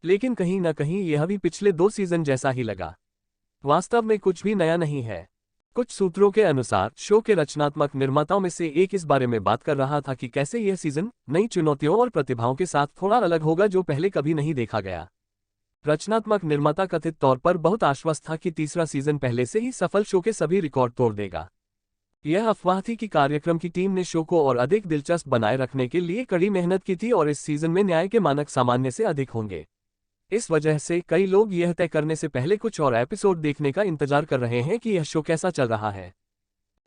लेकिन कहीं न कहीं यह भी पिछले 2 सीजन जैसा ही लगा। वास्तव में कुछ भी नया नहीं है। कुछ सूत्रों के अनुसार शो के रचनात्मक निर्माताओं में से एक इस बारे में बात कर रहा था कि कैसे यह सीजन नई चुनौतियों और प्रतिभाओं के साथ थोड़ा अलग होगा जो पहले कभी नहीं देखा गया। रचनात्मक निर्माता कथित तौर पर बहुत आश्वस्त था कि तीसरा सीजन पहले से ही सफल शो के सभी रिकॉर्ड तोड़ देगा। यह अफवाह थी कि कार्यक्रम की टीम ने शो को और अधिक दिलचस्प बनाए रखने के लिए कड़ी मेहनत की थी और इस सीजन में न्याय के मानक सामान्य से अधिक होंगे। इस वजह से कई लोग यह तय करने से पहले कुछ और एपिसोड देखने का इंतजार कर रहे हैं कि यह शो कैसा चल रहा है।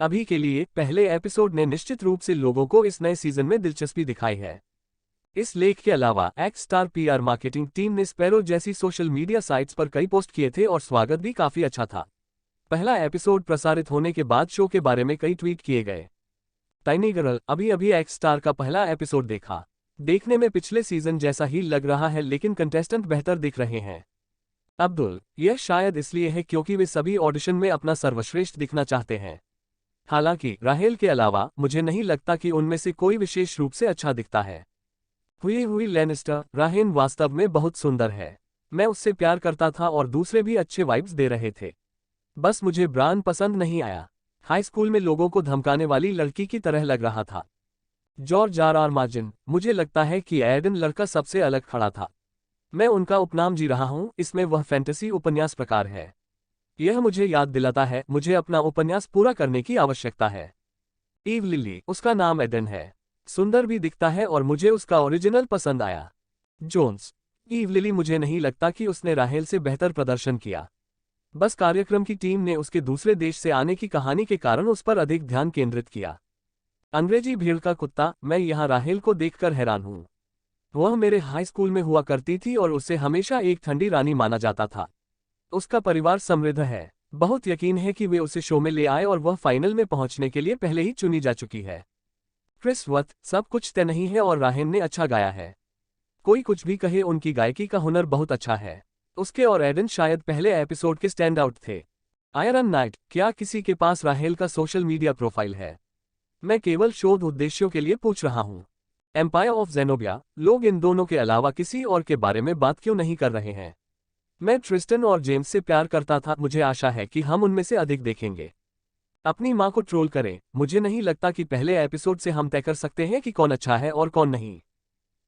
अभी के लिए पहले एपिसोड ने निश्चित रूप से लोगों को इस नए सीजन में दिलचस्पी दिखाई है। इस लेख के अलावा x star PR marketing team ने स्पैरो जैसी सोशल मीडिया साइट्स पर कई पोस्ट किए थे और स्वागत भी काफी अच्छा था। पहला एपिसोड प्रसारित होने के बाद शो के बारे में कई ट्वीट किए गए। टाइनी गर्ल, अभी एक्स स्टार का पहला एपिसोड देखा। देखने में पिछले सीजन जैसा ही लग रहा है, लेकिन कंटेस्टेंट बेहतर दिख रहे हैं। अब्दुल, यह शायद इसलिए है क्योंकि वे सभी ऑडिशन में अपना सर्वश्रेष्ठ दिखना चाहते हैं। हालांकि राहेल के अलावा मुझे नहीं लगता कि उनमें से कोई विशेष रूप से अच्छा दिखता है। हुई लैनिस्टर, राहेन वास्तव में बहुत सुंदर है। मैं उससे प्यार करता था और दूसरे भी अच्छे वाइब्स दे रहे थे। बस मुझे ब्रान पसंद नहीं आया। हाई स्कूल में लोगों को धमकाने वाली लड़की की तरह लग रहा था। जॉर्ज आर मार्टिन, मुझे लगता है कि एडन लड़का सबसे अलग खड़ा था। मैं उनका उपनाम जी रहा हूं, इसमें वह फैंटेसी उपन्यास प्रकार है। यह मुझे याद दिलाता है मुझे अपना उपन्यास पूरा करने की आवश्यकता है। ईव लिली, उसका नाम एडन है। सुंदर भी दिखता है और मुझे उसका ओरिजिनल पसंद आया। जोन्स, ईव लिली, मुझे नहीं लगता कि उसने राहेल से बेहतर प्रदर्शन किया। बस कार्यक्रम की टीम ने उसके दूसरे देश से आने की कहानी के कारण उस पर अधिक ध्यान केंद्रित किया। अंग्रेजी भीड़ का कुत्ता, मैं यहाँ राहेल को देखकर हैरान हूँ। वह मेरे हाई स्कूल में हुआ करती थी और उसे हमेशा एक ठंडी रानी माना जाता था। उसका परिवार समृद्ध है। बहुत यकीन है कि वे उसे शो में ले आए और वह फाइनल में पहुंचने के लिए पहले ही चुनी जा चुकी है। क्रिस वथ, सब कुछ तय नहीं है और राहेन ने अच्छा गाया है। कोई कुछ भी कहे, उनकी गायकी का हुनर बहुत अच्छा है। उसके और एडन शायद पहले एपिसोड के स्टैंड आउट थे। आयरन नाइट, क्या किसी के पास राहेल का सोशल मीडिया प्रोफाइल है? मैं केवल शोध उद्देश्यों के लिए पूछ रहा हूँ। एम्पायर ऑफ ज़ेनोबिया, लोग इन दोनों के अलावा किसी और के बारे में बात क्यों नहीं कर रहे हैं? मैं ट्रिस्टन और जेम्स से प्यार करता था, मुझे आशा है कि हम उनमें से अधिक देखेंगे। अपनी माँ को ट्रोल करें, मुझे नहीं लगता कि पहले एपिसोड से हम तय कर सकते हैं कि कौन अच्छा है और कौन नहीं।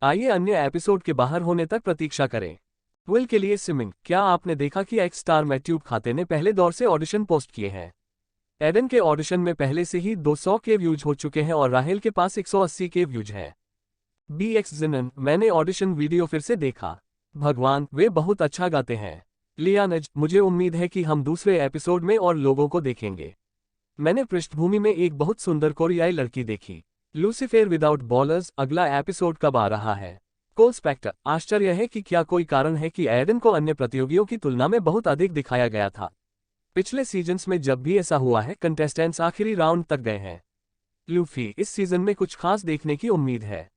आइए अन्य एपिसोड के बाहर होने तक प्रतीक्षा करें। विल के लिए स्विमिंग, क्या आपने देखा कि एक्स स्टार मैट्यूब खाते ने पहले दौर से ऑडिशन पोस्ट किए हैं? एडन के ऑडिशन में पहले से ही 200 के व्यूज हो चुके हैं और राहेल के पास 180 के व्यूज हैं। BX जिनन, मैंने ऑडिशन वीडियो फिर से देखा। भगवान, वे बहुत अच्छा गाते हैं। लियानज, मुझे उम्मीद है कि हम दूसरे एपिसोड में और लोगों को देखेंगे। मैंने पृष्ठभूमि में एक बहुत सुंदर कोरियाई लड़की देखी। लूसीफेर विदाउट बॉलर्स, अगला एपिसोड कब आ रहा है? कोल स्पेक्टर, आश्चर्य है कि क्या कोई कारण है कि एडन को अन्य प्रतियोगियों की तुलना में बहुत अधिक दिखाया गया था। पिछले सीजन्स में जब भी ऐसा हुआ है, कंटेस्टेंट्स आखिरी राउंड तक गए हैं। लूफी, इस सीजन में कुछ खास देखने की उम्मीद है।